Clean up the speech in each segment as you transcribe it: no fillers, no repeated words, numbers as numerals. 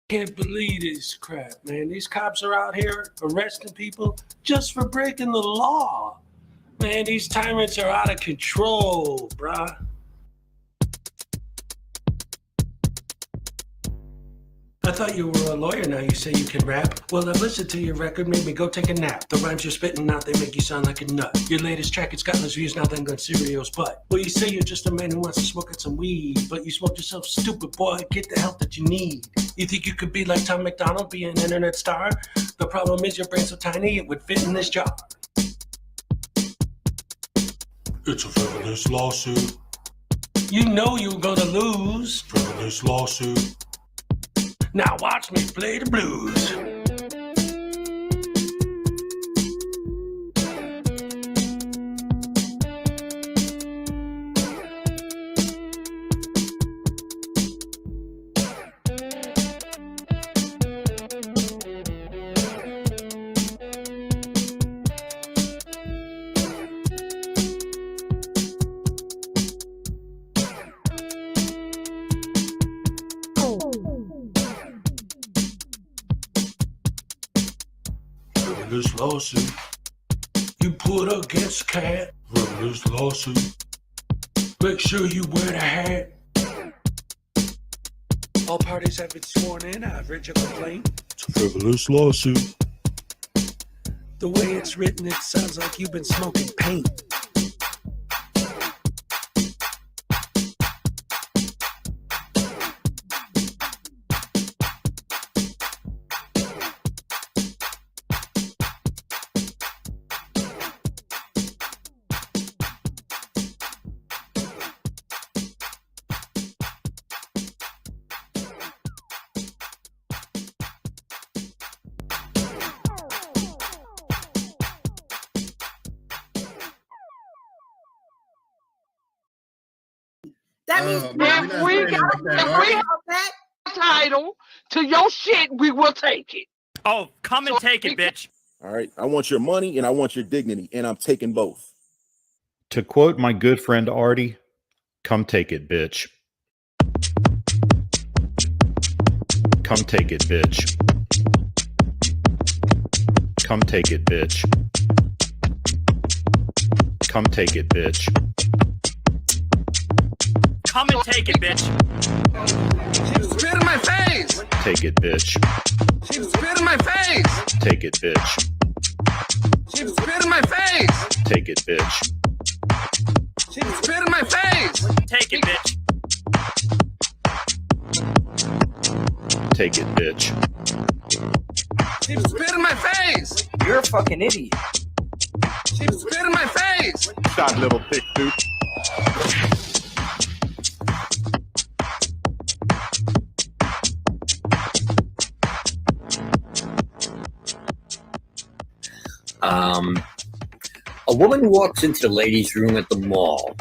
Can't believe this crap, man. These cops are out here arresting people just for breaking the law. Man, these tyrants are out of control, bruh. I thought you were a lawyer, now you say you can rap. Well, I've listened to your record, made me go take a nap. The rhymes you're spitting out, they make you sound like a nut. Your latest track, it's got less views now than Gun Cereal's butt. Well, you say you're just a man who wants to smoke out some weed, but you smoke yourself stupid, boy, get the help that you need. You think you could be like Tom McDonald, be an internet star? The problem is your brain's so tiny, it would fit in this jar. It's a frivolous lawsuit. You know you're gonna lose. Frivolous lawsuit. Now watch me play the blues. Frivolous lawsuit. You put against a cat. Frivolous lawsuit. Make sure you wear the hat. All parties have been sworn in. I've read your complaint. It's a frivolous lawsuit. The way it's written, it sounds like you've been smoking paint. That means If we have that. title to your shit, we will take it. Oh, come and take it, bitch. All right. I want your money and I want your dignity, and I'm taking both. To quote my good friend Artie, come take it, bitch. Come take it, bitch. Come take it, bitch. Come take it, bitch. Come and take it, bitch. She was spit in my face. Take it, bitch. She was spit in my face. Take it, bitch. She was spit in my face. Take it, bitch. She was spit in my face. Take it, bitch. Take it, bitch. She was spit in my face. You're a fucking idiot. She was spit in my face. Shot little thick dude. A woman walks into the ladies' room at the mall.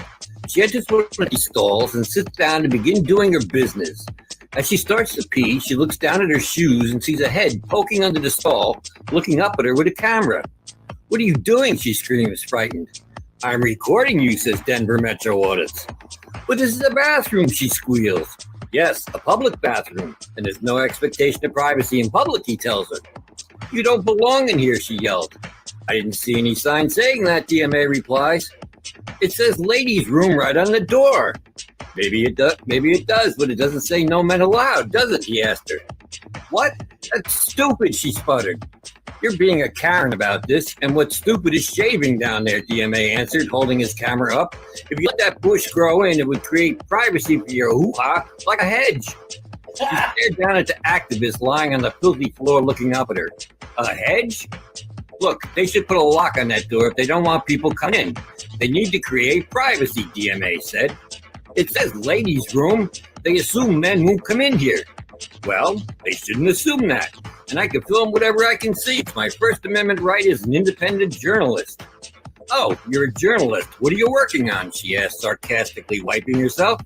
She enters one of these stalls and sits down to begin doing her business. As she starts to pee, she looks down at her shoes and sees a head poking under the stall, looking up at her with a camera. "What are you doing?" she screams, frightened. "I'm recording you," says Denver Metro Audits. "But this is a bathroom," she squeals. "Yes, a public bathroom, and there's no expectation of privacy in public," he tells her. "You don't belong in here," she yelled. "I didn't see any sign saying that," DMA replies. "It says ladies' room right on the door." Maybe it does, but it doesn't say no men allowed, does it?" he asked her. "What? That's stupid," she sputtered. "You're being a Karen about this, and what's stupid is shaving down there," DMA answered, holding his camera up. "If you let that bush grow in, it would create privacy for your hoo-ha like a hedge." She stared down at the activist lying on the filthy floor looking up at her. "A hedge? Look, they should put a lock on that door if they don't want people coming in. They need to create privacy," DMA said. "It says ladies' room. They assume men won't come in here." "Well, they shouldn't assume that. And I can film whatever I can see. It's my First Amendment right as an independent journalist." "Oh, you're a journalist. What are you working on?" she asked, sarcastically wiping herself.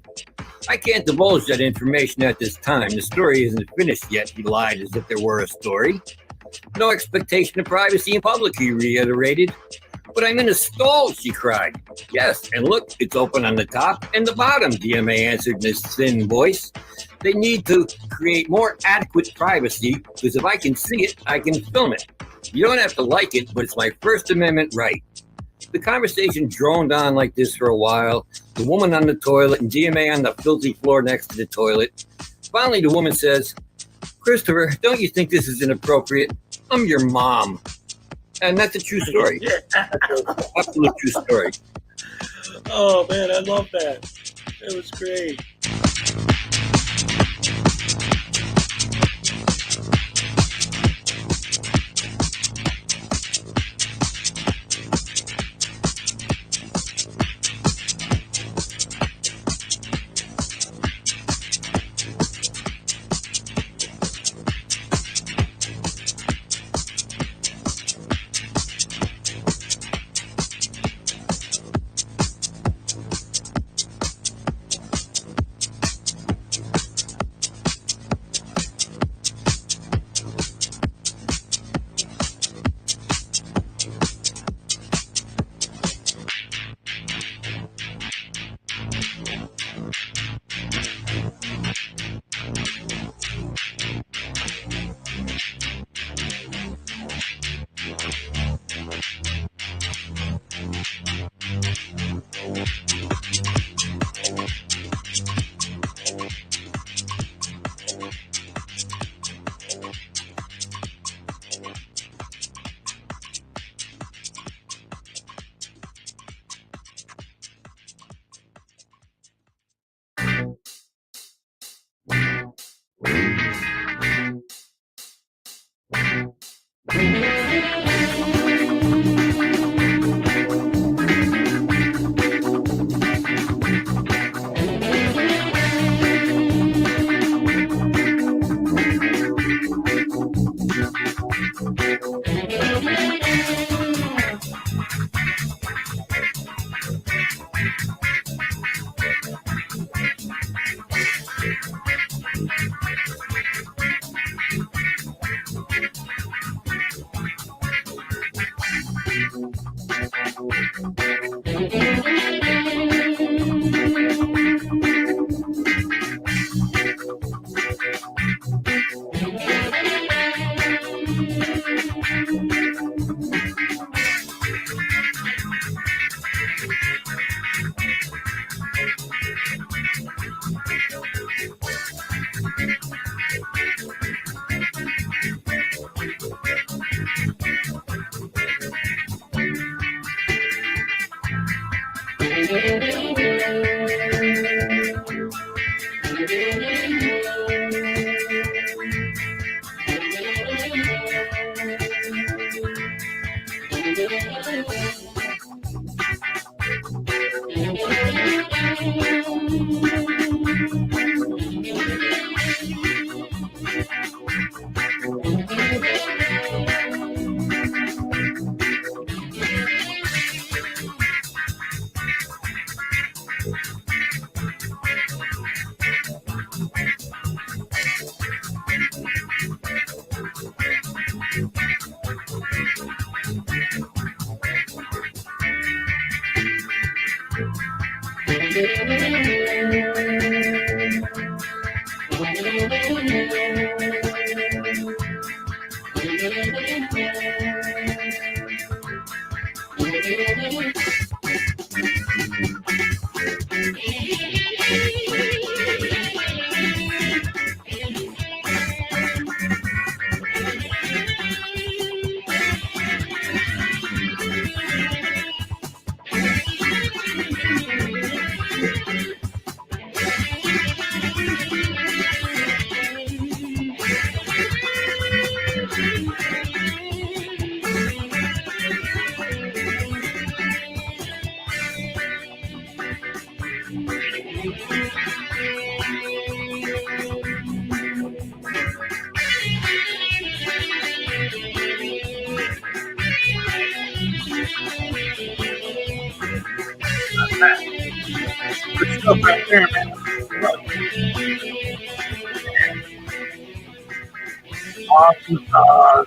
"I can't divulge that information at this time. The story isn't finished yet," he lied as if there were a story. "No expectation of privacy in public," he reiterated. But I'm in a stall, she cried. Yes, and look, it's open on the top and the bottom, DMA answered in his thin voice. They need to create more adequate privacy because if I can see it, I can film it. You don't have to like it, but it's my First Amendment right. The conversation droned on like this for a while. The woman on the toilet and DMA on the filthy floor next to the toilet. Finally, the woman says, Christopher, don't you think this is inappropriate? I'm your mom. And that's a true story. Absolute true story. Oh, man, I love that. It was great. Good stuff right there, man. Awesome sauce.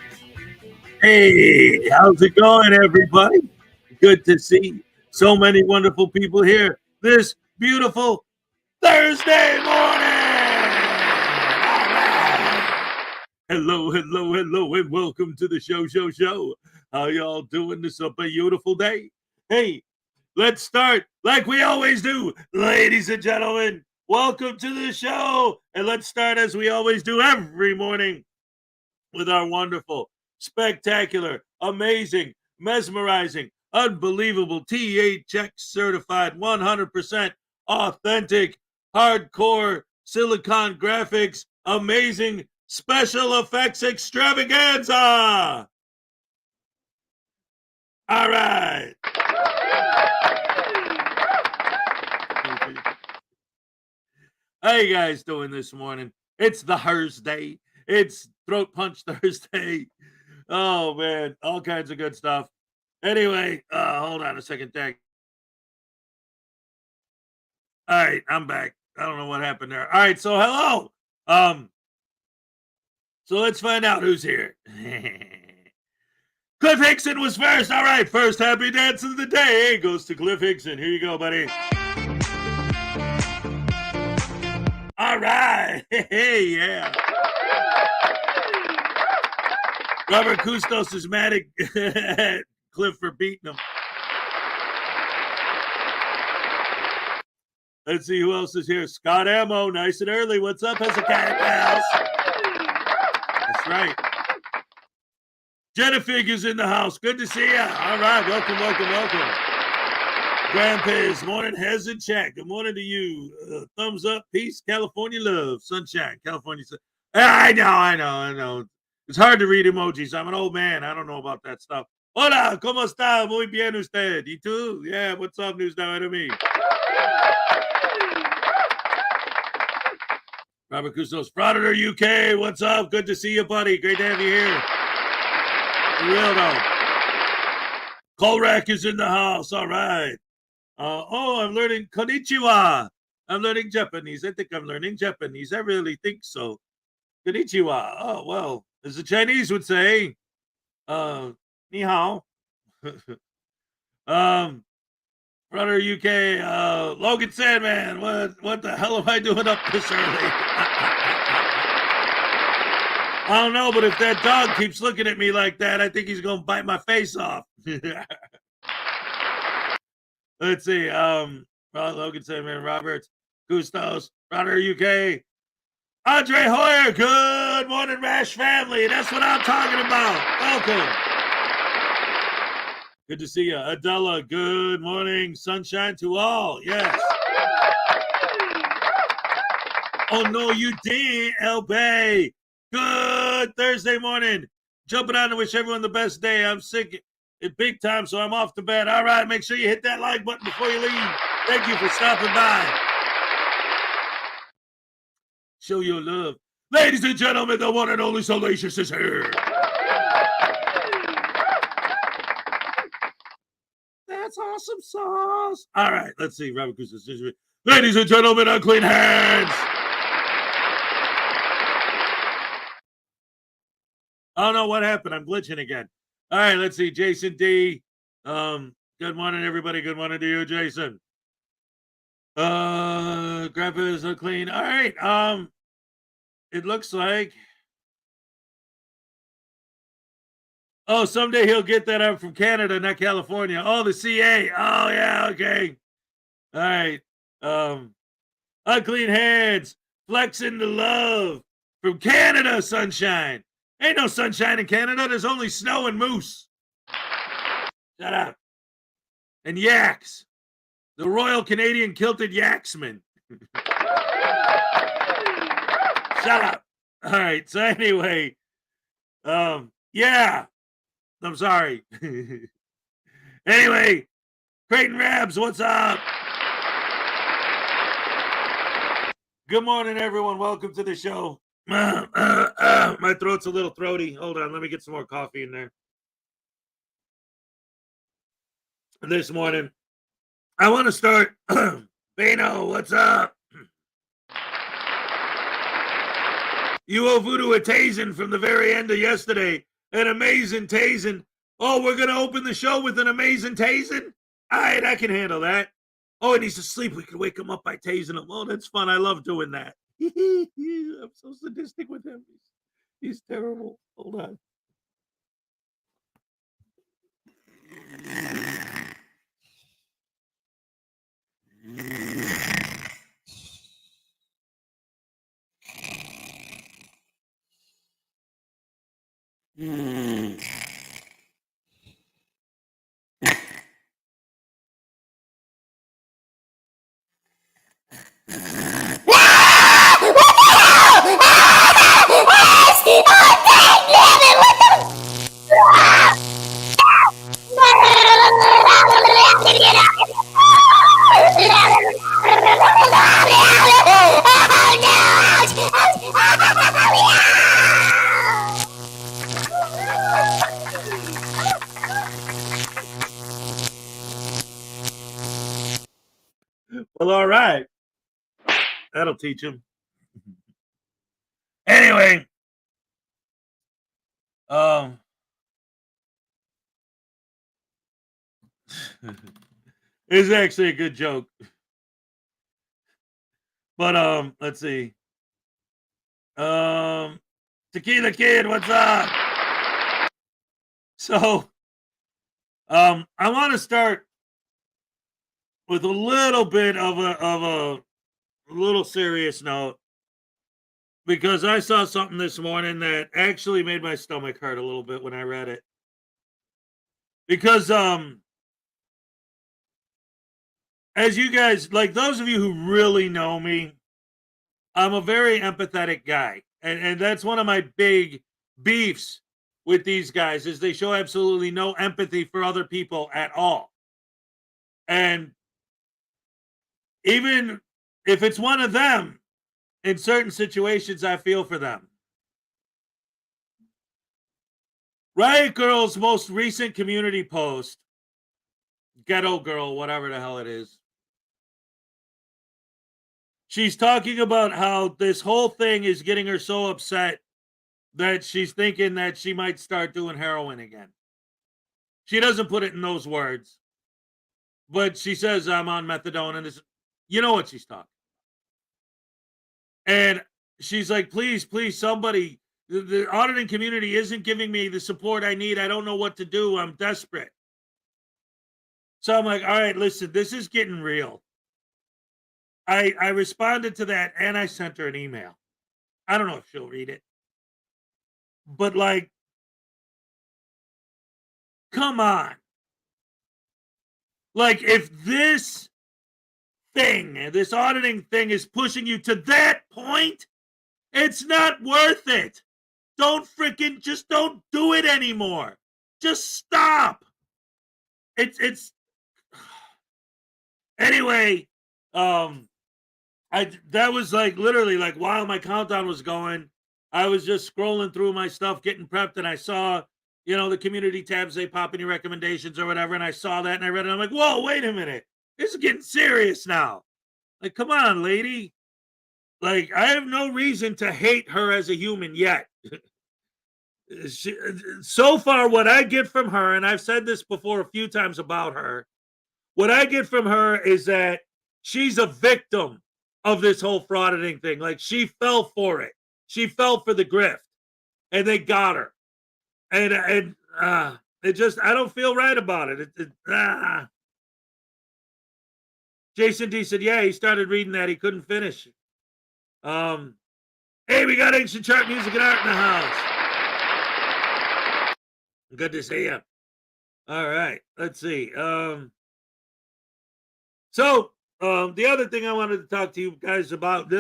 Hey, how's it going, everybody? Good to see so many wonderful people here this beautiful Thursday morning. All right. Hello, and welcome to the show. How y'all doing this a beautiful day? Hey, let's start like we always do. Ladies and gentlemen, welcome to the show. And let's start as we always do every morning with our wonderful, spectacular, amazing, mesmerizing, unbelievable, THX certified, 100% authentic, hardcore, silicon graphics, amazing special effects extravaganza. All right. How you guys doing this morning? It's the Thursday. It's Throat Punch Thursday. Oh, man. All kinds of good stuff. Anyway, hold on a second. Thank. All right, I'm back. I don't know what happened there. All right, so hello. So let's find out who's here. Cliff Hickson was first. All right, first happy dance of the day goes to Cliff Hickson. Here you go, buddy. All right. Hey, yeah. Robert Custos is mad at Cliff for beating him. Let's see who else is here. Scott Ammo, nice and early. What's up, Hezokuai pals? That's right. Jennifer is in the house. Good to see you. All right, welcome. Grandpa's morning, Hez and chat. Good morning to you. Thumbs up, peace, California love, sunshine, California. I know. It's hard to read emojis. I'm an old man. I don't know about that stuff. Hola, ¿cómo está? Muy bien usted. ¿Y tú? Yeah, what's up, News Now Enemy? Robert Custos, Frauditor UK. What's up? Good to see you, buddy. Great to have you here. For real, though. Kolrak is in the house. All right. I'm learning Konnichiwa. I'm learning Japanese. I think I'm learning Japanese. I really think so. Konnichiwa. Oh, well, as the Chinese would say, ni hao. Brother UK, Logan Sandman, what the hell am I doing up this early? I don't know, but if that dog keeps looking at me like that, I think he's going to bite my face off. Let's see. Logan Sandman, Roberts, Gustos, Brother UK, Andre Hoyer. Good morning, Rash family. That's what I'm talking about. Welcome. Good to see you. Adela, good morning. Sunshine to all. Yes. Oh, no, you didn't, El Bay. Good Thursday morning. Jumping on to wish everyone the best day. I'm sick at big time, so I'm off to bed. All right, make sure you hit that like button before you leave. Thank you for stopping by. Show your love. Ladies and gentlemen, the one and only Salacious is here. That's awesome sauce. All right, let's see. Robert Custos. Ladies and gentlemen, unclean hands. Oh, no, what happened? I'm glitching again. All right, let's see. Jason D. Good morning, everybody. Good morning to you, Jason. Grandpa is unclean. All right. It looks like. Oh, someday he'll get that up from Canada, not California. Oh, the CA. Oh, yeah, okay. All right. Unclean hands. Flexing the love from Canada, sunshine. Ain't no sunshine in Canada. There's only snow and moose. Shut up. And yaks. The Royal Canadian Kilted Yaksman. Shut up. All right. So anyway, yeah. I'm sorry. Anyway, Creighton Rabs, what's up? Good morning, everyone. Welcome to the show. My throat's a little throaty. Hold on. Let me get some more coffee in there. This morning, I want to start. Bano, what's up? You owe Voodoo a tasing from the very end of yesterday. An amazing tasing. Oh, we're going to open the show with an amazing tasing? All right, I can handle that. Oh, and he's asleep. We can wake him up by tasing him. Oh, that's fun. I love doing that. I'm so sadistic with him. He's terrible. Hold on. Well, all right. That'll teach him. Anyway. It's actually a good joke. But let's see. Tequila Kid, what's up? So I want to start with a little bit of a little serious note, because I saw something this morning that actually made my stomach hurt a little bit when I read it. Because as you guys, like those of you who really know me, I'm a very empathetic guy. And that's one of my big beefs with these guys, is they show absolutely no empathy for other people at all. And even if it's one of them, in certain situations, I feel for them. Riot Girl's most recent community post, Ghetto Girl, whatever the hell it is, she's talking about how this whole thing is getting her so upset that she's thinking that she might start doing heroin again. She doesn't put it in those words, but she says, I'm on methadone, and this, you know what she's talking. And she's like, please, somebody, the auditing community isn't giving me the support I need. I don't know what to do. I'm desperate. So I'm like, all right, listen, this is getting real. I responded to that, and I sent her an email. I don't know if she'll read it. But like, come on. Like, if this thing, this auditing thing is pushing you to that point, it's not worth it. Just don't do it anymore. Just stop. It's anyway, that was like literally like while my countdown was going, I was just scrolling through my stuff, getting prepped, and I saw, the community tabs, they pop any recommendations or whatever, and I saw that and I read it. I'm like, whoa, wait a minute. This is getting serious now. Like, come on, lady. Like, I have no reason to hate her as a human yet. So far, what I get from her, and I've said this before a few times about her, what I get from her is that she's a victim of this whole frauditing thing. Like, she fell for it. She fell for the grift, and they got her. And it just, I don't feel right about it. Jason D said, yeah, he started reading that. He couldn't finish. Hey, we got Ancient Chart Music and Art in the house. Good to see you. All right, let's see. So the other thing I wanted to talk to you guys about,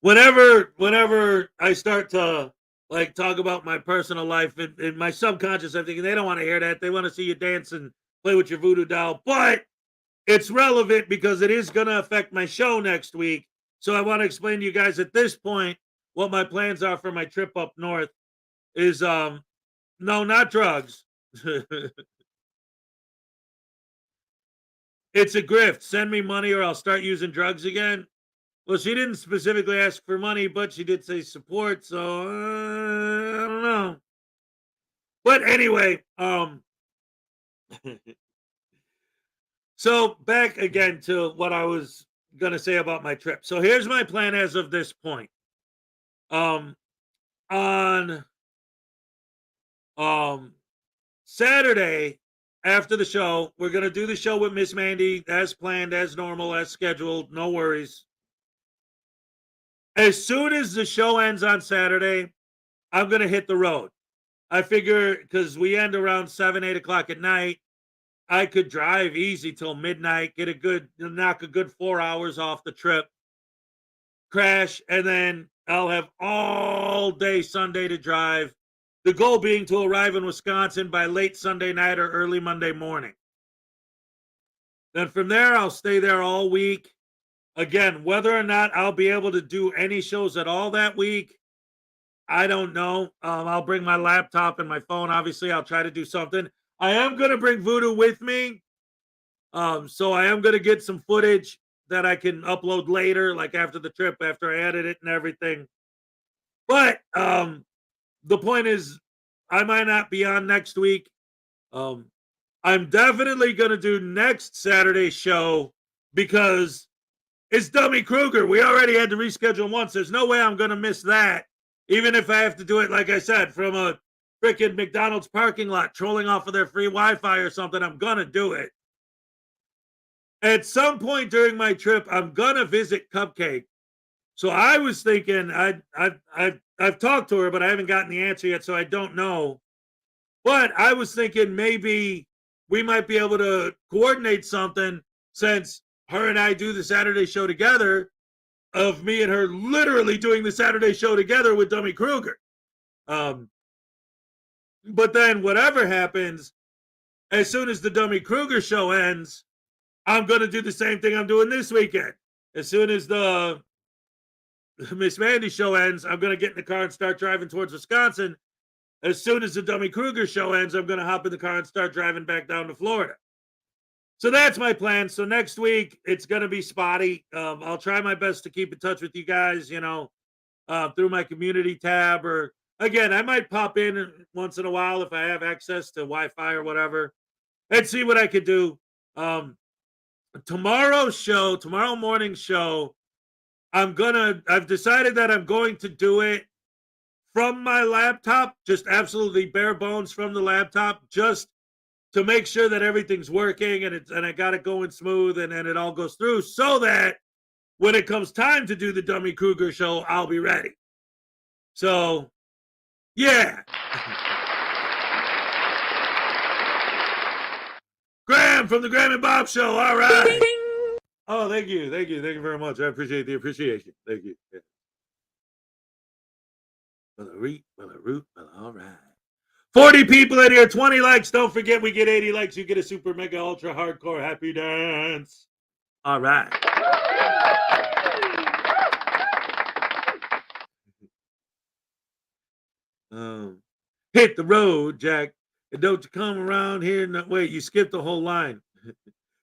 whenever I start to like talk about my personal life and my subconscious, I'm thinking they don't want to hear that. They want to see you dance and play with your voodoo doll, but it's relevant because it is going to affect my show next week. So I want to explain to you guys at this point what my plans are for my trip up north is, no, not drugs. It's a grift. Send me money or I'll start using drugs again. Well, she didn't specifically ask for money, but she did say support, so I don't know. But anyway, so back again to what I was gonna say about my trip. So here's my plan as of this point. On Saturday after the show, we're gonna do the show with Miss Mandy as planned, as normal, as scheduled. No worries. As soon as the show ends on Saturday, I'm gonna hit the road. I figure because we end around 7, 8 o'clock at night, I could drive easy till midnight, knock a good 4 hours off the trip, crash, and then I'll have all day Sunday to drive. The goal being to arrive in Wisconsin by late Sunday night or early Monday morning. Then from there, I'll stay there all week. Again, whether or not I'll be able to do any shows at all that week, I don't know. I'll bring my laptop and my phone. Obviously, I'll try to do something. I am going to bring Voodoo with me. So I am going to get some footage that I can upload later, like after the trip, after I edit it and everything. But the point is, I might not be on next week. I'm definitely going to do next Saturday's show because it's Dummy Kruger. We already had to reschedule once. There's no way I'm going to miss that. Even if I have to do it, like I said, from a freaking McDonald's parking lot, trolling off of their free Wi-Fi or something, I'm going to do it. At some point during my trip, I'm going to visit Cupcake. So I was thinking, I've talked to her, but I haven't gotten the answer yet, so I don't know. But I was thinking maybe we might be able to coordinate something since her and I do the Saturday show together, of me and her literally doing the Saturday show together with Dummy Kruger. But then whatever happens, as soon as the Dummy Kruger show ends, I'm going to do the same thing I'm doing this weekend. As soon as the Miss Mandy show ends, I'm going to get in the car and start driving towards Wisconsin. As soon as the Dummy Kruger show ends, I'm going to hop in the car and start driving back down to Florida. So that's my plan. So next week, it's going to be spotty. I'll try my best to keep in touch with you guys, through my community tab. Or, again, I might pop in once in a while if I have access to Wi-Fi or whatever and see what I could do. Tomorrow morning's show, I've decided that I'm going to do it from my laptop, just absolutely bare bones from the laptop, just to make sure that everything's working and I got it going smooth and it all goes through, so that when it comes time to do the Dummy Kruger show, I'll be ready. So, yeah. Graham from the Graham and Bob Show. All right. Oh, thank you very much. I appreciate the appreciation. Thank you. Yeah. All right. 40 people in here, 20 likes. Don't forget, we get 80 likes. You get a super mega ultra hardcore happy dance. All right. Hit the road, Jack. And don't you come around here. No, wait, you skipped the whole line.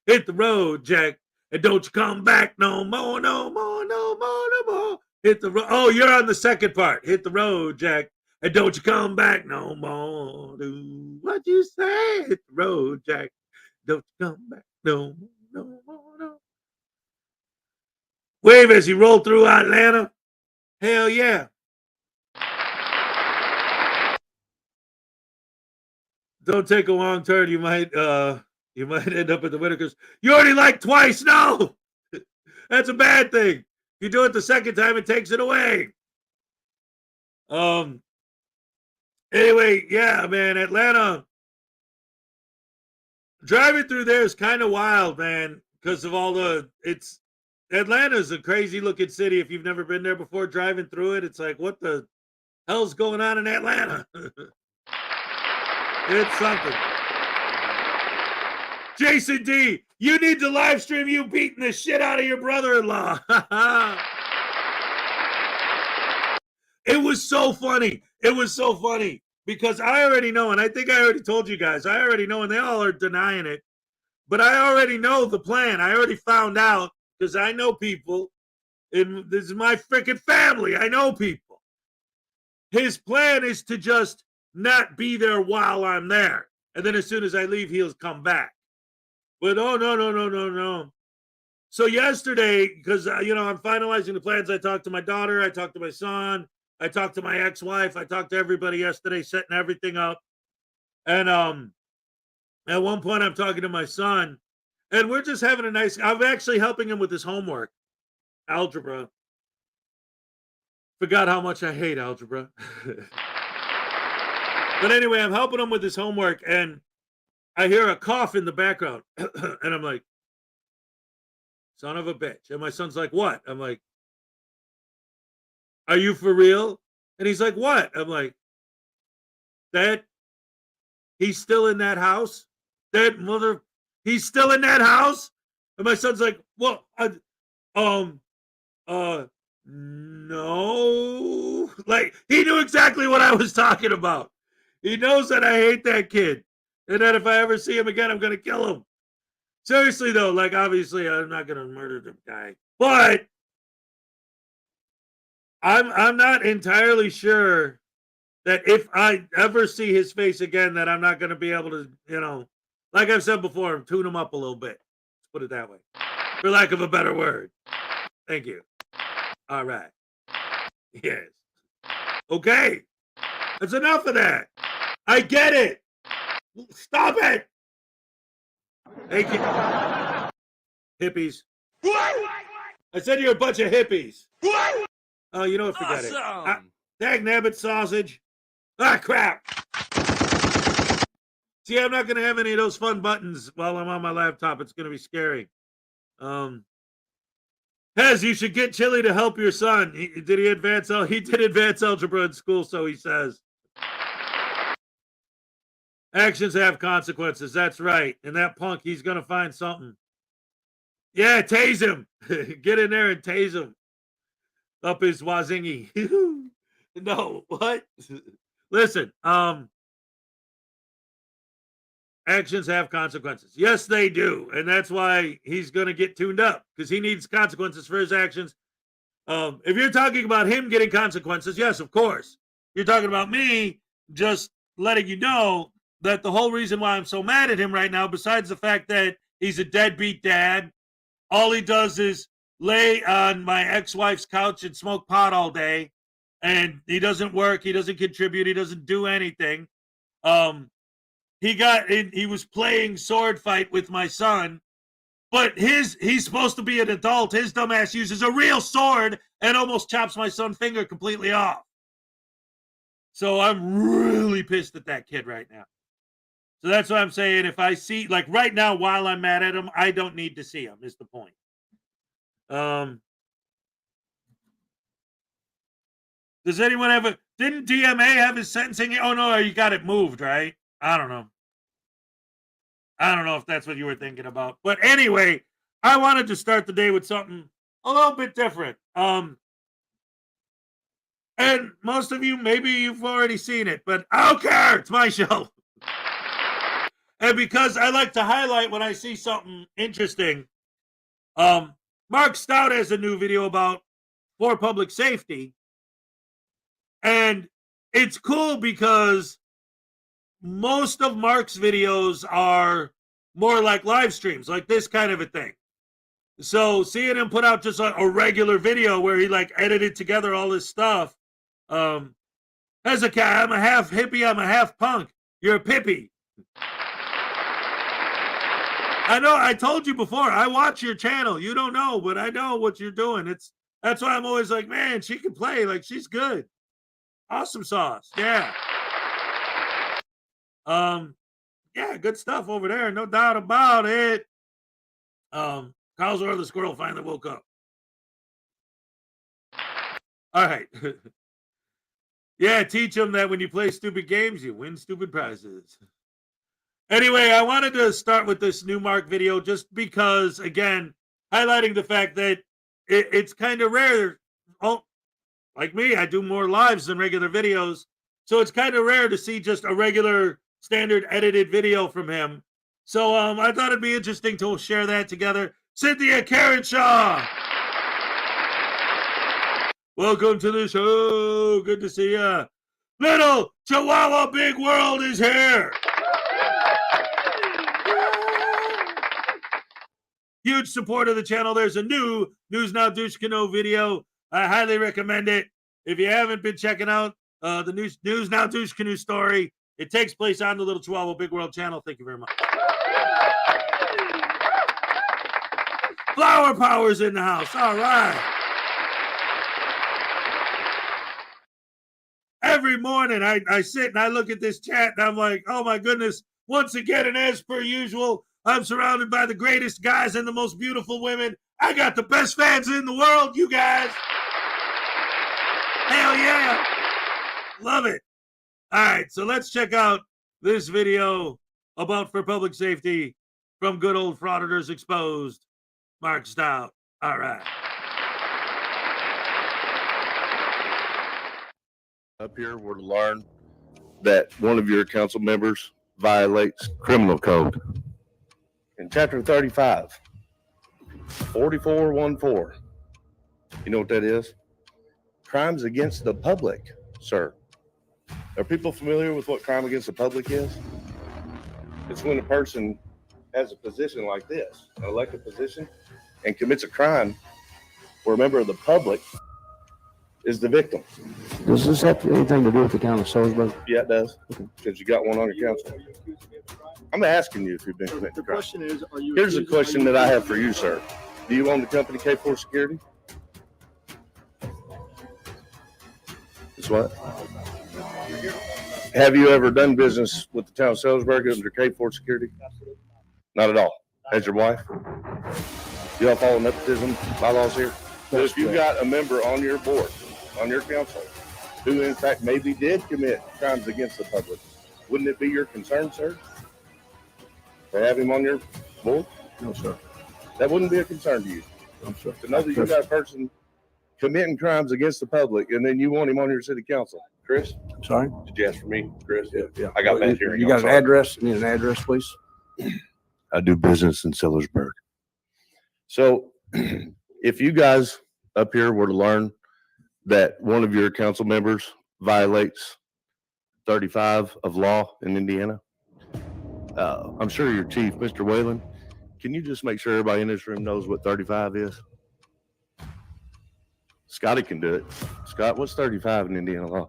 Hit the road, Jack. And don't you come back no more, no more, no more, no more. Hit the road. Oh, you're on the second part. Hit the road, Jack. And don't you come back no more. Do what you say. Hit the road, Jack. Don't you come back no more, no more, no. Wave as you roll through Atlanta. Hell yeah. Don't take a long turn. You might end up at the Whitakers. You already liked twice. No, that's a bad thing. If you do it the second time, it takes it away. Anyway, yeah, man, Atlanta. Driving through there is kind of wild, man, because of all Atlanta's a crazy looking city. If you've never been there before, driving through it, it's like, what the hell's going on in Atlanta? It's something. Jason D, you need to live stream you beating the shit out of your brother-in-law. It was so funny. It was so funny because I already know, and I think I already told you guys, I already know, and they all are denying it, but I already know the plan. I already found out because I know people. And this is my freaking family. I know people. His plan is to just not be there while I'm there. And then as soon as I leave, he'll come back. But oh, no. So yesterday, because, I'm finalizing the plans, I talked to my daughter, I talked to my son, I talked to my ex-wife, I talked to everybody yesterday, setting everything up. And at one point, I'm talking to my son, and we're just having I'm actually helping him with his homework, algebra. Forgot how much I hate algebra. But anyway, I'm helping him with his homework, and I hear a cough in the background, and I'm like, son of a bitch. And my son's like, what? I'm like, are you for real? And he's like, what? I'm like, Dad, he's still in that house? That mother, he's still in that house? And my son's like, well, no. Like, he knew exactly what I was talking about. He knows that I hate that kid. And that if I ever see him again, I'm going to kill him. Seriously, though, like, obviously, I'm not going to murder the guy. But I'm not entirely sure that if I ever see his face again, that I'm not going to be able to, like I've said before, tune him up a little bit. Let's put it that way. For lack of a better word. Thank you. All right. Yes. Okay. That's enough of that. I get it. Stop it. Thank you. Hippies. I said you're a bunch of hippies. Oh, you know what? Forget it. Dag nabbit sausage. Ah, crap. See, I'm not going to have any of those fun buttons while I'm on my laptop. It's going to be scary. Hez, you should get Chili to help your son. He did advance algebra in school, so he says. Actions have consequences. That's right. And that punk, he's going to find something. Yeah, tase him. Get in there and tase him. Up his wazingy. No, what? Listen, actions have consequences. Yes, they do. And that's why he's going to get tuned up, because he needs consequences for his actions. If you're talking about him getting consequences, yes, of course. You're talking about me just letting you know that the whole reason why I'm so mad at him right now, besides the fact that he's a deadbeat dad, all he does is lay on my ex-wife's couch and smoke pot all day, and he doesn't work, he doesn't contribute, he doesn't do anything. He was playing sword fight with my son, but he's supposed to be an adult. His dumbass uses a real sword and almost chops my son's finger completely off. So I'm really pissed at that kid right now. So that's what I'm saying. If I see, like right now, while I'm mad at him, I don't need to see him, is the point. Does anyone didn't DMA have his sentencing? Oh no, you got it moved, right? I don't know. I don't know if that's what you were thinking about. But anyway, I wanted to start the day with something a little bit different. And most of you, maybe you've already seen it, but I don't care. It's my show. And because I like to highlight when I see something interesting, Mark Stout has a new video for public safety. And it's cool because most of Mark's videos are more like live streams, like this kind of a thing. So seeing him put out just a regular video where he like edited together all this stuff. Hezokuai, I'm a half hippie, I'm a half punk. You're a pippy. I know, I told you before, I watch your channel. You don't know, but I know what you're doing. That's why I'm always like, man, she can play. Like, she's good. Awesome sauce. Yeah. Yeah, good stuff over there. No doubt about it. Carl's or the squirrel finally woke up. All right. Yeah, teach them that when you play stupid games, you win stupid prizes. Anyway, I wanted to start with this new Mark video just because, again, highlighting the fact that it's kind of rare. Oh, like me, I do more lives than regular videos. So it's kind of rare to see just a regular standard edited video from him. So I thought it'd be interesting to share that together. Cynthia Carenshaw. Welcome to the show. Good to see ya. Little Chihuahua Big World is here. Huge support of the channel. There's a new News Now Douche Canoe video. I highly recommend it. If you haven't been checking out the News Now Douche Canoe story, it takes place on the Little Chihuahua Big World channel. Thank you very much. Flower Power's in the house. All right. Every morning I sit and I look at this chat and I'm like, oh my goodness. Once again, and as per usual, I'm surrounded by the greatest guys and the most beautiful women. I got the best fans in the world, you guys. Hell yeah. Love it. All right, so let's check out this video about for public safety from good old Frauditors Exposed. Mark Stout. All right. Up here, we're to learn that one of your council members violates criminal code. In chapter 35, 4414, you know what that is? Crimes against the public, sir. Are people familiar with what crime against the public is? It's when a person has a position like this, an elected position, and commits a crime where a member of the public is the victim. Does this have anything to do with the town of Salisbury? Yeah, it does, because you got one on your council. I'm asking you if you've been committing The crime. question is, are you? Here's a question that I have for you, sir. Do you own the company K4 Security? It's what? Have you ever done business with the town of Salisbury under K4 Security? Not at all. Has your wife? You all follow nepotism bylaws here? So if you got a member on your board, on your council, who in fact maybe did commit crimes against the public, wouldn't it be your concern, sir, to have him on your board? No, sir. That wouldn't be a concern to you. No, sir. To know that you got a person committing crimes against the public and then you want him on your city council. Chris, Sorry? did you ask for me, Chris? Yeah. I got bad hearing. You I'm got an sorry. address? Need an address, please? I do business in Sillersburg. So if you guys up here were to learn that one of your council members violates 35 of law in Indiana, I'm sure your chief, Mr. Whalen, can you just make sure everybody in this room knows what 35 is? Scotty can do it. Scott, what's 35 in Indiana law?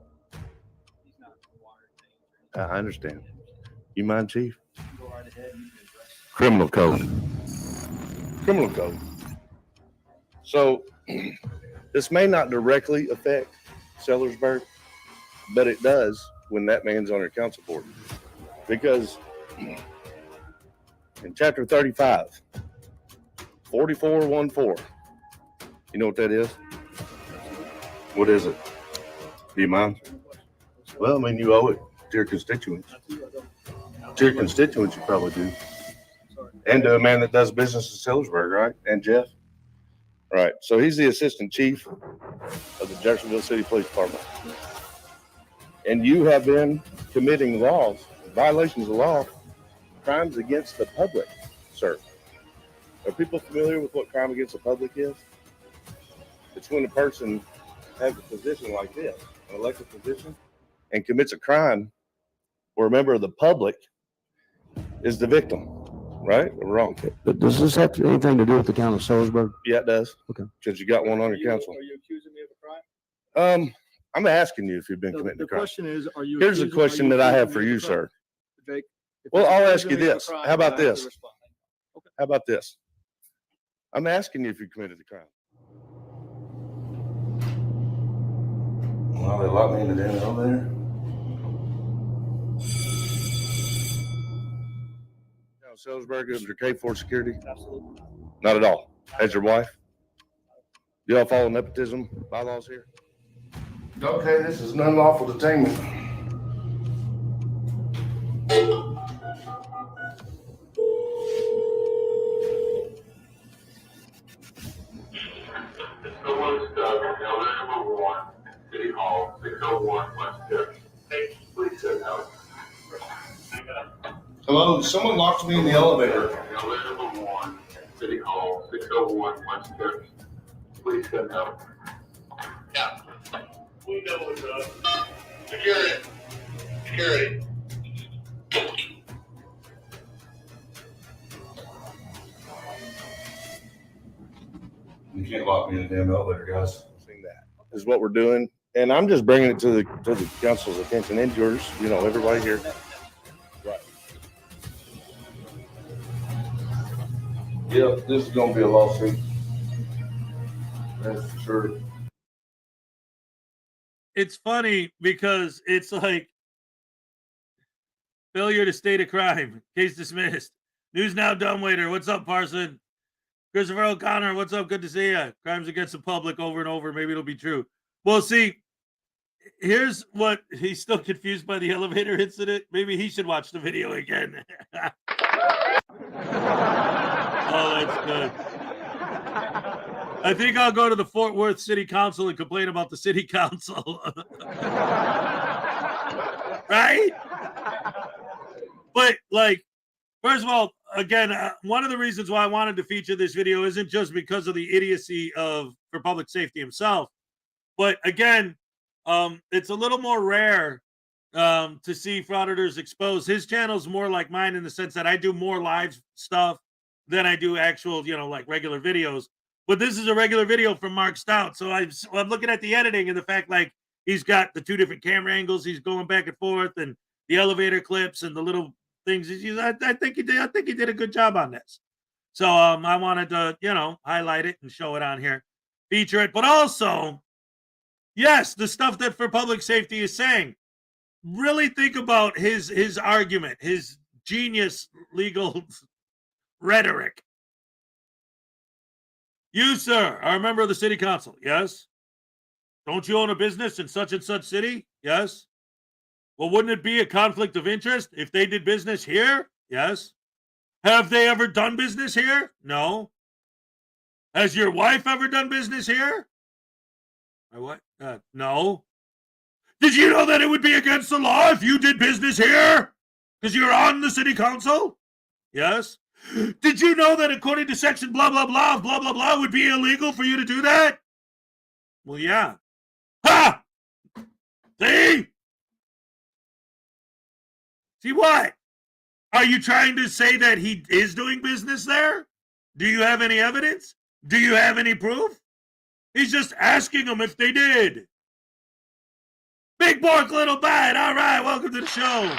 I understand. You mind, chief? Criminal code. Criminal code. So this may not directly affect Sellersburg, but it does when that man's on your council board. Because in chapter 35, 4414, you know what that is? What is it? Do you mind? Well, I mean, you owe it to your constituents. To your constituents, you probably do. And to a man that does business in Salisbury, right? And Jeff? Right. So he's the assistant chief of the Jeffersonville City Police Department. And you have been committing laws, violations of law, crimes against the public, sir. Are people familiar with what crime against the public is? It's when a person has a position like this, an elected position, and commits a crime where a member of the public is the victim, right or wrong? But does this have anything to do with the town of Salisbury? Yeah, it does. Okay. Because you got one on your council. Are you accusing me of a crime? I'm asking you if you've been No, committing the a crime. question is, are you? Here's a accusing- question are that I have accusing for me you, of a crime? sir. Jake, if Well, you're I'll ask accusing you me of a this. crime, How about I have to this? respond. How about this? I'm asking you if you committed a crime. Well, they locked me in the damn elevator. Now, Salisbury under K4 Security? Absolutely. Not at all. Has your wife? You all follow nepotism bylaws here? Okay, this is an unlawful detainment. City Hall, 601 West Fifth. Hey, please sit down. Hello, someone locked me in the elevator. Elevator number 1, City Hall, 601 West Fifth. Please sit down. Yeah. We know what's up. Security. Security. You can't lock me in the damn elevator, guys. That is what we're doing, and I'm just bringing it to the council's attention and yours. You know, everybody here. Right. Yep, this is gonna be a lawsuit. That's for sure. It's funny because it's like failure to state a crime. Case dismissed. News now, dumbwaiter. What's up, Parson? Christopher O'Connor, what's up? Good to see you. Crimes against the public over and over. Maybe it'll be true. Well, see, here's what he's still confused by the elevator incident. Maybe he should watch the video again. Oh, that's good. I think I'll go to the Fort Worth City Council and complain about the city council. Right? But, like, first of all, again, one of the reasons why I wanted to feature this video isn't just because of the idiocy for public safety himself, but again, it's a little more rare to see Frauditors exposed. His channel's more like mine in the sense that I do more live stuff than I do actual, like regular videos. But this is a regular video from Mark Stout, so I'm looking at the editing and the fact like he's got the two different camera angles, he's going back and forth, and the elevator clips and the little things. I think he did a good job on this. So I wanted to, highlight it and show it on here, feature it, but also, yes, the stuff that For Public Safety is saying. Really think about his argument, his genius legal rhetoric. You, sir, are a member of the city council. Yes. Don't you own a business in such and such city? Yes. Well, wouldn't it be a conflict of interest if they did business here? Yes. Have they ever done business here? No. Has your wife ever done business here? What? No. Did you know that it would be against the law if you did business here? Because you're on the city council? Yes. Did you know that according to section blah, blah, blah, blah, blah, blah, it would be illegal for you to do that? Well, yeah. Ha! See? See what? Are you trying to say that he is doing business there? Do you have any evidence? Do you have any proof? He's just asking them if they did. Big Bork, little bite. All right, welcome to the show.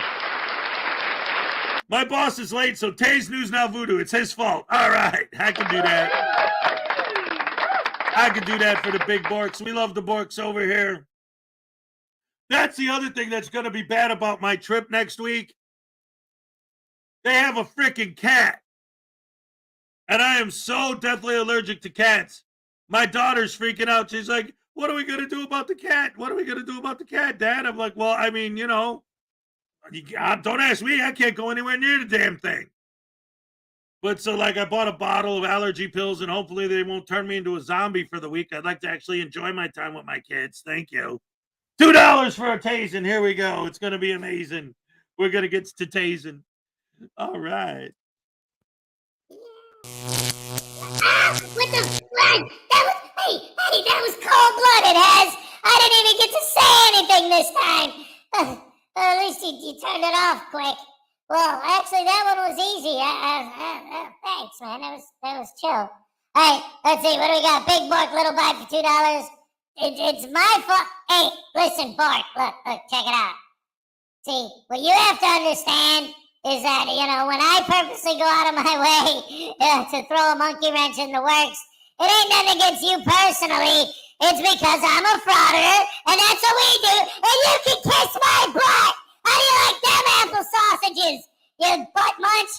My boss is late, so Tay's News Now Voodoo. It's his fault. All right, I can do that. I can do that for the Big Borks. We love the Borks over here. That's the other thing that's going to be bad about my trip next week. They have a freaking cat. And I am so deathly allergic to cats. My daughter's freaking out. She's like, what are we going to do about the cat? What are we going to do about the cat, Dad? I'm like, well, I mean, don't ask me. I can't go anywhere near the damn thing. But so, like, I bought a bottle of allergy pills, and hopefully they won't turn me into a zombie for the week. I'd like to actually enjoy my time with my kids. Thank you. $2 for a tasing. Here we go. It's going to be amazing. We're going to get to tasing. All right. What the fuck? That was cold-blooded, Hez. I didn't even get to say anything this time. At least you turned it off quick. Well, actually, that one was easy. Thanks, man. That was chill. All right, let's see. What do we got? Big Bork, little bite for $2. It's my fault. Hey, listen, Bork. Look, check it out. See, what you have to understand is that, when I purposely go out of my way to throw a monkey wrench in the works, it ain't nothing against you personally. It's because I'm a frauditor, and that's what we do, and you can kiss my butt. How do you like them apple sausages, you butt munch?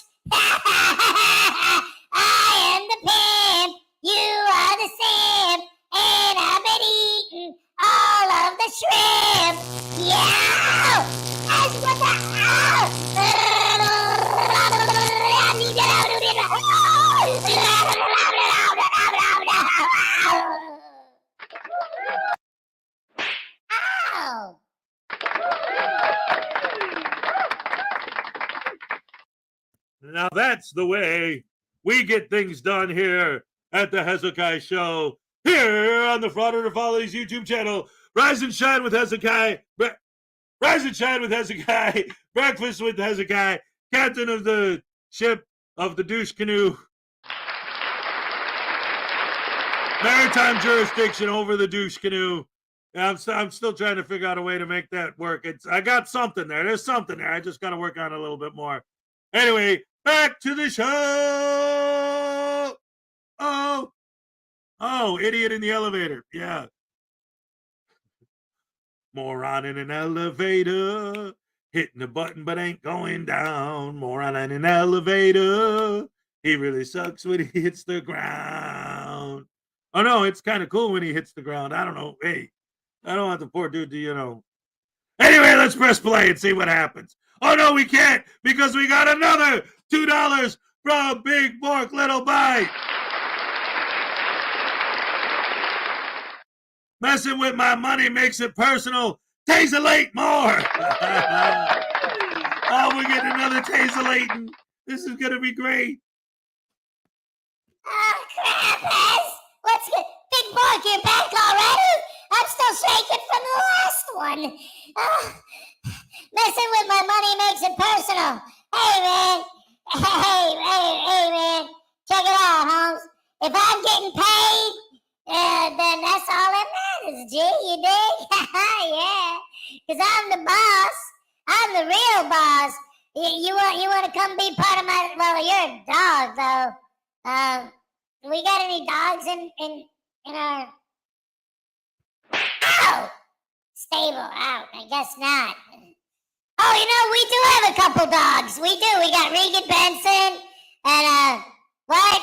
I am the pimp, you are the simp, and I've been eating all of the shrimp. Yeah! That's what Ow! Now that's the way we get things done here at the Hezokuai Show. here on the Frauditor Follies YouTube channel. Rise and shine with Hezokuai. Rise and shine with Hezokuai. Breakfast with Hezokuai. Captain of the ship of the douche canoe. Maritime jurisdiction over the douche canoe. I'm still trying to figure out a way to make that work. I got something there. There's something there. I just got to work on it a little bit more. Anyway, back to the show. Oh, idiot in the elevator. Yeah. Moron in an elevator. Hitting the button but ain't going down. Moron in an elevator. He really sucks when he hits the ground. Oh, no, it's kind of cool when he hits the ground. I don't know. Hey, I don't want the poor dude to, Anyway, let's press play and see what happens. Oh, no, we can't because we got another $2 from Big Fork Little Bite. Messing with my money makes it personal. Taser-late more. Oh, we're getting another taser-lating. This is going to be great. Oh, crap, Hez. What's good? Big Bork, you're back already? I'm still shaking from the last one. Messing with my money makes it personal. Hey, man. Hey, man. Check it out, Holmes. If I'm getting paid, then that's all that matters, G. You dig? Yeah. Because I'm the boss. I'm the real boss. You want to come be part of my... Well, you're a dog, though. We got any dogs in our... Ow! Stable out. I guess not. Oh, we do have a couple dogs. We do. We got Regan Benson and, what?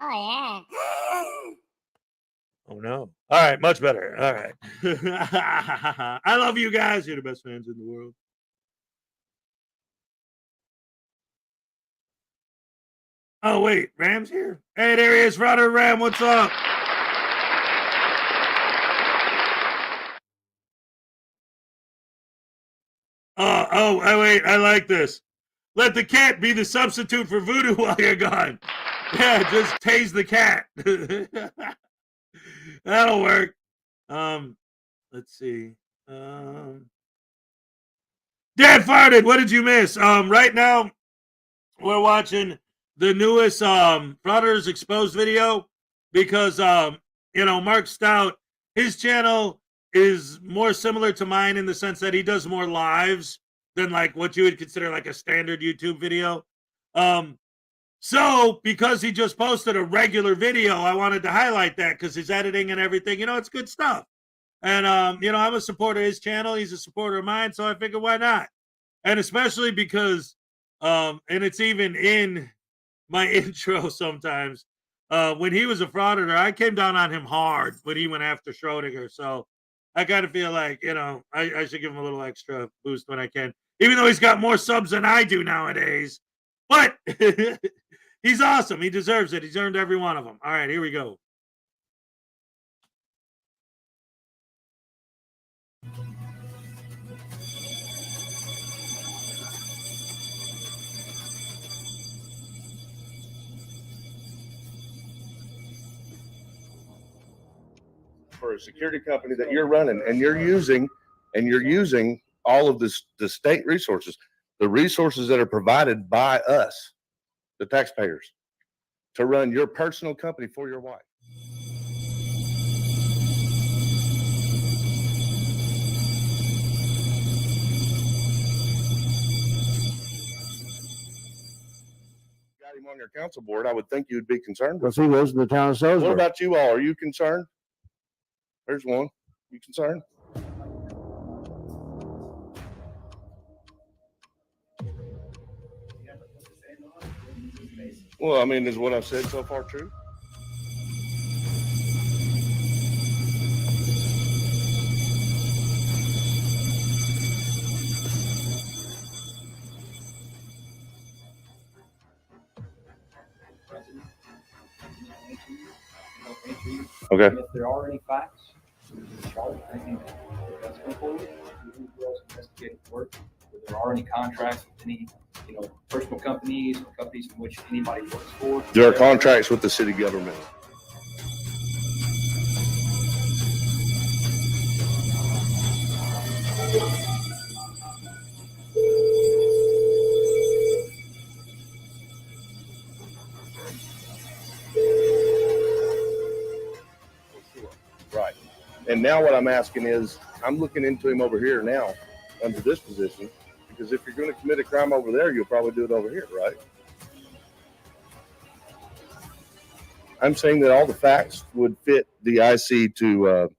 Oh, yeah. Oh, no. All right, much better. All right. I love you guys. You're the best fans in the world. Oh, wait. Ram's here? Hey, there he is. Frauditor Ram, what's up? Wait. I like this. Let the cat be the substitute for voodoo while you're gone. Yeah, just tase the cat. That'll work. Let's see. Dad farted. What did you miss? Right now we're watching the newest Frauditors Exposed video because Mark Stout, his channel is more similar to mine in the sense that he does more lives than like what you would consider like a standard YouTube video. So because he just posted a regular video, I wanted to highlight that because his editing and everything, it's good stuff. And, I'm a supporter of his channel. He's a supporter of mine. So I figured, why not? And especially because, and it's even in my intro sometimes, when he was a frauditor, I came down on him hard when he went after Schrodinger. So I kind of feel like, I should give him a little extra boost when I can, even though he's got more subs than I do nowadays. But he's awesome. He deserves it. He's earned every one of them. All right, here we go. For a security company that you're running and you're using all of the state resources, the resources that are provided by us, the taxpayers, to run your personal company for your wife. Got him on your council board, I would think you'd be concerned with. Because he lives in the town of Salisbury. What about you all? Are you concerned? There's one. You concerned? Well, I mean, is what I've said so far true? Okay. And if there are any facts, Charlotte, I think that's going forward. We do also investigative work. If there are any contracts with any, personal companies or companies in which anybody works for. There are contracts with the city government. Right. And now what I'm asking is, I'm looking into him over here now under this position, because if you're going to commit a crime over there, you'll probably do it over here, right? I'm saying that all the facts would fit the IC to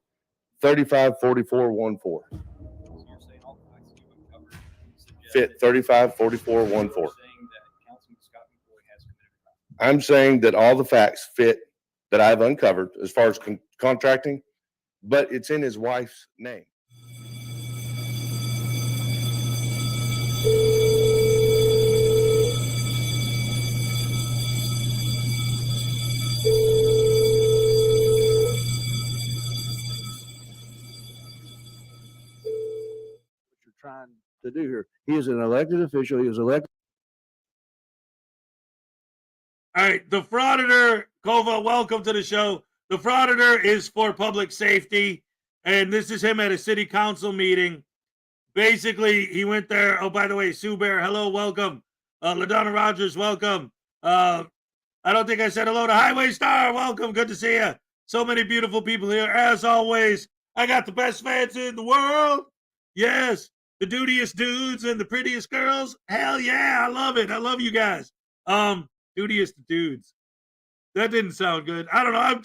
354414. Fit 354414. I'm saying that all the facts fit that I've uncovered as far as contracting, but it's in his wife's name. What you're trying to do here. He is an elected official. He was elected. All right, the Frauditor, Kova, welcome to the show. The Frauditor is for public safety, and this is him at a city council meeting. Basically, he went there. Oh, by the way, Sue Bear, hello, welcome. LaDonna Rogers, welcome. I don't think I said hello to Highway Star. Welcome, good to see you. So many beautiful people here. As always, I got the best fans in the world. Yes, the dudiest dudes and the prettiest girls. Hell yeah, I love it. I love you guys. Dudiest dudes. That didn't sound good. I don't know.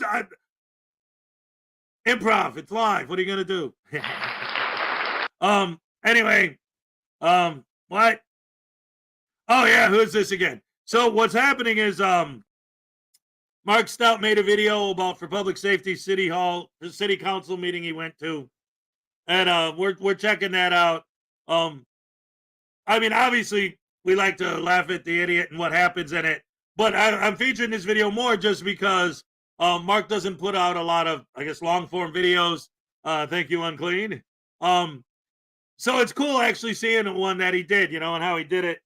Improv. It's live. What are you gonna do? Anyway. What? Oh yeah. Who's this again? So what's happening is Mark Stout made a video about for public safety city council meeting he went to, and we're checking that out. I mean, obviously we like to laugh at the idiot and what happens in it. But I'm featuring this video more just because Mark doesn't put out a lot of, I guess, long-form videos. Thank you, Unclean. So it's cool actually seeing one that he did, and how he did it.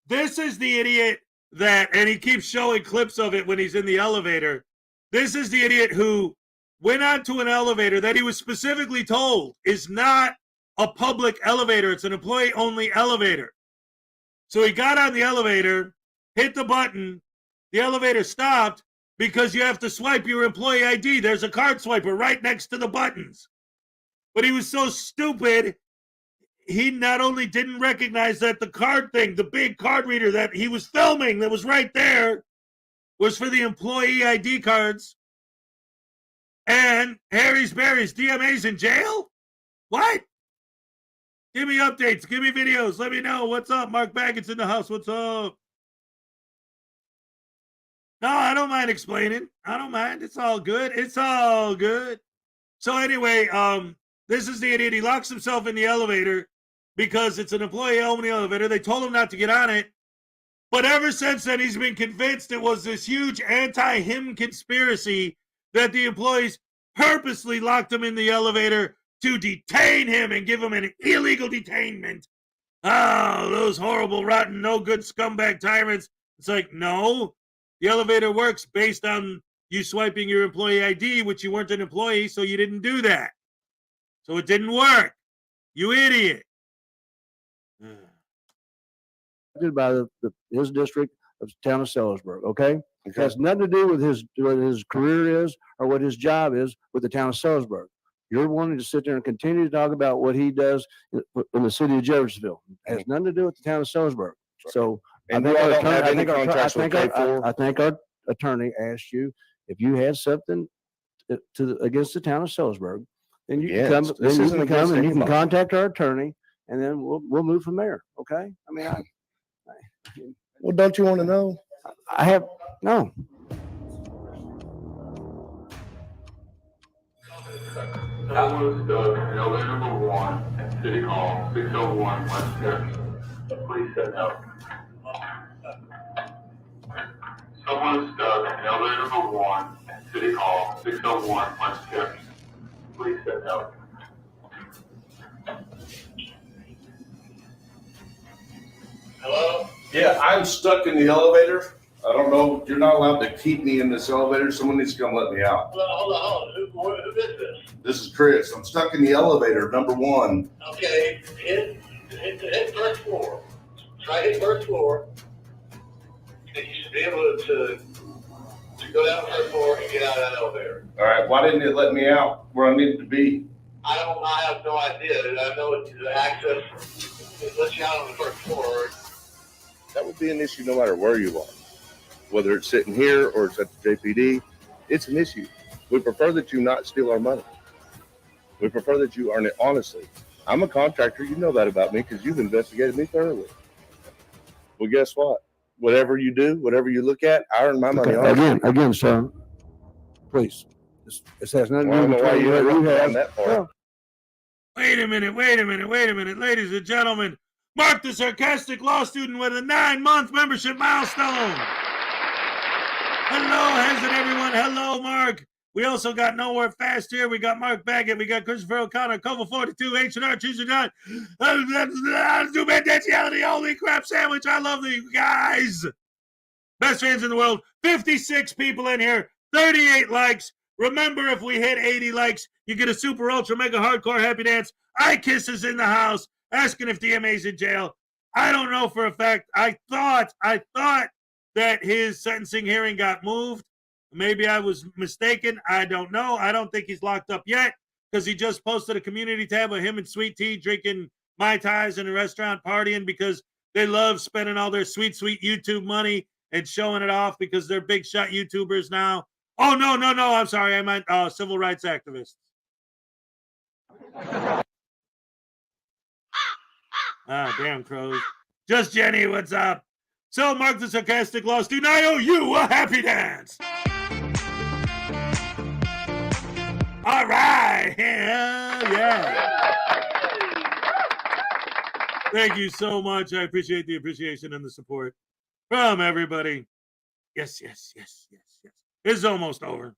This is the idiot and he keeps showing clips of it when he's in the elevator. This is the idiot who went onto an elevator that he was specifically told is not a public elevator. It's an employee-only elevator. So he got on the elevator, hit the button. The elevator stopped because you have to swipe your employee ID. There's a card swiper right next to the buttons. But he was so stupid, he not only didn't recognize that the card thing, the big card reader that he was filming that was right there, was for the employee ID cards. And Harry's Berry's DMA's in jail? What? Give me updates. Give me videos. Let me know. What's up? Mark Baggett's in the house. What's up? No, I don't mind explaining. I don't mind. It's all good. It's all good. So anyway, this is the idiot. He locks himself in the elevator because it's an employee-only elevator. They told him not to get on it. But ever since then, he's been convinced it was this huge anti-him conspiracy that the employees purposely locked him in the elevator to detain him and give him an illegal detainment. Oh, those horrible, rotten, no-good scumbag tyrants. It's like, no. The elevator works based on you swiping your employee ID, which you weren't an employee, so you didn't do that. So it didn't work. You idiot. By his district of the town of Sellersburg, okay? It has nothing to do with what his career is or what his job is with the town of Sellersburg. You're wanting to sit there and continue to talk about what he does in the city of Jeffersonville. It has nothing to do with the town of Sellersburg. So And I think our attorney asked you if you had something against the town of Sellersburg, then you can contact our attorney, and then we'll move from there. Okay? I mean, well, don't you want to know? I have no. That was Doug, elevator number 1 at City Hall, 601 West Harrison. Please set out. Someone is stuck in elevator number 1 601 and City Hall 601 West Jefferson. Please step out. Hello? Yeah, I'm stuck in the elevator. I don't know, you're not allowed to keep me in this elevator. Someone needs to come let me out. Hold on. Who is this? This is Chris. I'm stuck in the elevator, number 1. Okay, hit first floor. Try hit first floor. And you should be able to go down the first floor and get out of that elevator. All right, why didn't it let me out where I needed to be? I have no idea. I know it's the access, it lets you out on the first floor. That would be an issue no matter where you are. Whether it's sitting here or it's at the JPD, it's an issue. We prefer that you not steal our money. We prefer that you earn it honestly. I'm a contractor. You know that about me because you've investigated me thoroughly. Well, guess what? Whatever you do, whatever you look at, I earn my money honestly. Again, sir, please. This has nothing to Well, I do don't know with why you what haven't you gone have. that far. Well, Wait a minute. Ladies and gentlemen, Mark the sarcastic law student with a 9-month membership milestone. Hello, how's it, everyone? Hello, Mark. We also got Nowhere Fast here. We got Mark Baggett. We got Christopher O'Connor, Cover 42, H&R, Cheese and John. Holy crap sandwich. I love you guys. Best fans in the world. 56 people in here. 38 likes. Remember, if we hit 80 likes, you get a super ultra mega hardcore happy dance. Eye kisses in the house. Asking if DMA's in jail. I don't know for a fact. I thought that his sentencing hearing got moved. Maybe I was mistaken. I don't know. I don't think he's locked up yet because he just posted a community tab of him and Sweet Tea drinking Mai Tais in a restaurant partying because they love spending all their sweet YouTube money and showing it off because they're big shot YouTubers now. Oh, no. I'm sorry. I meant civil rights activists. Damn crows. Just Jenny, what's up? So, Mark the sarcastic law student, I owe you a happy dance. All right. Hell yeah. Thank you so much. I appreciate the appreciation and the support from everybody. Yes. It's almost over.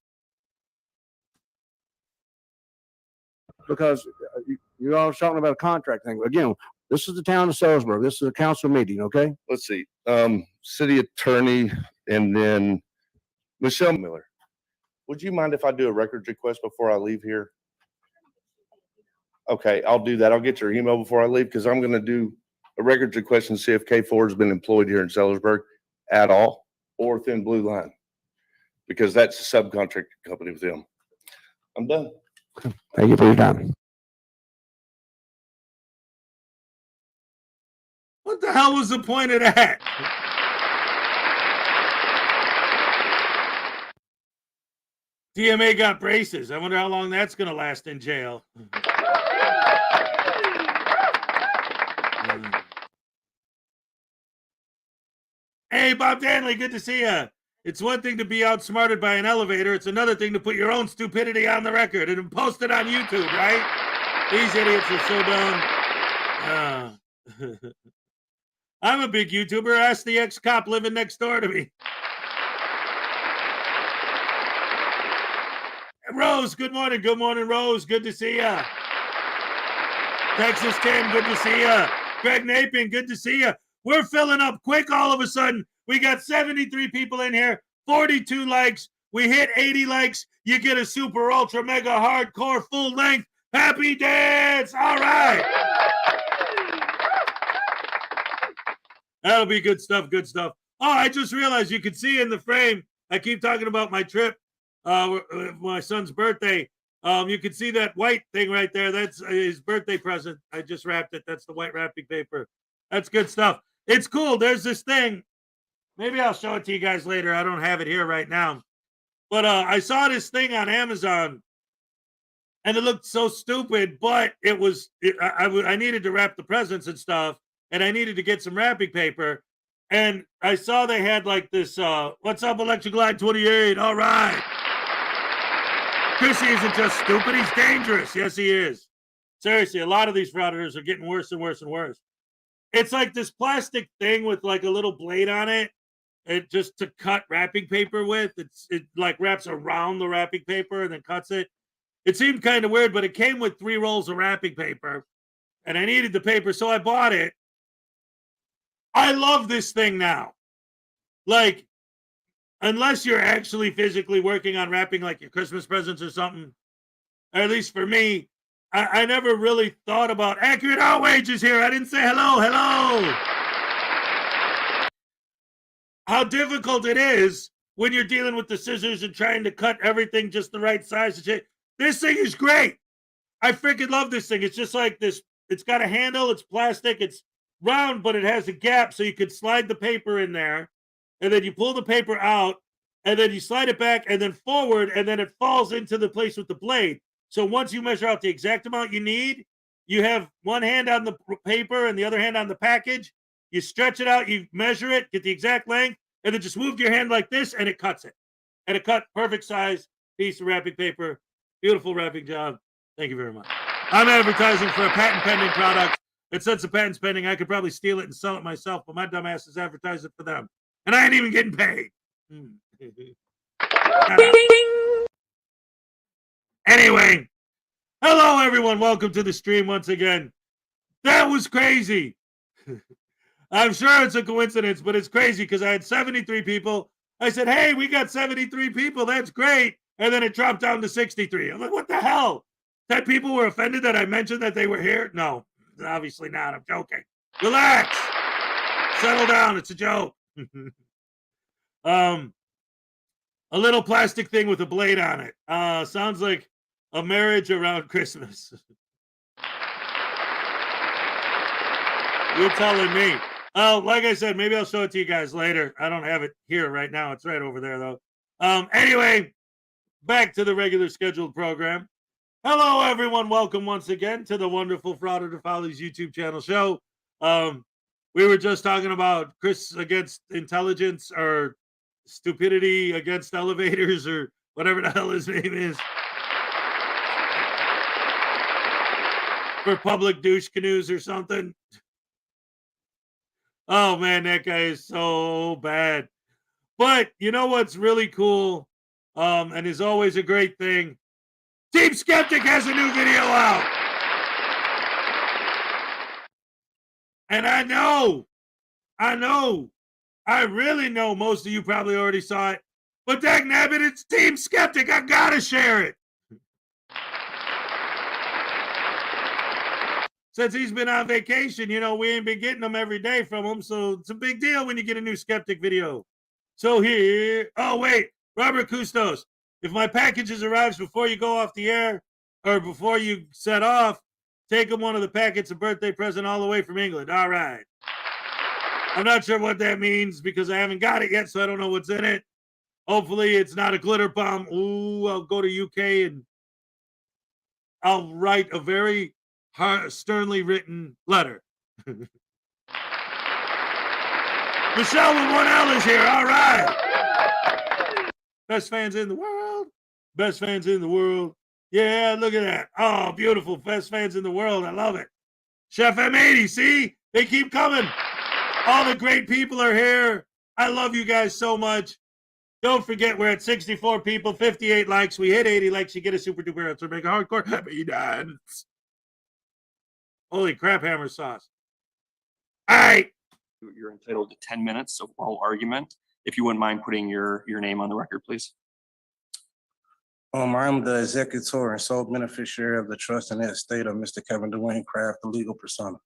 because you're always talking about a contract thing. Again, this is the town of Salisbury. This is a council meeting, okay? Let's see. City attorney and then Michelle Miller. Would you mind if I do a records request before I leave here? Okay, I'll do that. I'll get your email before I leave because I'm going to do a records request and see if K4 has been employed here in Salisbury at all or Thin Blue Line, because that's a subcontract company with them. I'm done. Thank you for your time. What the hell was the point of that? DMA got braces. I wonder how long that's going to last in jail. Hey, Bob Danley, good to see you. It's one thing to be outsmarted by an elevator. It's another thing to put your own stupidity on the record and post it on YouTube, right? These idiots are so dumb. I'm a big YouTuber. Ask the ex-cop living next door to me. Rose, good morning. Good morning, Rose. Good to see ya. Texas Tim, good to see ya. Greg Napin, good to see ya. We're filling up quick all of a sudden. We got 73 people in here, 42 likes. We hit 80 likes. You get a super ultra mega hardcore full length happy dance. All right. That'll be good stuff. Good stuff. Oh, I just realized you could see in the frame. I keep talking about my trip. My son's birthday. You can see that white thing right there. That's his birthday present. I just wrapped it. That's the white wrapping paper. That's good stuff. It's cool. There's this thing. Maybe I'll show it to you guys later. I don't have it here right now. But I saw this thing on Amazon, and it looked so stupid, but it was, I needed to wrap the presents and stuff, and I needed to get some wrapping paper. And I saw they had like this, what's up, Electric Glide 28? All right. Chrissy isn't just stupid, he's dangerous. Yes, he is. Seriously, a lot of these frauditors are getting worse and worse and worse. It's like this plastic thing with like a little blade on it. it just to cut wrapping paper with. It like wraps around the wrapping paper and then cuts it. It seemed kind of weird, but it came with 3 rolls of wrapping paper, and I needed the paper, so I bought it. I love this thing now. Like, unless you're actually physically working on wrapping like your Christmas presents or something, or at least for me, I never really thought about accurate outrages here. I didn't say hello. How difficult it is when you're dealing with the scissors and trying to cut everything just the right size and shit. This thing is great. I freaking love this thing. It's just like this. It's got a handle. It's plastic. It's round, but it has a gap so you could slide the paper in there. And then you pull the paper out, and then you slide it back and then forward, and then it falls into the place with the blade. So once you measure out the exact amount you need, you have one hand on the paper and the other hand on the package. You stretch it out, you measure it, get the exact length, and then just move your hand like this, and it cuts it. And it cut perfect size piece of wrapping paper. Beautiful wrapping job. Thank you very much. I'm advertising for a patent pending product. And since the patent's pending, I could probably steal it and sell it myself, but my dumb ass is advertising for them. And I ain't even getting paid. Anyway, hello everyone. Welcome to the stream once again. That was crazy. I'm sure it's a coincidence, but it's crazy because I had 73 people. I said, hey, we got 73 people. That's great. And then it dropped down to 63. I'm like, what the hell? 10 people were offended that I mentioned that they were here? No, obviously not. I'm joking. Relax. Settle down. It's a joke. A little plastic thing with a blade on it. Sounds like a marriage around Christmas. You're telling me. Like I said, maybe I'll show it to you guys later. I don't have it here right now. It's right over there, though. Anyway, back to the regular scheduled program. Hello, everyone. Welcome once again to the wonderful Frauditor Follies YouTube channel show. We were just talking about Chris against intelligence or stupidity against elevators or whatever the hell his name is. For public douche canoes or something. Oh, man, that guy is so bad. But you know what's really cool and is always a great thing? Team Skeptic has a new video out. And I really know most of you probably already saw it. But dagnabbit, it's Team Skeptic. I gotta share it. Since he's been on vacation, you know, we ain't been getting them every day from him. So it's a big deal when you get a new Skeptic video. So here, oh, wait, Robert Custos. If my packages arrives before you go off the air or before you set off, take him one of the packets, a birthday present all the way from England. All right. I'm not sure what that means because I haven't got it yet, so I don't know what's in it. Hopefully it's not a glitter bomb. Ooh, I'll go to UK and I'll write a very sternly written letter. Michelle with 1 L is here. All right. Best fans in the world. Best fans in the world. Yeah, look at that. Oh, beautiful. Best fans in the world. I love it. Chef M80, see? They keep coming. All the great people are here. I love you guys so much. Don't forget, we're at 64 people, 58 likes. We hit 80 likes. You get a super duper answer. Make a hardcore happy dance. Holy crap, hammer sauce. All right. You're entitled to 10 minutes of oral argument. If you wouldn't mind putting your name on the record, please. I'm the executor and sole beneficiary of the trust and estate of Mr. Kevin Dwayne Craft, the legal persona.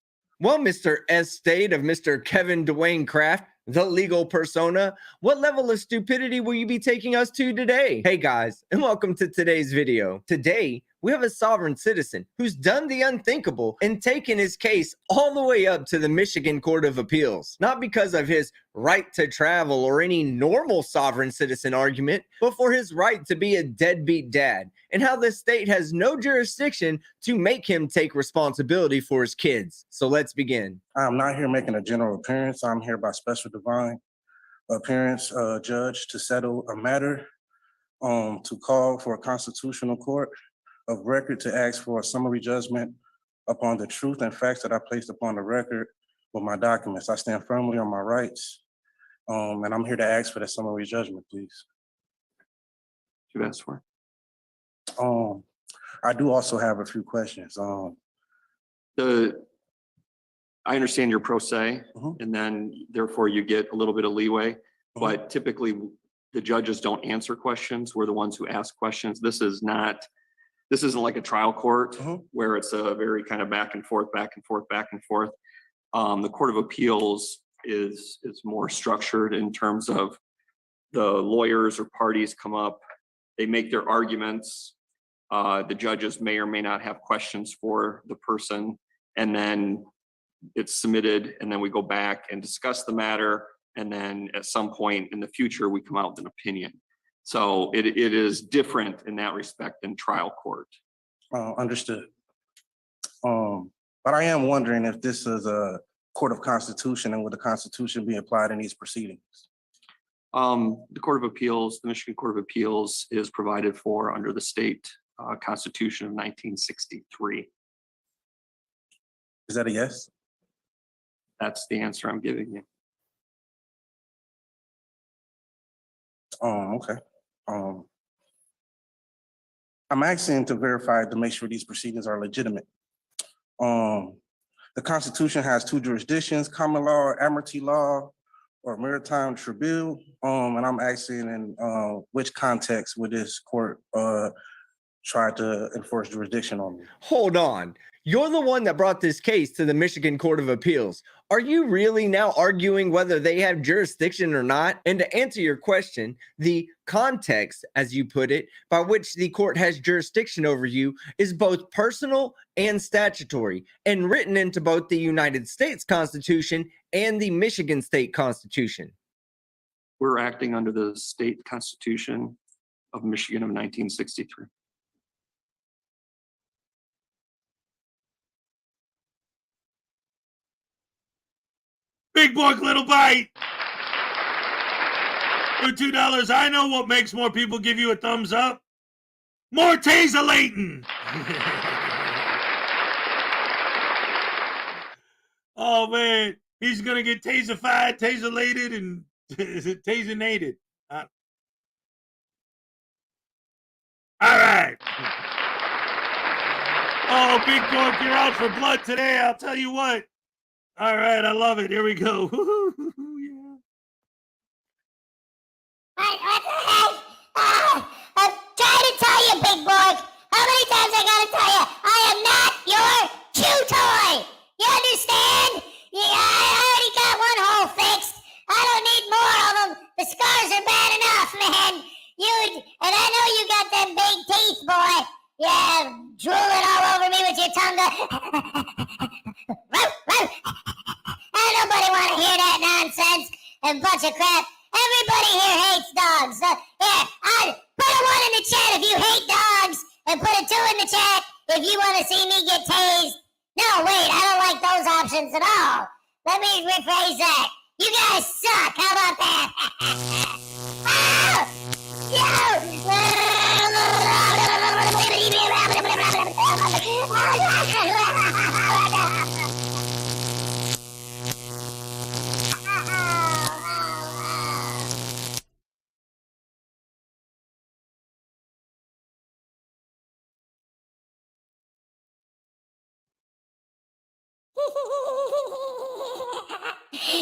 Well, Mr. Estate of Mr. Kevin Dwayne Craft, the legal persona, what level of stupidity will you be taking us to today? Hey guys, and welcome to today's video. Today, we have a sovereign citizen who's done the unthinkable and taken his case all the way up to the Michigan Court of Appeals. Not because of his right to travel or any normal sovereign citizen argument, but for his right to be a deadbeat dad and how the state has no jurisdiction to make him take responsibility for his kids. So let's begin. I'm not here making a general appearance. I'm here by special divine appearance, judge, to settle a matter, to call for a constitutional court of record to ask for a summary judgment upon the truth and facts that I placed upon the record with my documents. I stand firmly on my rights And I'm here to ask for that summary judgment, please. You asked for. I do also have a few questions. I understand your pro se, and then therefore you get a little bit of leeway, but typically the judges don't answer questions. We're the ones who ask questions. This isn't like a trial court where it's a very kind of back and forth, back and forth, back and forth. The Court of Appeals is more structured in terms of the lawyers or parties come up, they make their arguments. The judges may or may not have questions for the person, and then it's submitted, and then we go back and discuss the matter, and then at some point in the future we come out with an opinion. So it is different in that respect than trial court. Understood. But I am wondering if this is a court of constitution, and would the Constitution be applied in these proceedings? The Court of Appeals, the Michigan Court of Appeals, is provided for under the state Constitution of 1963. Is that a yes? That's the answer I'm giving you. Okay. I'm asking to verify to make sure these proceedings are legitimate. The Constitution has two jurisdictions: common law, admiralty law, or maritime tribunal. And I'm asking in which context would this court try to enforce jurisdiction on me? Hold on. You're the one that brought this case to the Michigan Court of Appeals. Are you really now arguing whether they have jurisdiction or not? And to answer your question, the context, as you put it, by which the court has jurisdiction over you is both personal and statutory, and written into both the United States Constitution and the Michigan State Constitution. We're acting under the state Constitution of Michigan of 1963. Big Bork, little bite. For $2, I know what makes more people give you a thumbs up. More taselating. Oh, man. He's going to get taserified, taselated, and tasinated. All right. Oh, Big Bork, you're out for blood today. I'll tell you what. All right, I love it. Here we go. I'm trying to tell you, Big Boy. How many times I gotta tell you? I am not your chew toy. You understand? Yeah, I already got one hole fixed. I don't need more of them. The scars are bad enough, man. And I know you got them big teeth, boy. Yeah, drooling all over me with your tongue. Ain't nobody want to hear that nonsense and bunch of crap. Everybody here hates dogs. Yeah, put a 1 in the chat if you hate dogs, and put a 2 in the chat if you want to see me get tased. No, wait, I don't like those options at all. Let me rephrase that. You guys suck. How about that?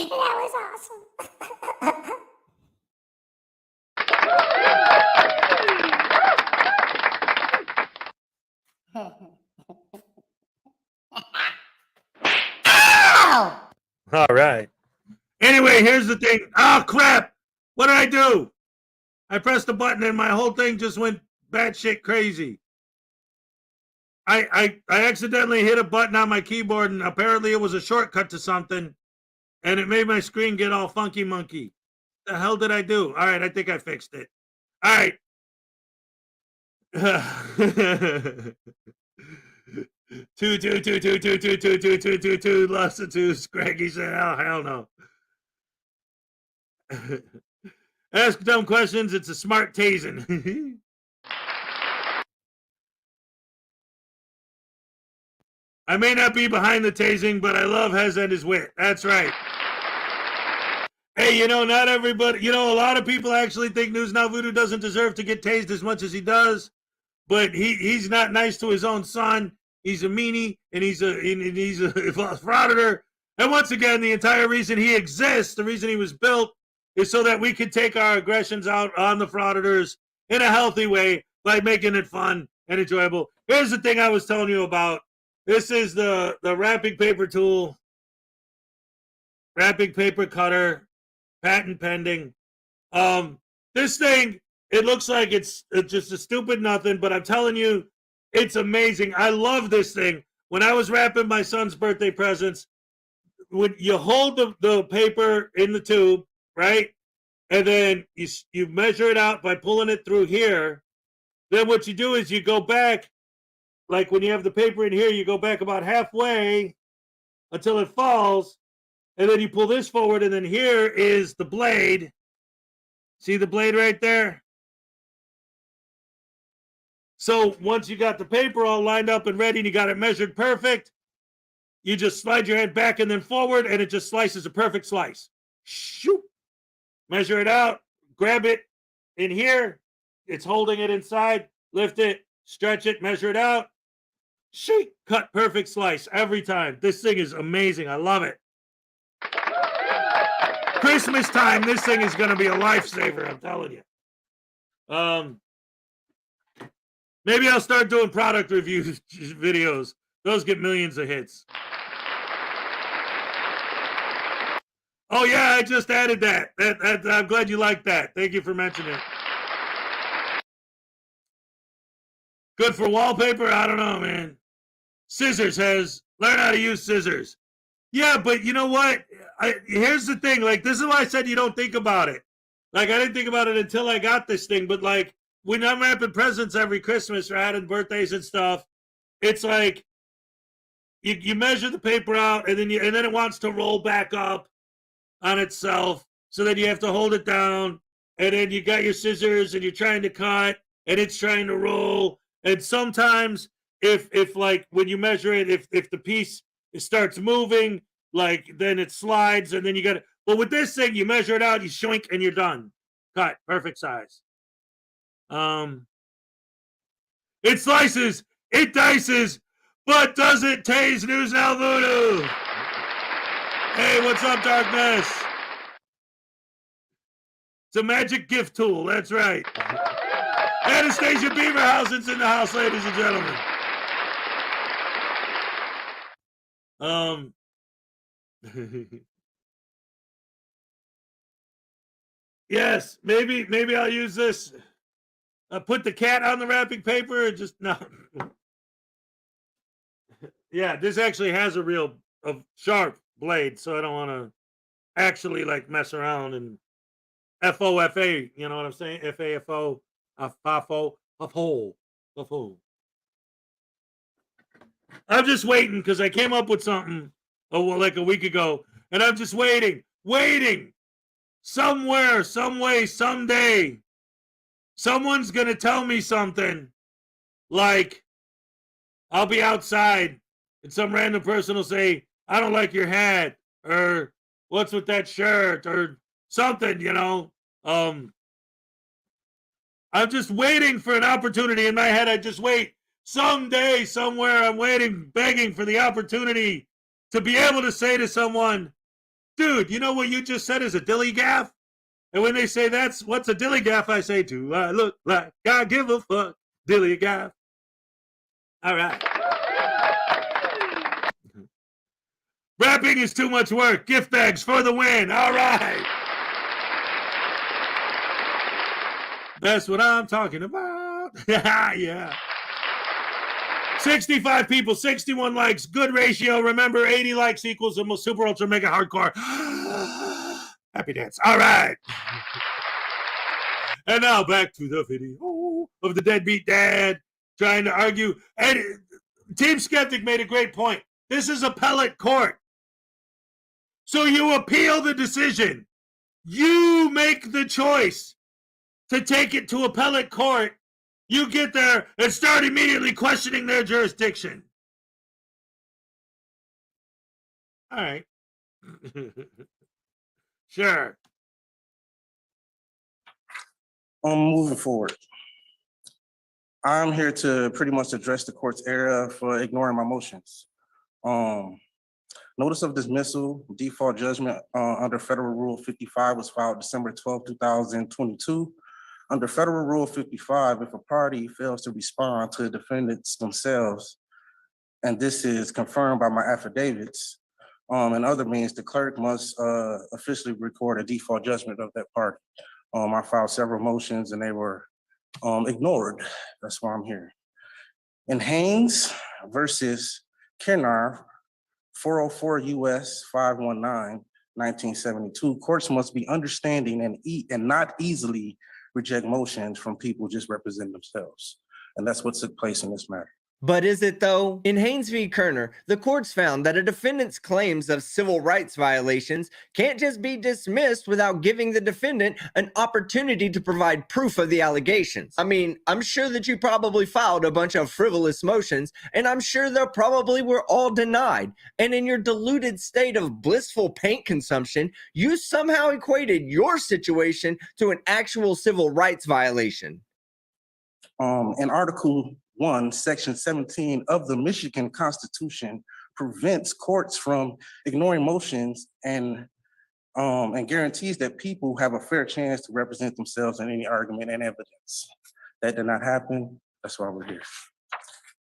That was awesome. Ow! All right. Anyway, here's the thing. Oh, crap. What did I do? I pressed the button and my whole thing just went batshit crazy. I accidentally hit a button on my keyboard, and apparently it was a shortcut to something, and it made my screen get all funky monkey. The hell did I do? All right, I think I fixed it. All right. Two, lost the two. Scraggy said, oh, hell no. Ask dumb questions. It's a smart tasing. I may not be behind the tasing, but I love Hez and his wit. That's right. Hey, you know, not everybody, you know, a lot of people actually think News Now Voodoo doesn't deserve to get tased as much as he does, but he's not nice to his own son. He's a meanie, and he's a frauditor. And once again, the entire reason he exists, the reason he was built, is so that we could take our aggressions out on the frauditors in a healthy way by making it fun and enjoyable. Here's the thing I was telling you about. This is the wrapping paper tool, wrapping paper cutter, patent pending. This thing, it looks like it's just a stupid nothing, but I'm telling you, it's amazing. I love this thing. When I was wrapping my son's birthday presents, when you hold the paper in the tube, right? And then you measure it out by pulling it through here. Then what you do is you go back, like when you have the paper in here, you go back about halfway until it falls. And then you pull this forward, and then here is the blade. See the blade right there? So once you got the paper all lined up and ready and you got it measured perfect, you just slide your hand back and then forward, and it just slices a perfect slice. Shoot. Measure it out, grab it in here. It's holding it inside. Lift it, stretch it, measure it out. Shoot, cut perfect slice every time. This thing is amazing. I love it. Christmas time, this thing is going to be a lifesaver, I'm telling you. Maybe I'll start doing product review videos. Those get millions of hits. Oh, yeah, I just added that. I'm glad you like that. Thank you for mentioning it. Good for wallpaper? I don't know, man. Scissors has. Learn how to use scissors. Yeah, but you know what? Here's the thing. Like, this is why I said you don't think about it. Like, I didn't think about it until I got this thing. But, like, when I'm wrapping presents every Christmas or having birthdays and stuff, it's like you measure the paper out, and then it wants to roll back up on itself. So then you have to hold it down, and then you got your scissors, and you're trying to cut, and it's trying to roll. And sometimes, if like when you measure it, if the piece starts moving, like then it slides, and then you got it. But with this thing, you measure it out, you shoink, and you're done. Cut, perfect size. It slices, it dices, but does it tase News Now Voodoo? Hey, what's up, Darkness? It's a magic gift tool, that's right. Anastasia Beaverhausen's in the house, ladies and gentlemen. Yes, maybe I'll use this. Put the cat on the wrapping paper and just no. Yeah, this actually has a real sharp blade, so I don't want to actually like mess around and FOFA. You know what I'm saying? FAFO, FAFO. I'm just waiting because I came up with something like a week ago, and I'm just waiting. Somewhere, some way, someday, someone's going to tell me something like I'll be outside and some random person will say, I don't like your hat, or what's with that shirt, or something, you know. I'm just waiting for an opportunity in my head. I just wait. Someday, somewhere, I'm waiting, begging for the opportunity to be able to say to someone, dude, you know what you just said is a dilly gaff? And when they say what's a dilly gaff, I say, do I look like I give a fuck, dilly gaff? All right. Wrapping is too much work. Gift bags for the win. All right. That's what I'm talking about. Yeah. 65 people, 61 likes. Good ratio. Remember, 80 likes equals the most super ultra mega hardcore. Happy dance. All right. And now back to the video of the deadbeat dad trying to argue. And Team Skeptic made a great point. This is appellate court. So you appeal the decision. You make the choice to take it to appellate court. You get there and start immediately questioning their jurisdiction. All right. Sure. Moving forward, I'm here to pretty much address the court's error for ignoring my motions. Notice of dismissal, default judgment under Federal Rule 55 was filed December 12, 2022. Under Federal Rule 55, if a party fails to respond to the defendants themselves, and this is confirmed by my affidavits, and other means, the clerk must officially record a default judgment of that party. I filed several motions and they were ignored. That's why I'm here. In Haynes versus Kennar, 404 US 519, 1972, courts must be understanding and not easily reject motions from people just representing themselves. And that's what took place in this matter. But is it though? In Haynes v. Kerner, the courts found that a defendant's claims of civil rights violations can't just be dismissed without giving the defendant an opportunity to provide proof of the allegations. I mean, I'm sure that you probably filed a bunch of frivolous motions, and I'm sure they probably were all denied. And in your deluded state of blissful paint consumption, you somehow equated your situation to an actual civil rights violation. In Article 1, Section 17 of the Michigan Constitution prevents courts from ignoring motions and guarantees that people have a fair chance to represent themselves in any argument and evidence. That did not happen. That's why we're here.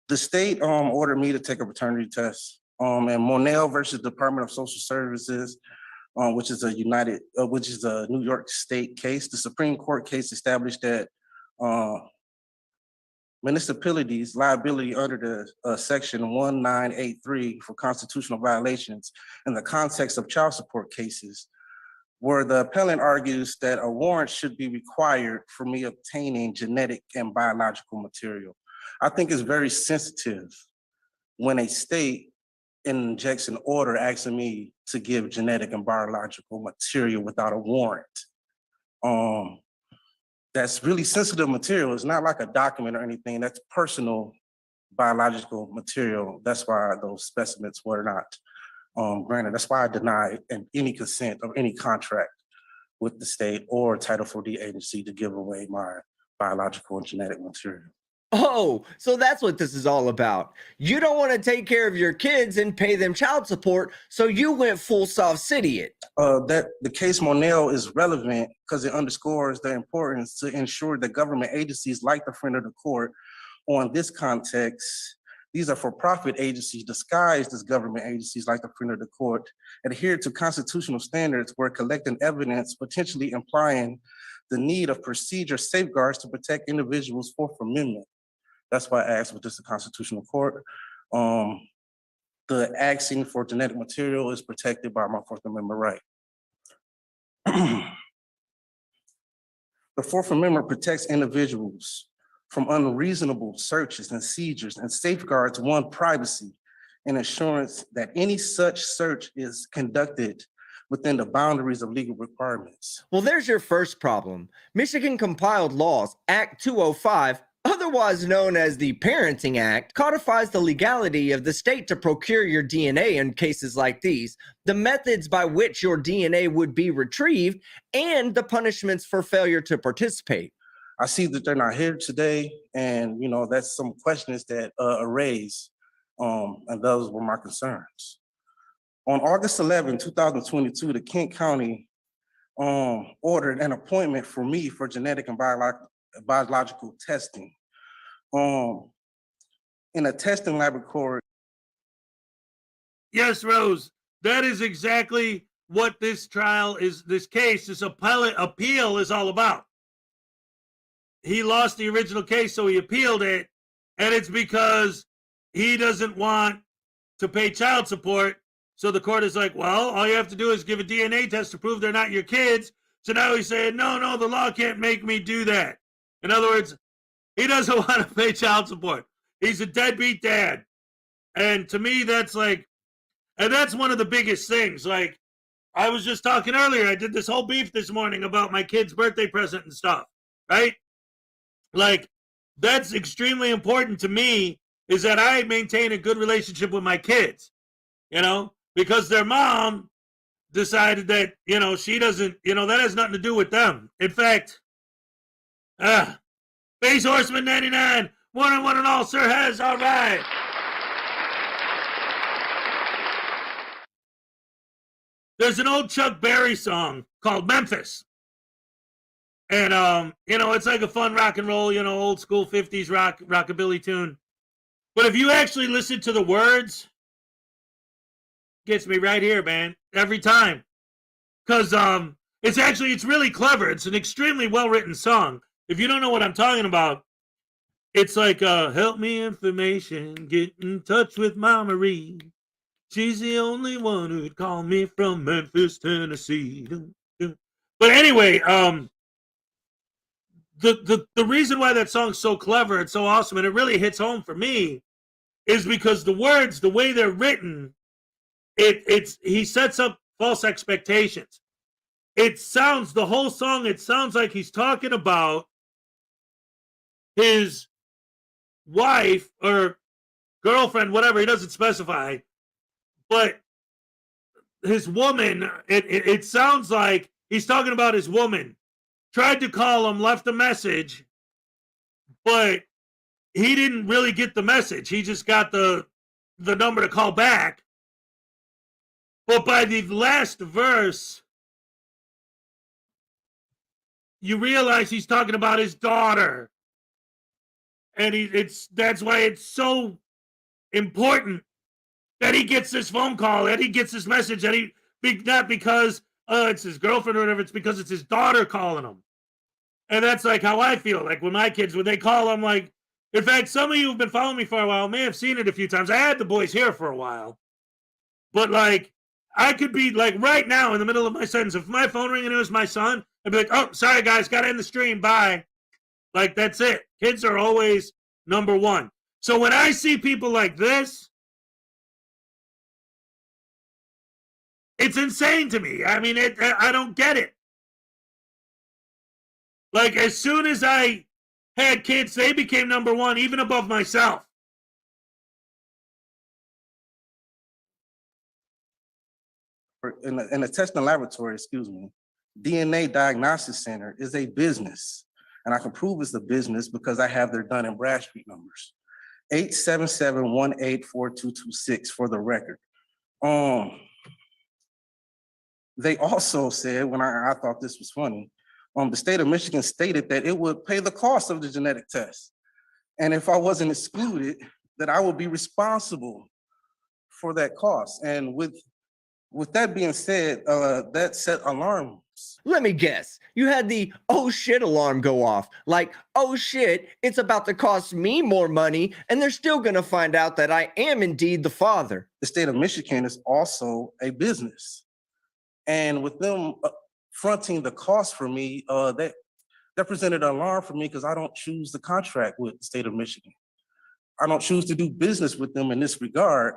The state ordered me to take a paternity test. And Monell versus Department of Social Services, which is a New York State case. The Supreme Court case established that municipalities' liability under the Section 1983 for constitutional violations in the context of child support cases, where the appellant argues that a warrant should be required for me obtaining genetic and biological material. I think it's very sensitive when a state injects an order asking me to give genetic and biological material without a warrant. That's really sensitive material. It's not like a document or anything. That's personal biological material. That's why those specimens were not granted. That's why I denied any consent of any contract with the state or Title 40 agency to give away my biological and genetic material. Oh, so that's what this is all about. You don't want to take care of your kids and pay them child support, so you went full soft city it. That the case Monell is relevant because it underscores the importance to ensure that government agencies like the friend of the court on this context, these are for-profit agencies disguised as government agencies like the friend of the court, adhere to constitutional standards where collecting evidence potentially implying the need of procedure safeguards to protect individuals' Fourth Amendment. That's why I asked with this the constitutional court. The asking for genetic material is protected by my Fourth Amendment right. The Fourth Amendment protects individuals from unreasonable searches and seizures and safeguards one's privacy and assurance that any such search is conducted within the boundaries of legal requirements. Well, there's your first problem. Michigan compiled laws, Act 205, otherwise known as the Parenting Act, codifies the legality of the state to procure your DNA in cases like these, the methods by which your DNA would be retrieved, and the punishments for failure to participate. I see that they're not here today, and that's some questions that are raised, and those were my concerns. On August 11, 2022, the Kent County ordered an appointment for me for genetic and biological testing. In a testing laboratory. Yes, Rose, that is exactly what this appeal is all about. He lost the original case, so he appealed it, and it's because he doesn't want to pay child support. So the court is like, well, all you have to do is give a DNA test to prove they're not your kids. So now he's saying, no, the law can't make me do that. In other words, he doesn't want to pay child support. He's a deadbeat dad. And to me, that's like, and that's one of the biggest things. Like, I was just talking earlier, I did this whole beef this morning about my kid's birthday present and stuff, right? Like, that's extremely important to me, is that I maintain a good relationship with my kids, because their mom decided that, she doesn't, that has nothing to do with them. In fact, Base Horseman 99. One and all, Sir Hez. All right. There's an old Chuck Berry song called Memphis. And, it's like a fun rock and roll, old school 50s rockabilly tune. But if you actually listen to the words, gets me right here, man, every time. Because it's really clever. It's an extremely well-written song. If you don't know what I'm talking about, it's like, help me information, get in touch with Ma Marie. She's the only one who'd call me from Memphis, Tennessee. But anyway, the reason why that song's so clever and so awesome, and it really hits home for me, is because the words, the way they're written, he sets up false expectations. The whole song, it sounds like he's talking about his wife or girlfriend, whatever, he doesn't specify, but his woman, it sounds like he's talking about his woman. Tried to call him, left a message, but he didn't really get the message. He just got the number to call back. But by the last verse, you realize he's talking about his daughter. And that's why it's so important that he gets this phone call, that he gets this message, that not because it's his girlfriend or whatever, it's because it's his daughter calling him. And that's like how I feel. Like when my kids, when they call, I'm like, in fact, some of you who've been following me for a while may have seen it a few times. I had the boys here for a while. But like, I could be like right now in the middle of my sentence. If my phone ringing and it was my son, I'd be like, oh, sorry guys, got to end the stream, bye. Like, that's it. Kids are always number one. So when I see people like this, it's insane to me. I mean, I don't get it. Like, as soon as I had kids, they became number one, even above myself. In a testing laboratory, DNA Diagnosis Center is a business. And I can prove it's a business because I have their Dun and Bradstreet numbers. 877-184226 for the record. They also said, when I thought this was funny, the state of Michigan stated that it would pay the cost of the genetic test. And if I wasn't excluded, that I would be responsible for that cost. And with that being said, that set alarms. Let me guess. You had the oh shit alarm go off. Like, oh shit, it's about to cost me more money, and they're still going to find out that I am indeed the father. The state of Michigan is also a business. And with them fronting the cost for me, that presented an alarm for me because I don't choose the contract with the state of Michigan. I don't choose to do business with them in this regard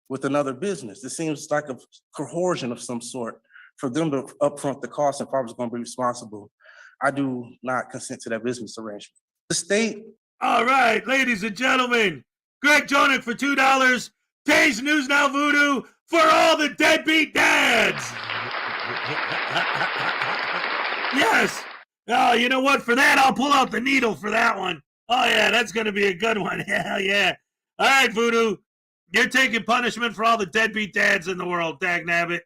with another business. It seems like a coercion of some sort for them to upfront the cost if I was going to be responsible. I do not consent to that business arrangement. The state. All right, ladies and gentlemen, Greg Jonick for $2. Tay's News Now Voodoo for all the deadbeat dads. Yes. Oh, you know what? For that, I'll pull out the needle for that one. Oh, yeah, that's going to be a good one. Hell yeah. All right, Voodoo. You're taking punishment for all the deadbeat dads in the world, dagnabbit.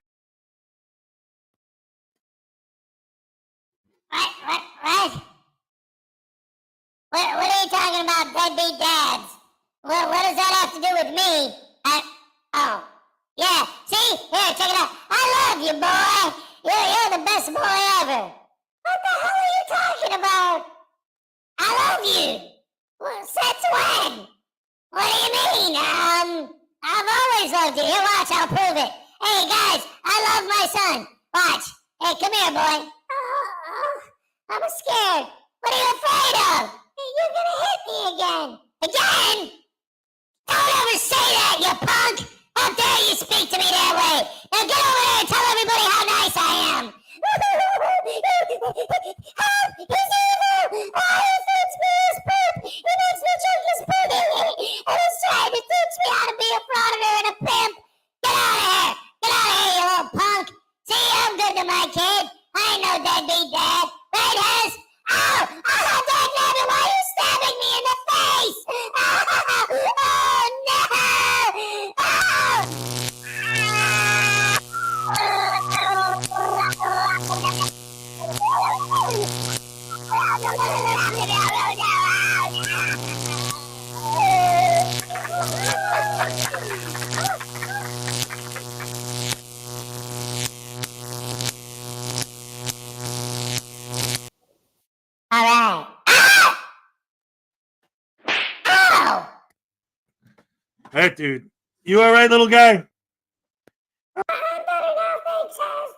What are you talking about, deadbeat dads? What does that have to do with me? Yeah, see? Here, check it out. I love you, boy. You're the best boy ever. What the hell are you talking about? I love you. Well, since when? What do you mean? I've always loved you. Here, watch, I'll prove it. Hey, guys, I love my son. Watch. Hey, come here, boy. I'm scared. What are you afraid of? You're gonna hit me again. Again? Don't ever say that, you punk! How dare you speak to me that way? Now get over there and tell everybody how nice I am. He's evil! He thinks me as poop! He makes me drink his poop! And he's trying to teach me how to be a frauditor and a pimp! Get out of here! Get out of here, you little punk! See, I'm good to my kid. I ain't no deadbeat dad. Right, Hez? Ow! How dare That dude. You all right, little guy? I'm better now, thanks, Hez.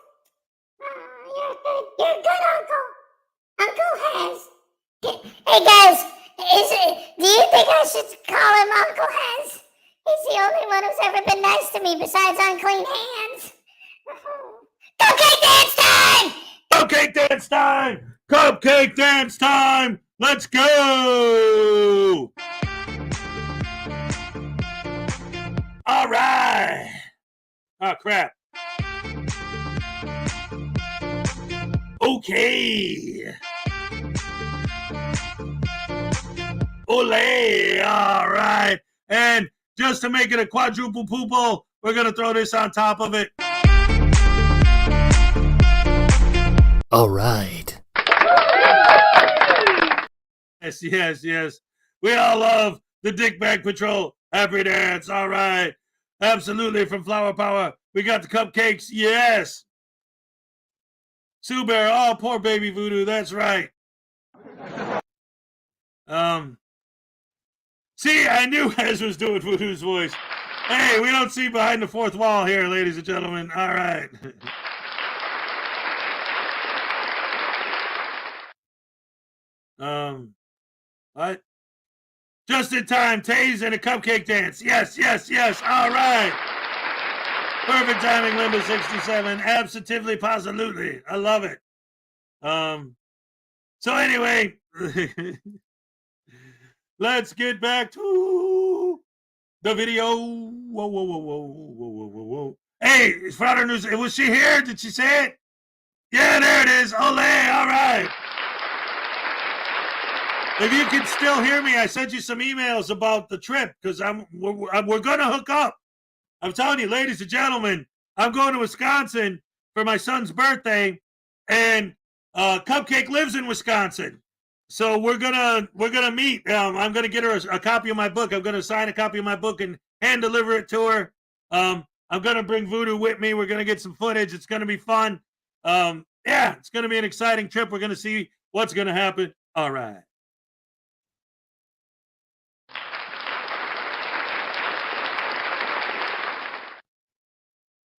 You're good, Uncle Hez. Hey guys, do you think I should call him Uncle Hez? He's the only one who's ever been nice to me besides unclean hands. Cupcake dance time! Cupcake dance time! Cupcake dance time! Let's go! All right. Oh, crap. Okay. Ole. All right. And just to make it a quadruple poople, we're going to throw this on top of it. All right. Yes, yes, yes. We all love the Dick Bag Patrol. Happy dance. All right. Absolutely. From Flower Power. We got the cupcakes. Yes. Sue Bear. Oh, poor baby Voodoo. That's right. See, I knew Hez was doing Voodoo's voice. Hey, we don't see behind the fourth wall here, ladies and gentlemen. All right. What? Just in time, Taze and a cupcake dance. Yes, yes, yes. All right. Perfect timing, Linda 67. Absolutely, positively. I love it. So anyway, let's get back to the video. Whoa, whoa, whoa, whoa, whoa, whoa, whoa, whoa. Hey, it's Frauditor News. Was she here? Did she say it? Yeah, there it is. Ole, all right. If you can still hear me, I sent you some emails about the trip because we're going to hook up. I'm telling you, ladies and gentlemen, I'm going to Wisconsin for my son's birthday, and Cupcake lives in Wisconsin. So we're gonna meet. I'm gonna get her a copy of my book. I'm gonna sign a copy of my book and hand deliver it to her. I'm gonna bring Voodoo with me. We're gonna get some footage. It's gonna be fun. Yeah, it's gonna be an exciting trip. We're gonna see what's gonna happen. All right.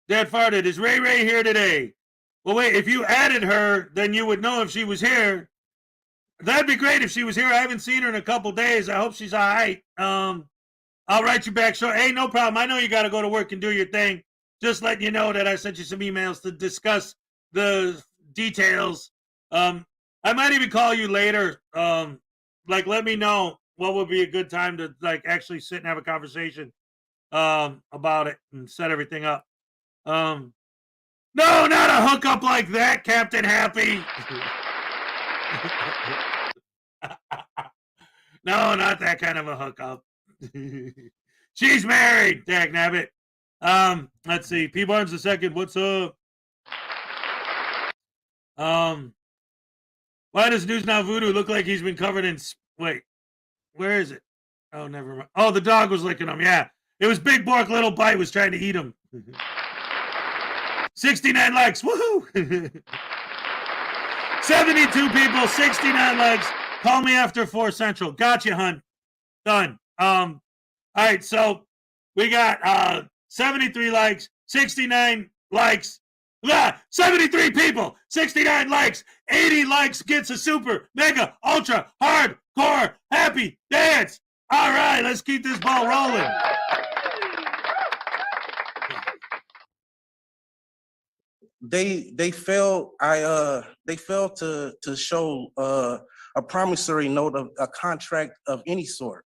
Dad farted. Is Ray Ray here today? Well, wait, if you added her, then you would know if she was here. That'd be great if she was here. I haven't seen her in a couple days. I hope she's all right. I'll write you back short. Hey, no problem. I know you got to go to work and do your thing. Just letting you know that I sent you some emails to discuss the details. I might even call you later. Let me know what would be a good time to actually sit and have a conversation about it and set everything up. No, not a hookup like that, Captain Happy. No, not that kind of a hookup. She's married, dagnabbit. Let's see. P. Barnes II, what's up? Why does News Now Voodoo look like he's been covered in... Wait, where is it? Oh, never mind. Oh, the dog was licking him. Yeah, it was Big Bork Little Bite was trying to eat him. 69 likes. Woohoo! 72 people, 69 likes. Call me after 4 Central. Gotcha, hun. Done. All right, so we got 73 likes, 69 likes. 73 people, 69 likes, 80 likes gets a super, mega, ultra, hardcore, happy dance. All right, let's keep this ball rolling. They failed. They failed to show a promissory note of a contract of any sort.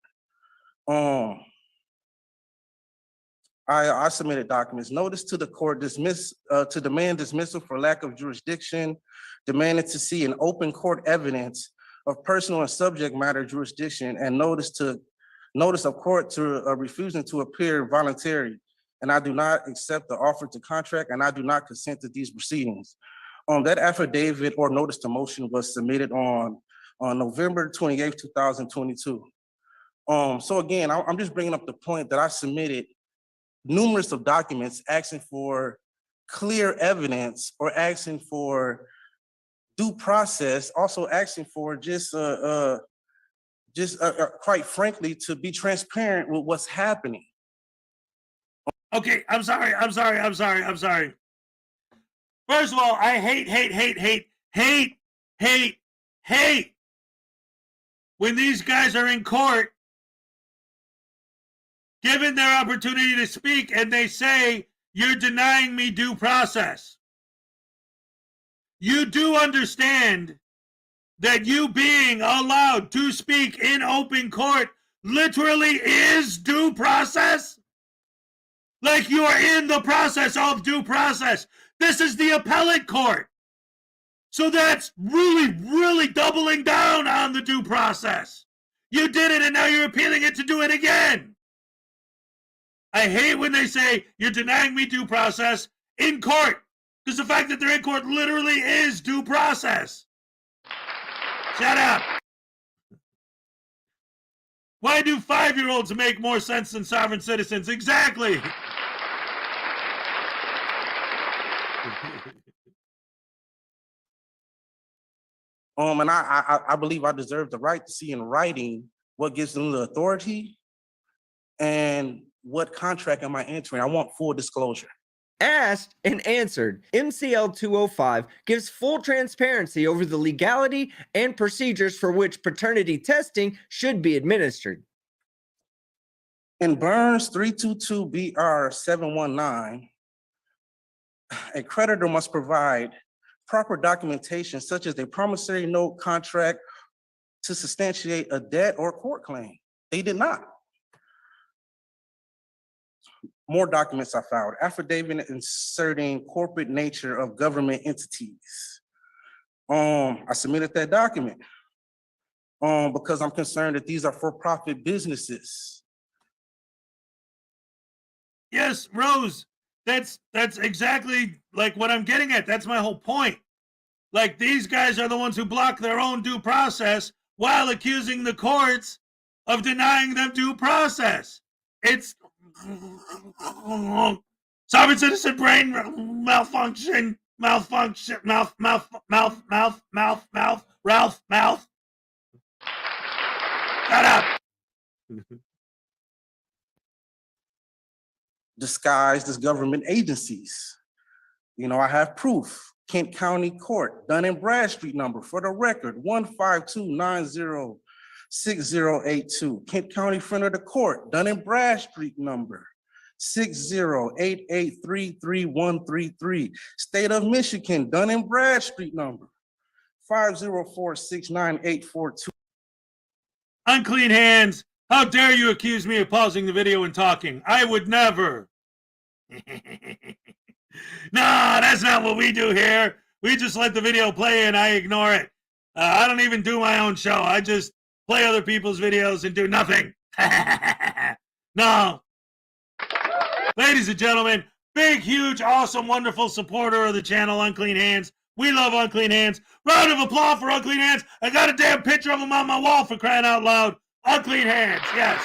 I submitted documents. Notice to the court to demand dismissal for lack of jurisdiction, demanded to see an open court evidence of personal and subject matter jurisdiction, and notice of court to refusing to appear voluntary. And I do not accept the offer to contract, and I do not consent to these proceedings. That affidavit or notice to motion was submitted on November 28th, 2022. So again, I'm just bringing up the point that I submitted numerous of documents asking for clear evidence or asking for due process, also asking for quite frankly, to be transparent with what's happening. Okay, I'm sorry. First of all, I hate when these guys are in court given their opportunity to speak and they say, you're denying me due process. You do understand that you being allowed to speak in open court literally is due process? Like you are in the process of due process. This is the appellate court. So that's really doubling down on the due process. You did it and now you're appealing it to do it again. I hate when they say you're denying me due process in court, because the fact that they're in court literally is due process. Shut up. Why do 5-year-olds make more sense than sovereign citizens? Exactly. And I believe I deserve the right to see in writing what gives them the authority and what contract am I entering. I want full disclosure. Asked and answered, MCL 205 gives full transparency over the legality and procedures for which paternity testing should be administered. In Burns 322 BR 719, a creditor must provide proper documentation such as a promissory note, contract to substantiate a debt or court claim. They did not. More documents I filed. Affidavit inserting corporate nature of government entities. I submitted that document because I'm concerned that these are for-profit businesses. Yes, Rose, that's exactly like what I'm getting at. That's my whole point. Like, these guys are the ones who block their own due process while accusing the courts of denying them due process. It's sovereign citizen brain malfunction, mouth. Shut up. Disguised as government agencies. You know, I have proof. Kent County Court, Dun and Bradstreet number for the record, 152906082. Kent County Friend of the Court, Dun and Bradstreet number, 6088333133. State of Michigan, Dun and Bradstreet number, 504698442. Unclean hands. How dare you accuse me of pausing the video and talking? I would never. No, that's not what we do here. We just let the video play and I ignore it. I don't even do my own show. I just play other people's videos and do nothing. No. Ladies and gentlemen, big, huge, awesome, wonderful supporter of the channel, Unclean Hands. We love Unclean Hands. Round of applause for Unclean Hands. I got a damn picture of him on my wall, for crying out loud. Unclean Hands, yes.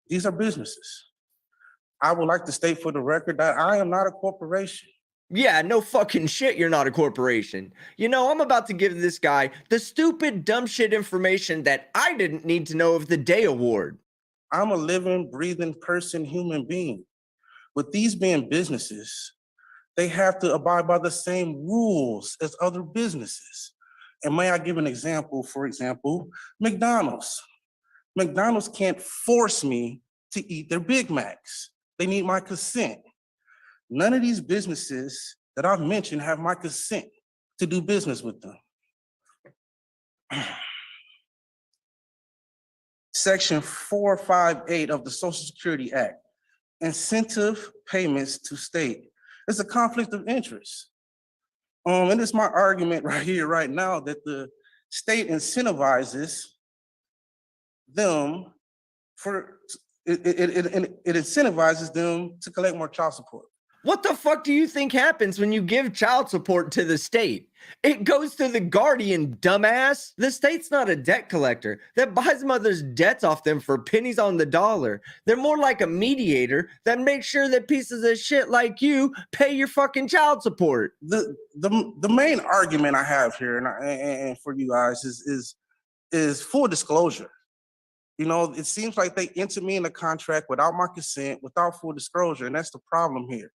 These are businesses. I would like to state for the record that I am not a corporation. Yeah, no fucking shit, you're not a corporation. You know, I'm about to give this guy the stupid, dumb shit information that I didn't need to know of the day award. I'm a living, breathing person, human being. With these being businesses, they have to abide by the same rules as other businesses. And may I give an example? For example, McDonald's. McDonald's can't force me to eat their Big Macs. They need my consent. None of these businesses that I've mentioned have my consent to do business with them. Section 458 of the Social Security Act, incentive payments to state. It's a conflict of interest. And it's my argument right here, right now, that the state incentivizes them for, it incentivizes them to collect more child support. What the fuck do you think happens when you give child support to the state? It goes to the guardian, dumbass. The state's not a debt collector that buys mothers' debts off them for pennies on the dollar. They're more like a mediator that makes sure that pieces of shit like you pay your fucking child support. The main argument I have here and for you guys is is full disclosure. You know, it seems like they entered me in a contract without my consent, without full disclosure, and that's the problem here.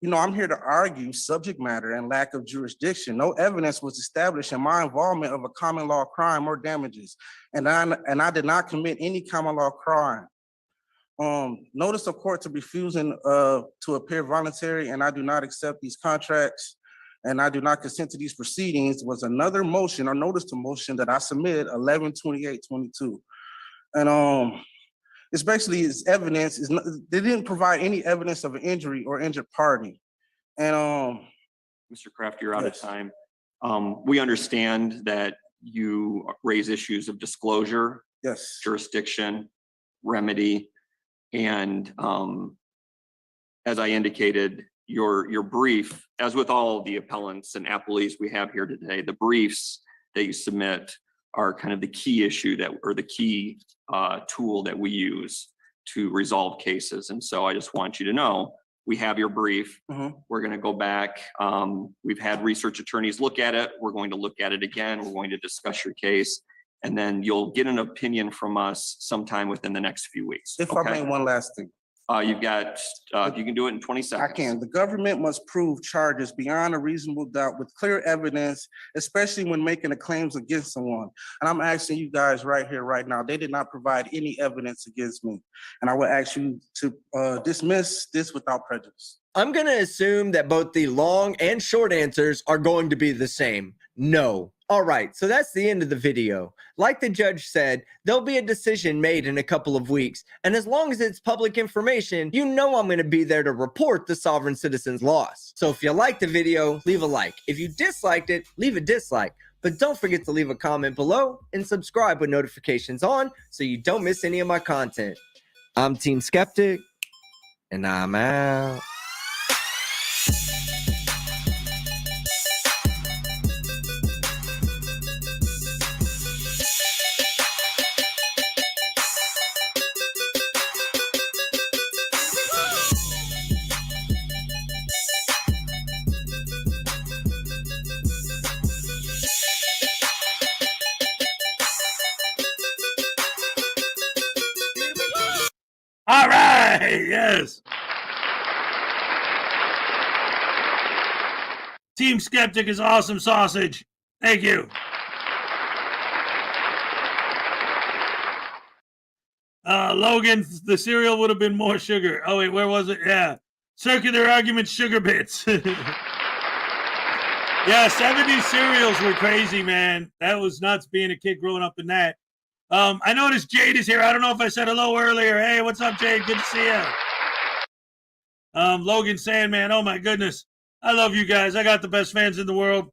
You know, I'm here to argue subject matter and lack of jurisdiction. No evidence was established in my involvement of a common law crime or damages, and I did not commit any common law crime. Notice of court to refusing to appear voluntary, and I do not accept these contracts, and I do not consent to these proceedings was another motion or notice to motion that I submitted 11/28/22, and it's basically it's evidence. They didn't provide any evidence of an injury or injured party. And Mr. Kraft, you're out of time. We understand that you raise issues of disclosure, yes, jurisdiction, remedy, and as I indicated, your brief, as with all the appellants and appellees we have here today, the briefs that you submit are kind of the key issue or the key tool that we use to resolve cases. And so I just want you to know, we have your brief. We're going to go back. We've had research attorneys look at it. We're going to look at it again. We're going to discuss your case, and then you'll get an opinion from us sometime within the next few weeks. If I may, one last thing. You've got, you can do it in 20 seconds. I can. The government must prove charges beyond a reasonable doubt with clear evidence, especially when making the claims against someone. And I'm asking you guys right here, right now, they did not provide any evidence against me. And I would ask you to dismiss this without prejudice. I'm going to assume that both the long and short answers are going to be the same. No. All right, so that's the end of the video. Like the judge said, there'll be a decision made in a couple of weeks. And as long as it's public information, you know I'm going to be there to report the sovereign citizen's loss. So if you liked the video, leave a like. If you disliked it, leave a dislike. But don't forget to leave a comment below and subscribe with notifications on so you don't miss any of my content. I'm Team Skeptic, and I'm out. All right, yes. Team Skeptic is awesome sausage. Thank you. Logan, the cereal would have been more sugar. Oh, wait, where was it? Yeah. Circular argument sugar bits. Yeah, 70s cereals were crazy, man. That was nuts being a kid growing up in that. I noticed Jade is here. I don't know if I said hello earlier. Hey, what's up, Jade? Good to see you. Logan Sandman, oh my goodness. I love you guys. I got the best fans in the world.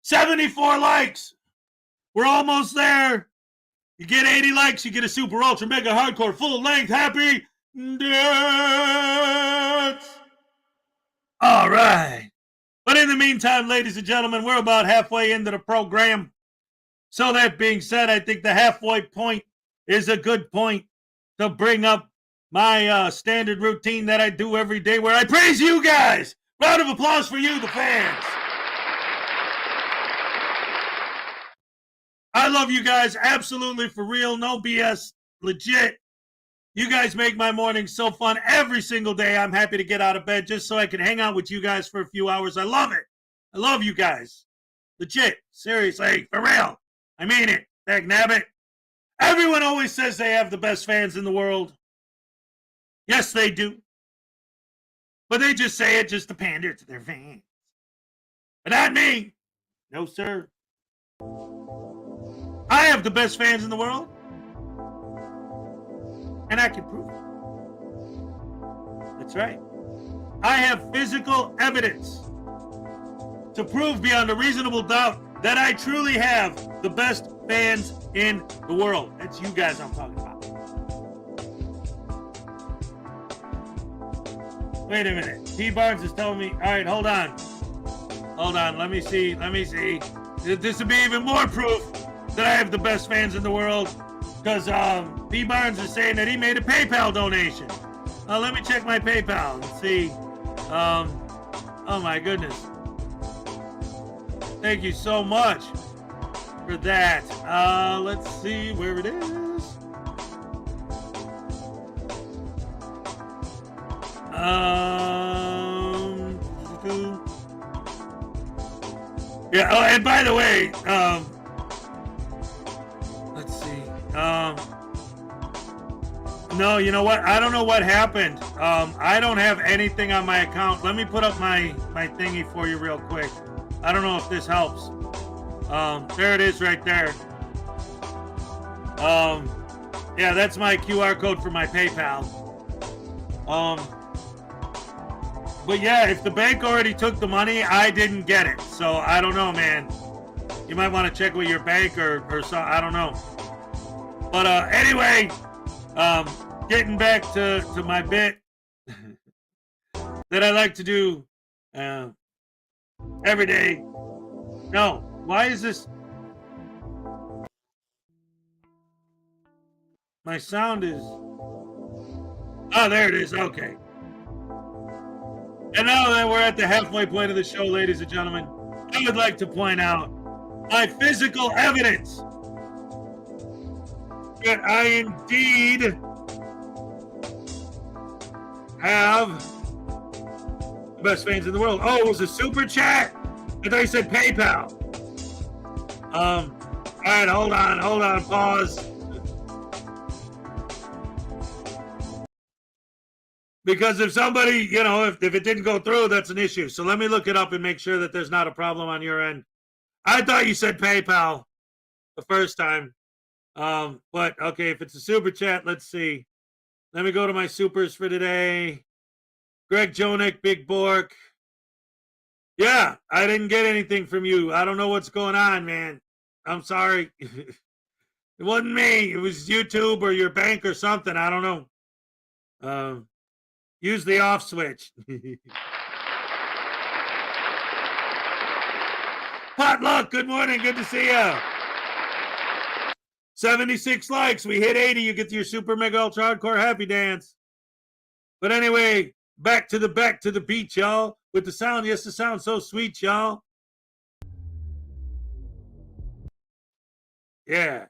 74 likes. We're almost there. You get 80 likes, you get a super ultra mega hardcore full length happy dance. All right. But in the meantime, ladies and gentlemen, we're about halfway into the program. So that being said, I think the halfway point is a good point to bring up my standard routine that I do every day where I praise you guys. Round of applause for you, the fans. I love you guys, absolutely for real, no BS, legit. You guys make my mornings so fun every single day. I'm happy to get out of bed just so I can hang out with you guys for a few hours. I love it. I love you guys. Legit, seriously, for real. I mean it. Dag nabbit. Everyone always says they have the best fans in the world. Yes, they do. But they just say it just to pander to their fans. But not me. No, sir. I have the best fans in the world. And I can prove it. That's right. I have physical evidence to prove beyond a reasonable doubt that I truly have the best fans in the world. That's you guys I'm talking about. Wait a minute. T. Barnes is telling me, all right, hold on. Hold on, let me see. This would be even more proof that I have the best fans in the world because P. Barnes is saying that he made a PayPal donation. Let me check my PayPal and see. Oh my goodness. Thank you so much for that. Let's see where it is. Yeah. Oh, and by the way, let's see. No, you know what? I don't know what happened. I don't have anything on my account. Let me put up my thingy for you real quick. I don't know if this helps. There it is right there. Yeah, that's my QR code for my PayPal. But yeah, if the bank already took the money, I didn't get it. So I don't know, man. You might want to check with your bank or so. I don't know. But anyway, getting back to my bit that I like to do every day. No, why is this? My sound is... Oh, there it is. Okay. And now that we're at the halfway point of the show, ladies and gentlemen, I would like to point out my physical evidence that I indeed have the best fans in the world. Oh, it was a super chat? I thought you said PayPal. All right, hold on, pause. Because if somebody, you know, if it didn't go through, that's an issue. So let me look it up and make sure that there's not a problem on your end. I thought you said PayPal the first time. But okay, if it's a super chat, let's see. Let me go to my supers for today. Greg Jonick, Big Bork. Yeah, I didn't get anything from you. I don't know what's going on, man. I'm sorry. It wasn't me. It was YouTube or your bank or something. I don't know. Use the off switch. Potluck, good morning. Good to see you. 76 likes. We hit 80. You get your super mega ultra hardcore happy dance. But anyway, back to the beach, y'all. With the sound. Yes, the sound so sweet, y'all. Yeah.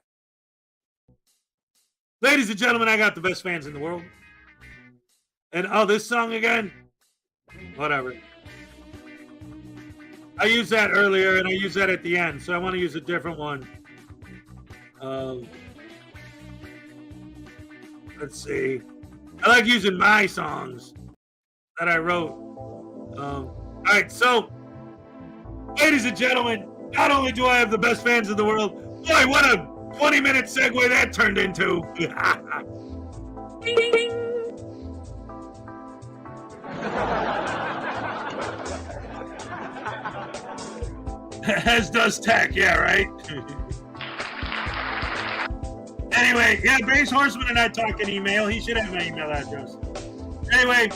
Ladies and gentlemen, I got the best fans in the world. And oh, this song again? Whatever. I used that earlier and I used that at the end, so I want to use a different one. Let's see. I like using my songs that I wrote. All right, so, ladies and gentlemen, not only do I have the best fans in the world, boy, what a 20-minute segue that turned into. Ding, ding, ding. As does tech, yeah, right? Anyway, yeah, Base Horseman and I talk in email. He should have my email address. Anyway,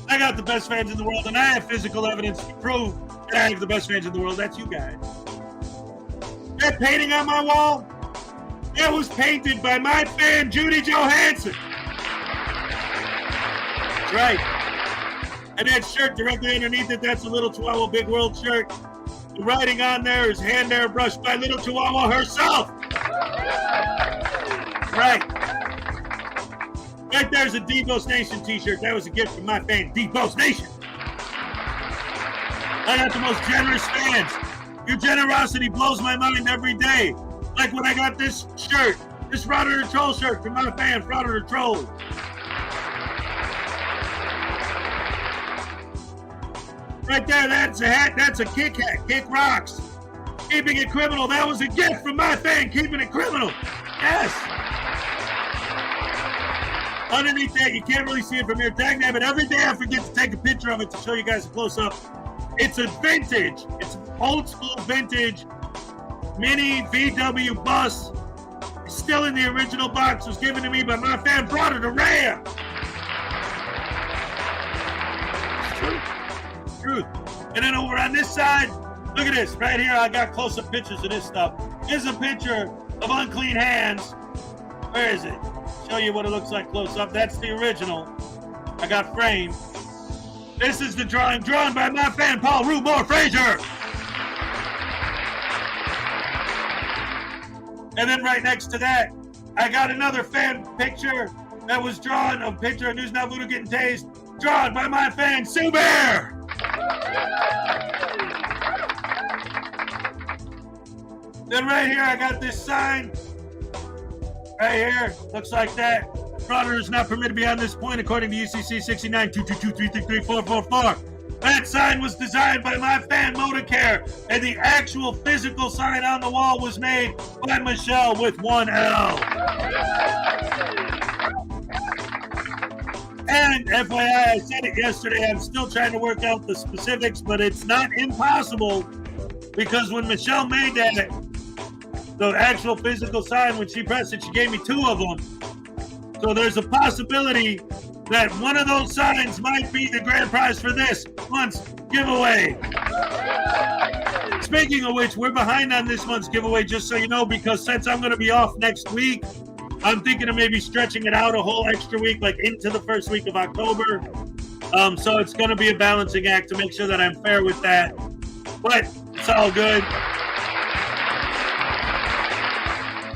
I got the best fans in the world, and I have physical evidence to prove that I have the best fans in the world. That's you guys. That painting on my wall, that was painted by my fan, Judy Johansson. That's right. And that shirt directly underneath it, that's a Little Chihuahua Big World shirt. The writing on there is hand airbrushed by Little Chihuahua herself. Right. Right there's a Debo's Nation t-shirt. That was a gift from my fan, Debo's Nation. I got the most generous fans. Your generosity blows my mind every day. Like when I got this shirt, this Frauditor Troll shirt from my fan, Frauditor Troll. Right there, that's a hat, that's a kick hat, kick rocks. Keeping it criminal, that was a gift from my fan, keeping it criminal. Yes. Underneath that, you can't really see it from here, tag name, but every day I forget to take a picture of it to show you guys a close-up. It's a vintage, it's old school vintage mini VW bus. It's still in the original box, was given to me by my fan, brought it to Ram. Truth. And then over on this side, look at this right here. I got close-up pictures of this stuff. Here's a picture of unclean hands. Where is it? Show you what it looks like close up. That's the original. I got framed. This is the drawing drawn by my fan Paul Root Moore Frazier. And then right next to that, I got another fan picture that was drawn, a picture of News Now Voodoo getting tased, drawn by my fan, Sue Bear. Then right here, I got this sign. Right here, looks like that. Frauditor is not permitted beyond this point, according to UCC 69-222-333-444. That sign was designed by my fan, Motorcare, and the actual physical sign on the wall was made by Michelle with one L. And FYI, I said it yesterday, I'm still trying to work out the specifics, but it's not impossible because when Michelle made that, the actual physical sign, when she pressed it, she gave me 2 of them. So there's a possibility that one of those signs might be the grand prize for this month's giveaway. Speaking of which, we're behind on this month's giveaway, just so you know, because since I'm going to be off next week, I'm thinking of maybe stretching it out a whole extra week, like into the first week of October. So it's going to be a balancing act to make sure that I'm fair with that. But it's all good.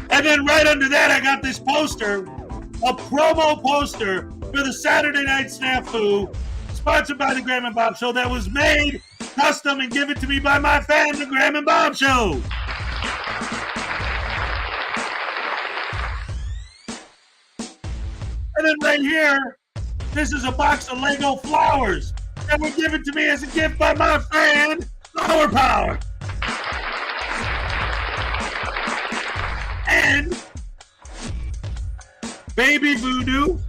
And then right under that, I got this poster, a promo poster for the Saturday Night Snafu, sponsored by the Graham and Bob Show, that was made custom and given to me by my fan, the Graham and Bob Show. And then right here, this is a box of Lego flowers that were given to me as a gift by my fan, Flower Power. And Baby Voodoo,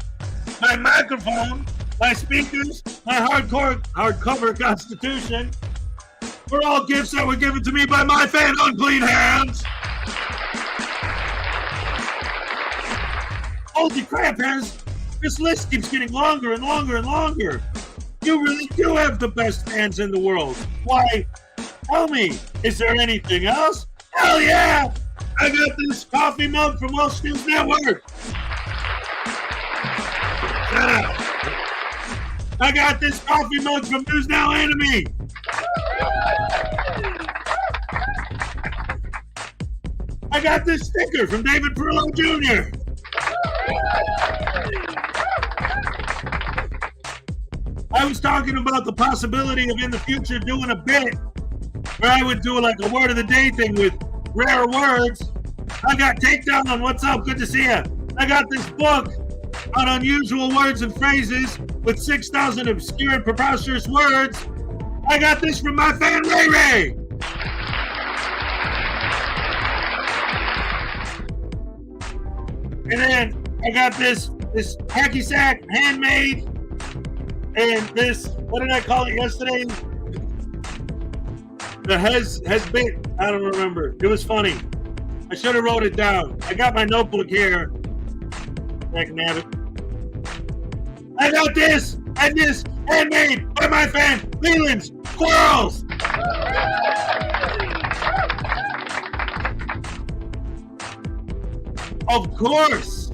my microphone, my speakers, my hardcover Constitution were all gifts that were given to me by my fan, Unclean Hands. Holy crap, this list keeps getting longer and longer and longer. You really do have the best fans in the world. Why? Tell me, is there anything else? Hell yeah! I got this coffee mug from Welsh News Network. Shut up. I got this coffee mug from News Now Enemy. I got this sticker from David Perlow Jr. I was talking about the possibility of in the future doing a bit where I would do like a word of the day thing with rare words. I got Takedown on What's Up, good to see ya. I got this book on unusual words and phrases with 6,000 obscure and preposterous words. I got this from my fan Ray Ray. And then I got this hacky sack handmade, and this, what did I call it yesterday? The has been, I don't remember. It was funny. I should have wrote it down. I got my notebook here. I can have it. I got this and this handmade by my fan, Leland's Squirrels. Of course.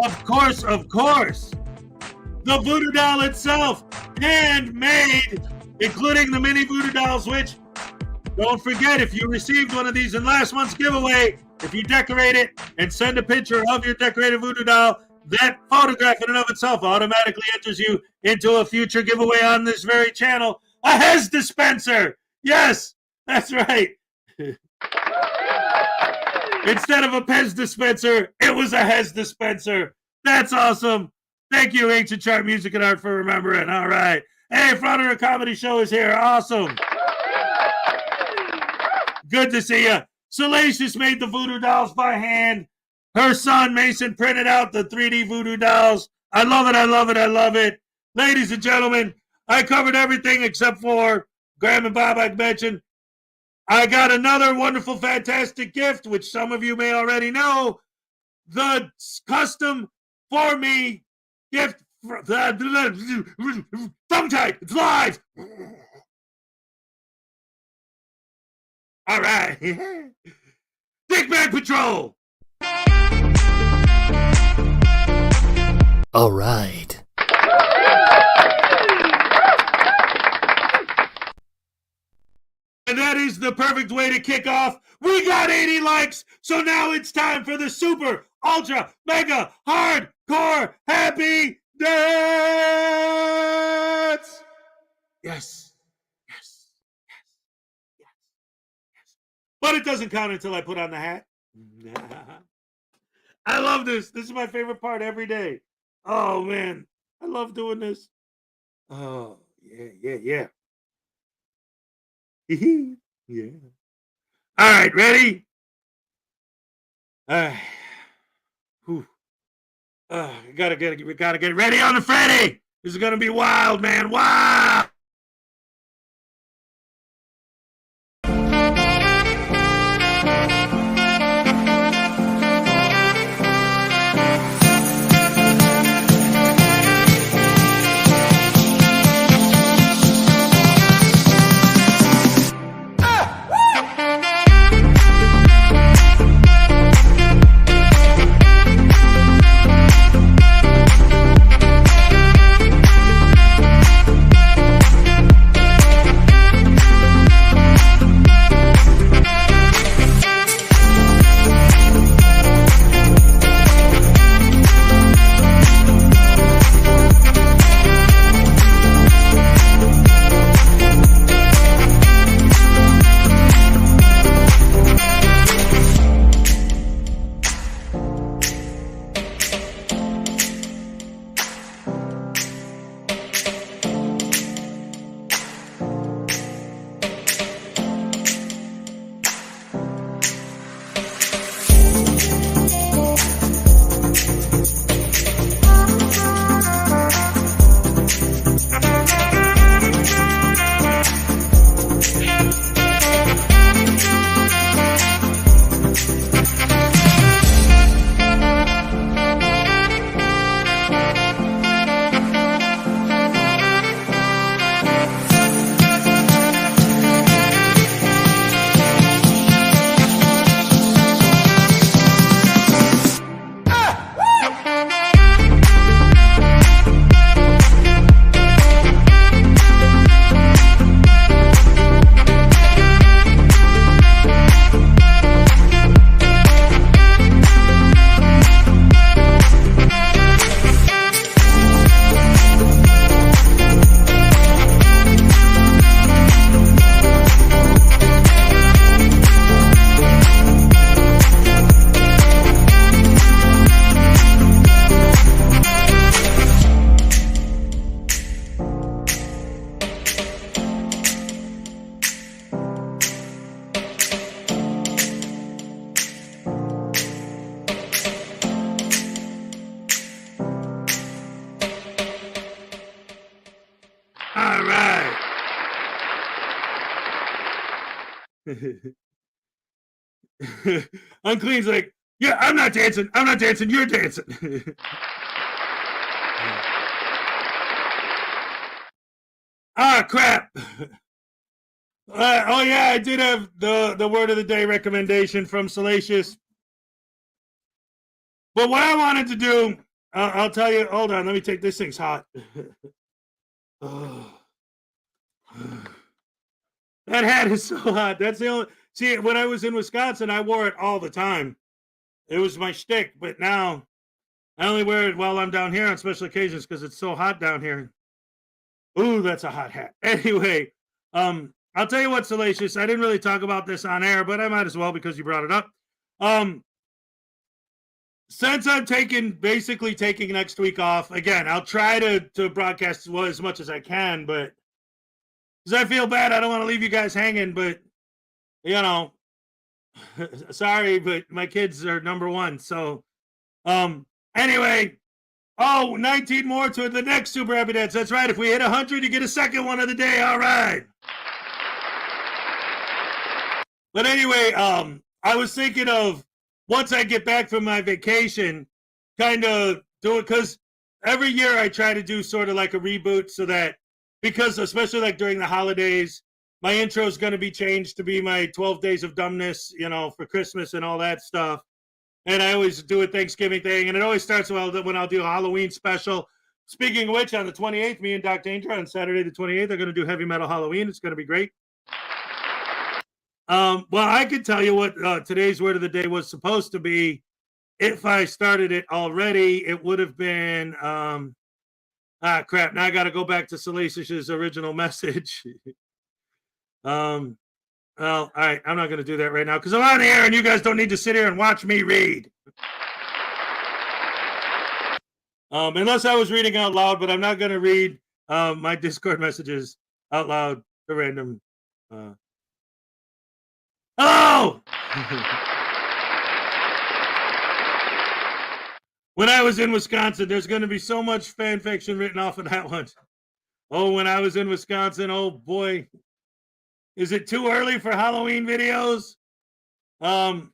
Of course, of course. The voodoo doll itself, handmade, including the mini voodoo dolls, which, don't forget, if you received one of these in last month's giveaway, if you decorate it and send a picture of your decorated voodoo doll, that photograph in and of itself automatically enters you into a future giveaway on this very channel. A Hez dispenser! Yes, that's right. Instead of a Pez dispenser, it was a Hez dispenser. That's awesome. Thank you, Ancient Chart Music and Art, for remembering. All right. Hey, Frauditor Comedy Show is here. Awesome. Good to see you. Salacious made the voodoo dolls by hand. Her son, Mason, printed out the 3D voodoo dolls. I love it, I love it, I love it. Ladies and gentlemen, I covered everything except for Graham and Bob I mentioned. I got another wonderful, fantastic gift, which some of you may already know. The custom for me gift. Thumb tight. It's live. All right. Dick Bag Patrol. All right. And that is the perfect way to kick off We got 80 likes, so now it's time for the super, ultra, mega, hardcore happy dance! Yes. But it doesn't count until I put on the hat. I love this. This is my favorite part every day. Oh, man. I love doing this. Oh, yeah. Yeah. All right, ready? All right. Whew. We gotta get ready on the Freddy. This is gonna be wild, man. Wild. All right. Unclean's like, yeah, I'm not dancing, you're dancing. Ah, crap. Oh yeah, I did have the word of the day recommendation from Salacious. But what I wanted to do, I'll tell you, hold on, let me take, this thing's hot. Oh. That hat is so hot. That's the only, see, when I was in Wisconsin, I wore it all the time. It was my shtick, but now I only wear it while I'm down here on special occasions because it's so hot down here. Ooh, that's a hot hat. Anyway, I'll tell you what, Salacious, I didn't really talk about this on air, but I might as well because you brought it up. Since I'm basically taking next week off, again, I'll try to broadcast as much as I can, but because I feel bad, I don't want to leave you guys hanging, but, you know, sorry, but my kids are number one. So, anyway, 19 more to the next Super Happy Dance. That's right. If we hit 100, you get a second one of the day. All right. But anyway, I was thinking of, once I get back from my vacation, kind of do it, because every year I try to do sort of like a reboot so that, because especially like during the holidays, my intro is going to be changed to be my 12 Days of Dumbness, you know, for Christmas and all that stuff. And I always do a Thanksgiving thing, and it always starts when I'll do a Halloween special. Speaking of which, on the 28th, me and Doc Danger on Saturday the 28th are going to do Heavy Metal Halloween. It's going to be great. Well, I can tell you what today's word of the day was supposed to be. If I started it already, it would have been crap. Now I got to go back to Salacious's original message. Well, all right, I'm not going to do that right now because I'm on air and you guys don't need to sit here and watch me read. Unless I was reading out loud, but I'm not going to read my Discord messages out loud to random. Hello! When I was in Wisconsin, there's going to be so much fan fiction written off of that one. Oh, when I was in Wisconsin, oh boy. Is it too early for Halloween videos? I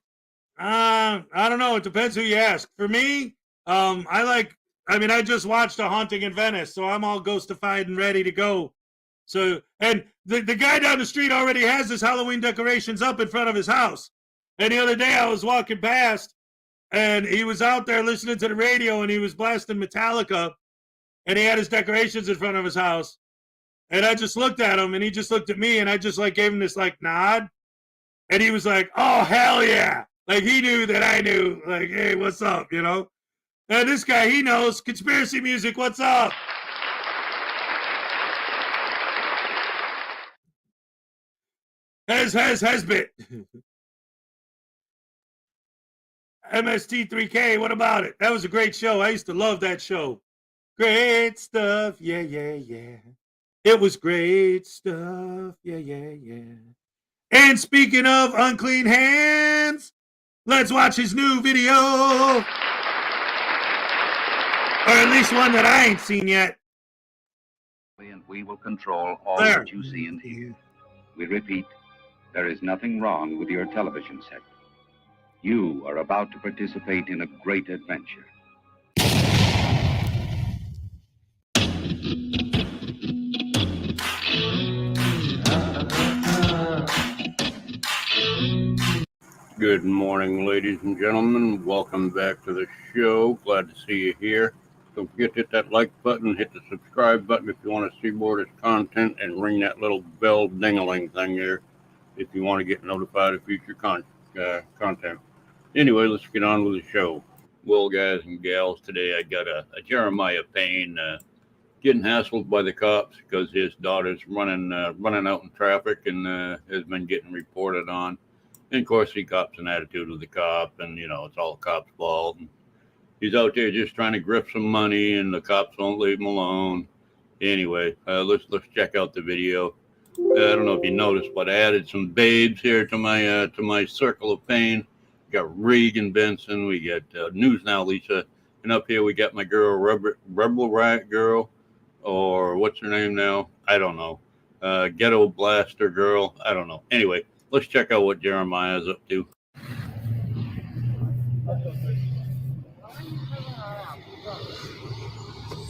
don't know. It depends who you ask. For me, I just watched A Haunting in Venice, so I'm all ghostified and ready to go. So, and the guy down the street already has his Halloween decorations up in front of his house. And the other day I was walking past and he was out there listening to the radio and he was blasting Metallica and he had his decorations in front of his house. And I just looked at him and he just looked at me and I just gave him this nod. And he was like, oh, hell yeah. Like he knew that I knew, like, hey, what's up, you know? And this guy, he knows conspiracy music, what's up? Has been. MST3K, what about it? That was a great show. I used to love that show. Great stuff. Yeah, yeah, yeah. It was great stuff. Yeah, yeah, yeah. And speaking of unclean hands, let's watch his new video. Or at least one that I ain't seen yet. And we will control all that you see and hear. We repeat, there is nothing wrong with your television set. You are about to participate in a great adventure. Good morning, ladies and gentlemen. Welcome back to the show. Glad to see you here. Don't forget to hit that like button, hit the subscribe button if you want to see more of this content, and ring that little bell ding-a-ling thing there if you want to get notified of future content. Anyway, let's get on with the show. Well, guys and gals, today I got a Jeremiah Payne getting hassled by the cops because his daughter's running out in traffic and has been getting reported on. And of course, he cops an attitude with the cop, and it's all the cop's fault. And he's out there just trying to grip some money, and the cops won't leave him alone. Anyway, let's check out the video. I don't know if you noticed, but I added some babes here to my circle of pain. We got Regan Benson, we got News Now Lisa, and up here we got my girl Rebel Riot Girl, or what's her name now? I don't know. Ghetto Blaster Girl. I don't know. Anyway, let's check out what Jeremiah's up to.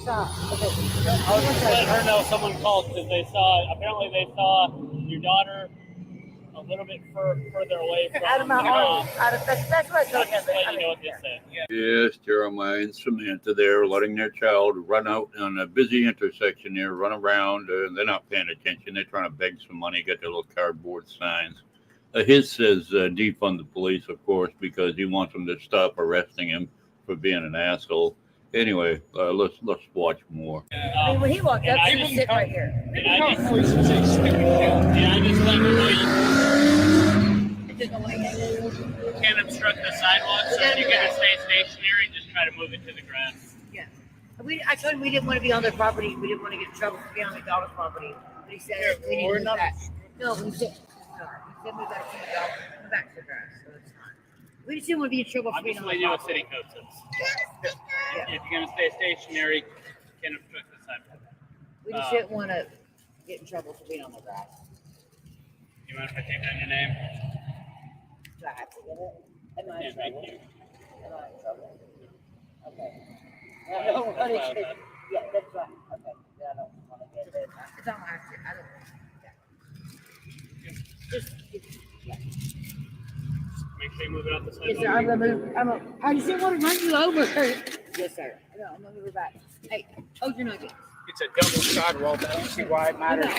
I don't know. Someone called because they saw your daughter a little bit further away from Out of my arms. That's what I told him. You know what they said. Yes, Jeremiah and Samantha there letting their child run out on a busy intersection there, run around. They're not paying attention. They're trying to beg some money, get their little cardboard signs. His says defund the police, of course, because he wants them to stop arresting him for being an asshole. Anyway, let's watch more. I mean, when he walked up, he was sitting right here. I just let you can't obstruct the sidewalk, so if you're going to stay stationary, just try to move it to the ground. Yeah. I told him we didn't want to be on their property. We didn't want to get in trouble for being on McDonald's property. But he said we need to move back. No, he said move back to McDonald's. Come back to the grass. So it's fine. We just didn't want to be in trouble for being on Obviously, the you know what property. city code says. If you're going to stay stationary, you can't obstruct the sidewalk. We just didn't want to get in trouble for being on the grass. You mind if I take down your name? Do I have to get it? Am I in trouble? Am I in trouble? Okay. I don't want to get it. Yeah, that's right. Okay. I don't want to get it. I don't have to. I don't want to. Just, yeah. Make sure you move it out the sidewalk. Yes, sir. I'm going to move. I just didn't want to run you over. Yes, sir. No, I'm going to move it back. Hey, hold your nugget. It's a double sidewalk. I don't see why it matters.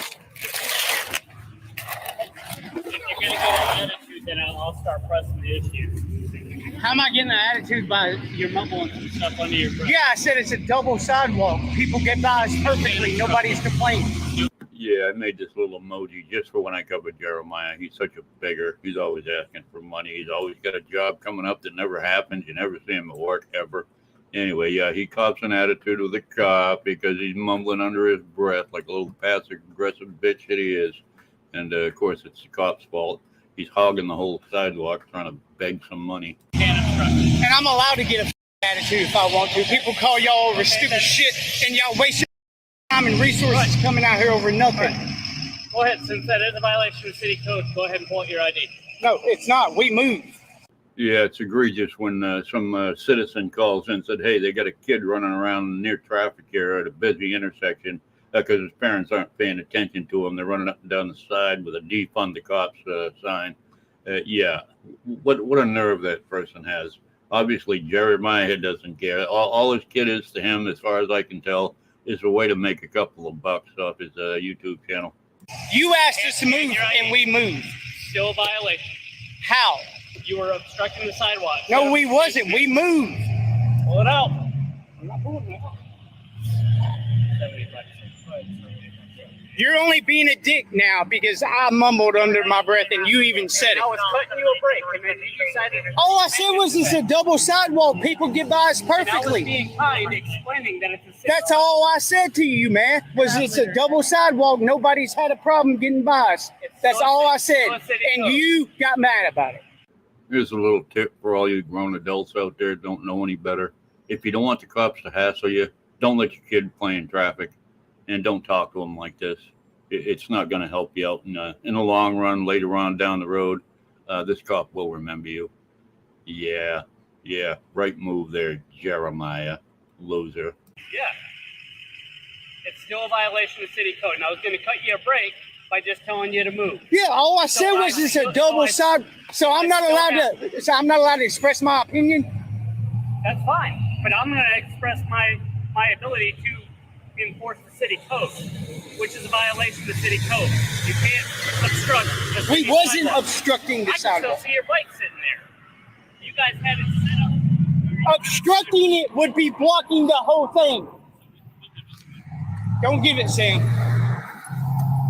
If you you're gonna get an attitude, then I'll start pressing the issue. How am I getting an attitude by your mumbling some stuff under your breath? Yeah, I said it's a double sidewalk. People get by us perfectly. Nobody's complaining. Yeah, I made this little emoji just for when I covered Jeremiah. He's such a beggar. He's always asking for money. He's always got a job coming up that never happens. You never see him at work ever. Anyway, yeah, he cops an attitude with a cop because he's mumbling under his breath like a little passive-aggressive bitch that he is. And, of course, it's the cop's fault. He's hogging the whole sidewalk trying to beg some money. And I'm allowed to get a attitude if I want to. People call y'all over stupid shit, and y'all waste your time and resources coming out here over nothing. Go ahead, since that is a violation of city code, go ahead and pull out your ID. No, it's not. We moved. Yeah, it's egregious when some citizen calls in and said, hey, they got a kid running around near traffic here at a busy intersection because his parents aren't paying attention to him. They're running up and down the side with a defund the cops sign. Yeah, what a nerve that person has. Obviously, Jeremiah doesn't care. All his kid is to him, as far as I can tell, is a way to make a couple of bucks off his YouTube channel. You asked us to move, and we moved. Still a violation. How? You were obstructing the sidewalk. No, we wasn't. We moved. Pull it out. I'm not pulling it out. 75. You're only being a dick now because I mumbled under my breath and you even said it. I was cutting you a break, and then you decided. All I said was it's a double sidewalk. People get by us perfectly. I was being kind, explaining that it's a. That's all I said to you, man. Was it's a double sidewalk. Nobody's had a problem getting by us. That's all I said, and you got mad about it. Here's a little tip for all you grown adults out there that don't know any better. If you don't want the cops to hassle you, don't let your kid play in traffic, and don't talk to them like this. It's not going to help you out in the long run. Later on down the road, this cop will remember you. Yeah, right move there, Jeremiah, loser. Yeah. It's still a violation of city code, and I was going to cut you a break by just telling you to move. Yeah, all I said was it's a double side. So I'm not allowed to express my opinion. That's fine, but I'm going to express my ability to enforce the city code, which is a violation of the city code. You can't obstruct. We wasn't obstructing the I can sidewalk. still see your bike sitting there. You guys had it set up. Obstructing it would be blocking the whole thing. Don't give it, Sam.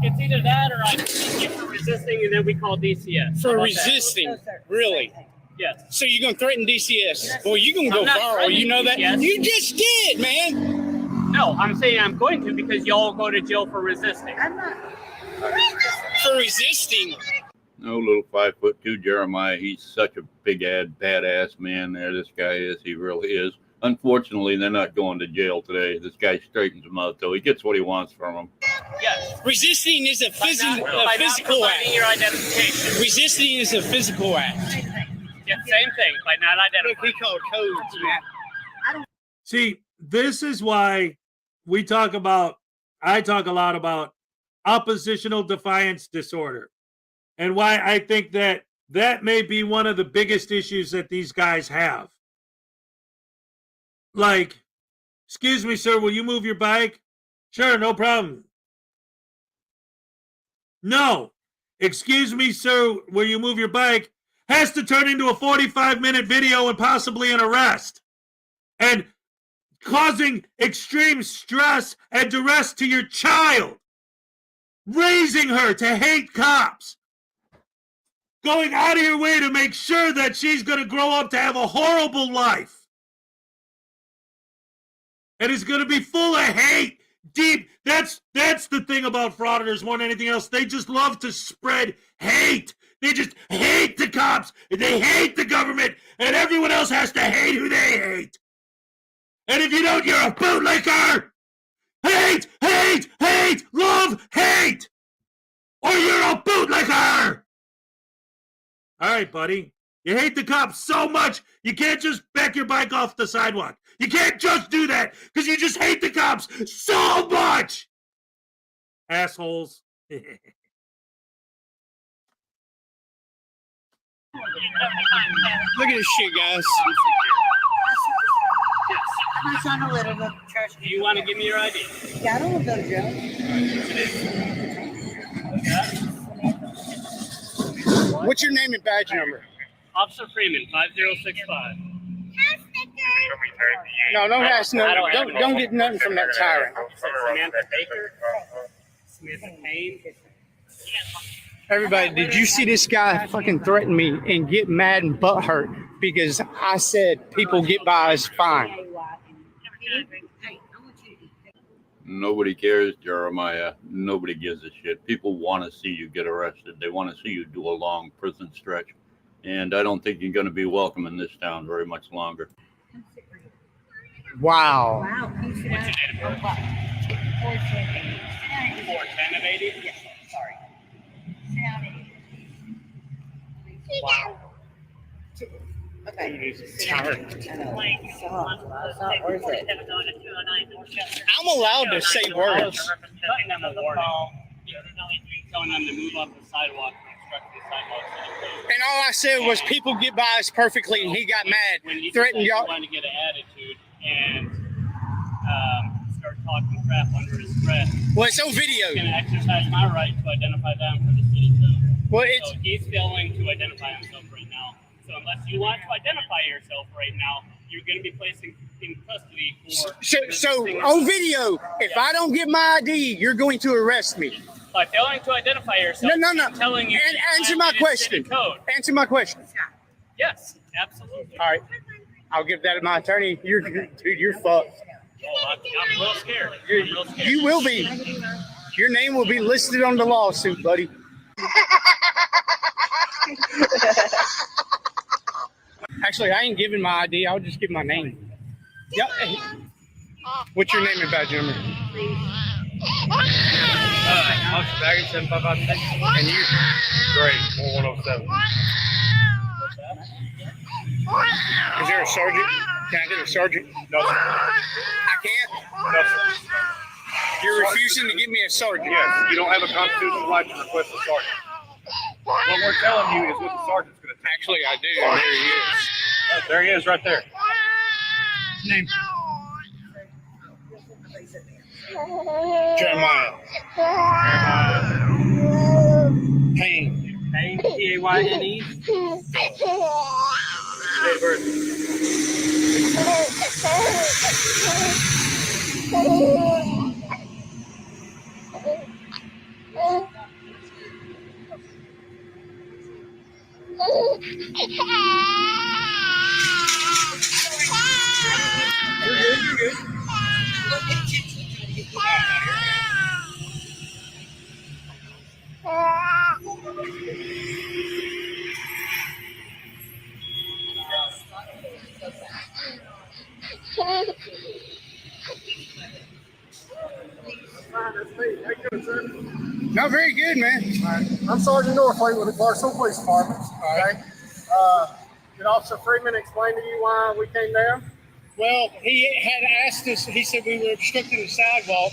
It's either that or I can you for resisting, and then we call DCS. For resisting, really? Yes. So you're gonna threaten DCS? Well, you're gonna go I'm not viral. You know that? threatening DCS. You just did, man. No, I'm saying I'm going to because y'all go to jail for resisting. I'm not. For resisting. No, little 5'2" Jeremiah. He's such a big badass man there. This guy is. He really is. Unfortunately, they're not going to jail today. This guy straightens him out, though. He gets what he wants from him. Yes. Resisting is a physical not act. your identification. Resisting is a physical act. Yeah, same thing, by not identifying. We call codes, man. See, this is why I talk a lot about oppositional defiance disorder, and why I think that may be one of the biggest issues that these guys have. Like, excuse me, sir, will you move your bike? Sure, no problem. No, excuse me, sir, will you move your bike? Has to turn into a 45-minute video and possibly an arrest. And causing extreme stress and duress to your child. Raising her to hate cops. Going out of your way to make sure that she's going to grow up to have a horrible life. And is going to be full of hate. Deep. That's the thing about frauditors more than anything else. They just love to spread hate. They just hate the cops. They hate the government. And everyone else has to hate who they hate. And if you don't, you're a bootlicker. Hate, hate, hate, love, hate. Or you're a bootlicker. All right, buddy. You hate the cops so much, you can't just back your bike off the sidewalk. You can't just do that because you just hate the cops so much. Assholes. Look at this shit, guys. I'm not trying to let it up the trash. Do you want to give me your ID? Yeah, I don't want to go to jail. What's your name and badge number? Officer Freeman, 5065. No, don't ask no. Don't get nothing from that tyrant. Samantha Baker. Samantha Payne. Everybody, did you see this guy fucking threaten me and get mad and butthurt because I said people get by is fine? Nobody cares, Jeremiah. Nobody gives a shit. People want to see you get arrested. They want to see you do a long prison stretch. And I don't think you're going to be welcome in this town very much longer. Wow. What's your date of birth? 410 of 80? Yes, sorry. Wow. Okay. Tyrant. It's not worth it. I'm allowed to say words. Cutting them a warning. Telling them to move off the sidewalk and obstruct the sidewalk. And all I said was people get by us perfectly, and he got mad, When you threatened decide y'all. you want to get an attitude and start talking crap under his breath. Well, it's on video. I'm going to exercise my right to identify them for the city code. Well, it's So he's failing to identify himself right now. So unless you want to identify yourself right now, you're going to be placed in custody for. so on video. If I don't get my ID, you're going to arrest me. By failing to identify yourself, No. I'm telling you. Answer my question. Answer my question. Yes, absolutely. All right. I'll give that to my attorney. You're fucked. Well, I'm a little scared. You will be. Your name will be listed on the lawsuit, buddy. Actually, I ain't giving my ID. I'll just give my name. Yep. What's your name and badge number? Officer Baggage 7556. And you? Great, 4107. Is there a sergeant? Can I get a sergeant? No, sir. I can't? No, sir. You're refusing to give me a sergeant? Yes, you don't have a constitutional right to request a sergeant. What we're telling you is what the sergeant's going to take. Actually, I do. There he is. There he is, right there. Name? Jeremiah. Payne. Payne, P-A-Y-N-E. Date of birth. You're good. No, very good, man. I'm Sergeant Northway with the Clarksville Police Department. Okay. Did Officer Freeman explain to you why we came down? Well, he had asked us, he said we were obstructing the sidewalk.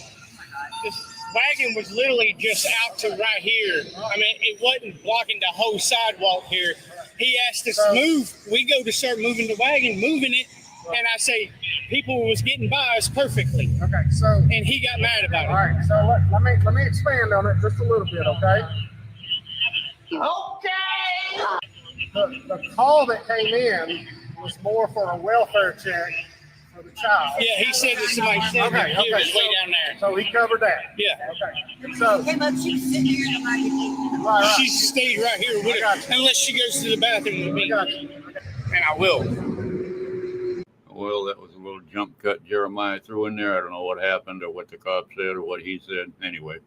This wagon was literally just out to right here. I mean, it wasn't blocking the whole sidewalk here. He asked us to move. We go to start moving the wagon, moving it. And I say, people was getting by us perfectly. Okay, so. And he got mad about it. All right, so let me expand on it just a little bit, okay? Okay. The call that came in was more for a welfare check for the child. Yeah, he said that somebody said that he was way down there. So he covered that. Yeah. Okay. So She's sitting here right. She stayed right here with us unless she goes to the bathroom with me. And I will. Well, that was a little jump cut Jeremiah threw in there. I don't know what happened or what the cop said or what he said. Anyway.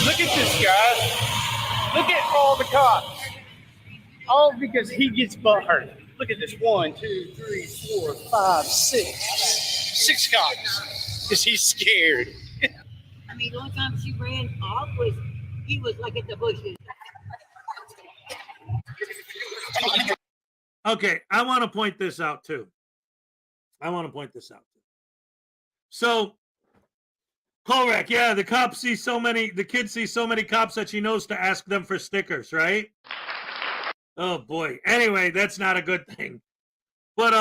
Look at this, guys. Look at all the cops. All because he gets butthurt. Look at this. 1, 2, 3, 4, 5, 6. 6 cops. Because he's scared. I mean, the only time she ran off was he was like at the bushes. Okay, I want to point this out too. So, Kolrak, yeah, the kids see so many cops that she knows to ask them for stickers, right? Oh boy. Anyway, that's not a good thing. But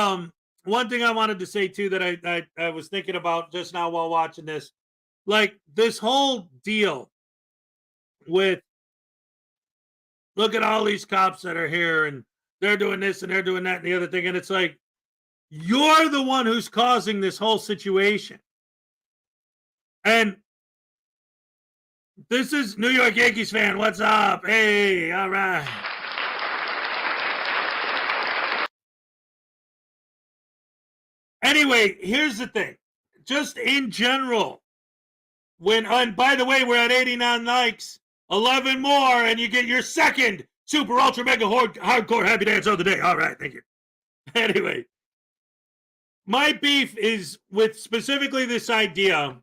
one thing I wanted to say too that I was thinking about just now while watching this, like this whole deal with, look at all these cops that are here and they're doing this and they're doing that and the other thing. And it's like, you're the one who's causing this whole situation. And this is New York Yankees fan. What's up? Hey, all right. Anyway, here's the thing. Just in general, and by the way, we're at 89 likes, 11 more, and you get your second super ultra mega hardcore happy dance of the day. All right, thank you. Anyway, my beef is with specifically this idea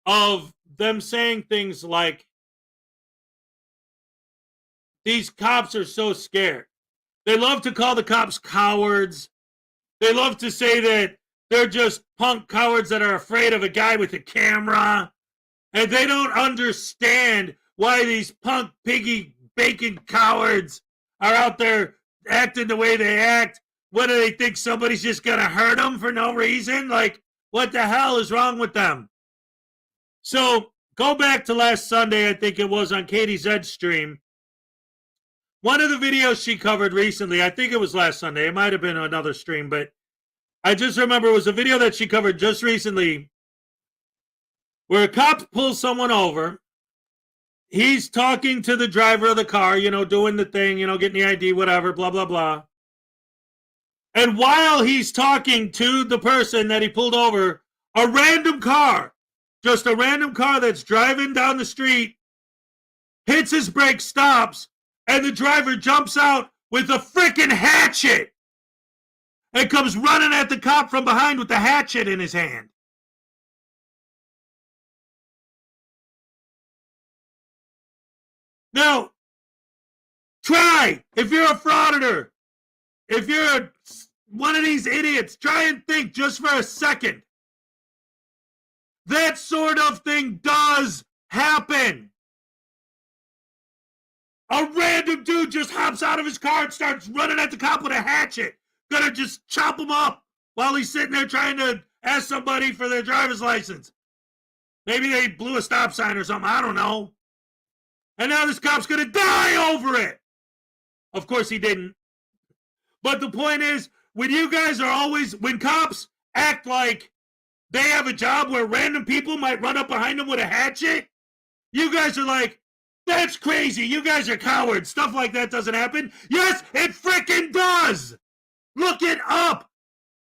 of them saying things like, these cops are so scared. They love to call the cops cowards. They love to say that they're just punk cowards that are afraid of a guy with a camera. And they don't understand why these punk piggy bacon cowards are out there acting the way they act. What do they think? Somebody's just going to hurt them for no reason? Like, what the hell is wrong with them? So go back to last Sunday, I think it was, on Katie Zed's stream. One of the videos she covered recently, I think it was last Sunday. It might have been another stream, but I just remember it was a video that she covered just recently where a cop pulls someone over. He's talking to the driver of the car, doing the thing, getting the ID, whatever, blah, blah, blah. And while he's talking to the person that he pulled over, a random car, just a random car that's driving down the street, hits his brake, stops, and the driver jumps out with a freaking hatchet and comes running at the cop from behind with the hatchet in his hand. Now, try, if you're a frauditor, if you're one of these idiots, try and think just for a second. That sort of thing does happen. A random dude just hops out of his car and starts running at the cop with a hatchet. Gonna just chop him up while he's sitting there trying to ask somebody for their driver's license. Maybe they blew a stop sign or something. I don't know. And now this cop's gonna die over it. Of course he didn't. But the point is, when you guys are always, when cops act like they have a job where random people might run up behind them with a hatchet, you guys are like, that's crazy. You guys are cowards. Stuff like that doesn't happen. Yes, it freaking does. Look it up.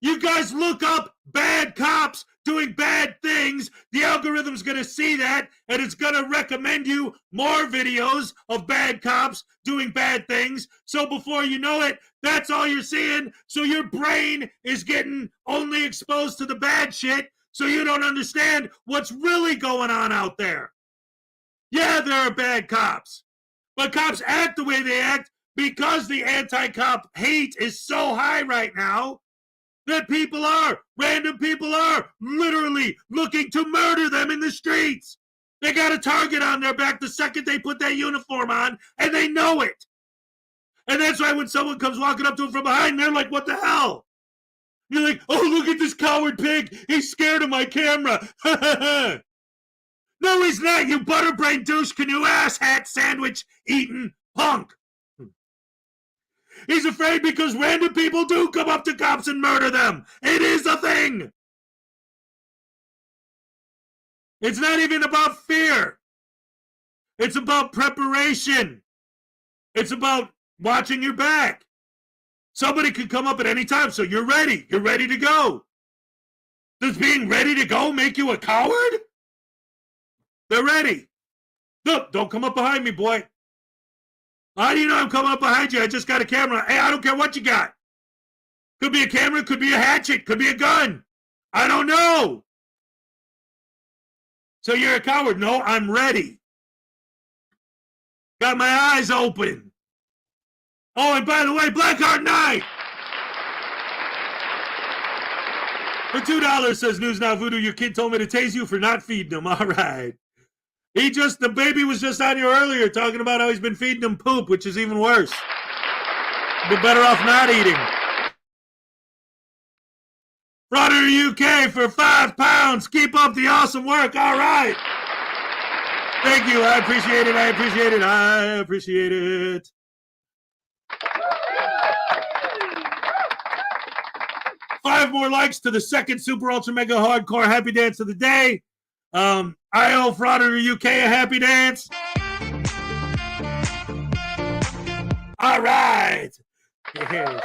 You guys look up bad cops doing bad things. The algorithm's going to see that, and it's going to recommend you more videos of bad cops doing bad things. So before you know it, that's all you're seeing. So your brain is getting only exposed to the bad shit, so you don't understand what's really going on out there. Yeah, there are bad cops, but cops act the way they act because the anti-cop hate is so high right now that random people are literally looking to murder them in the streets. They got a target on their back the second they put that uniform on, and they know it. And that's why when someone comes walking up to them from behind, they're like, what the hell? You're like, oh, look at this coward pig. He's scared of my camera. No, he's not, you butterbrain douche canoe ass hat sandwich eating punk. He's afraid because random people do come up to cops and murder them. It is a thing. It's not even about fear. It's about preparation. It's about watching your back. Somebody could come up at any time, so you're ready. You're ready to go. Does being ready to go make you a coward? They're ready. Look, don't come up behind me, boy. How do you know I'm coming up behind you? I just got a camera. Hey, I don't care what you got. Could be a camera, could be a hatchet, could be a gun. I don't know. So you're a coward. No, I'm ready. Got my eyes open. Oh, and by the way, Blackheart Night. For $2 says News Now Voodoo, your kid told me to tase you for not feeding him. All right. The baby was just on here earlier talking about how he's been feeding him poop, which is even worse. But better off not eating. Frauditor UK for £5. Keep up the awesome work. All right. Thank you. I appreciate it. I appreciate it. I appreciate it. Five more likes to the second super ultra mega hardcore happy dance of the day. I owe Frauditor UK a happy dance. All right. Yes.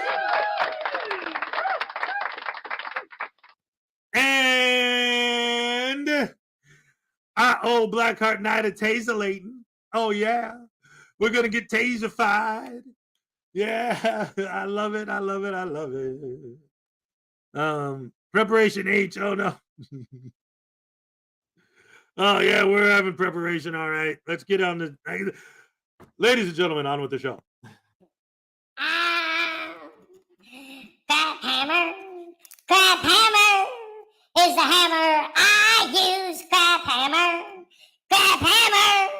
And I owe Blackheart Knight a taselating. Oh, yeah. We're going to get taserified. Yeah. I love it. I love it. I love it. Preparation H. Oh, no. Oh, yeah. We're having preparation. All right. Let's get on the... Ladies and gentlemen, on with the show. Crap hammer. Crap hammer is the hammer I use. Crap hammer. Crap hammer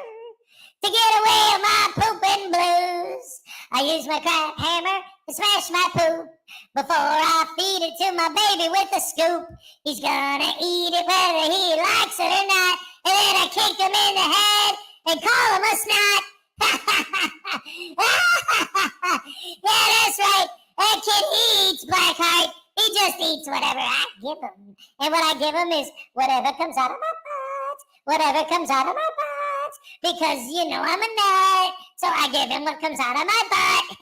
to get away with my pooping blues. I use my crap hammer to smash my poop before I feed it to my baby with a scoop. He's gonna eat it whether he likes it or not. And then I kick him in the head and call him a snot. Yeah, that's right. That kid eats, Blackheart. He just eats whatever I give him. And what I give him is whatever comes out of my butt. Whatever comes out of my butt. Because, you know, I'm a nut. So I give him what comes out of my butt.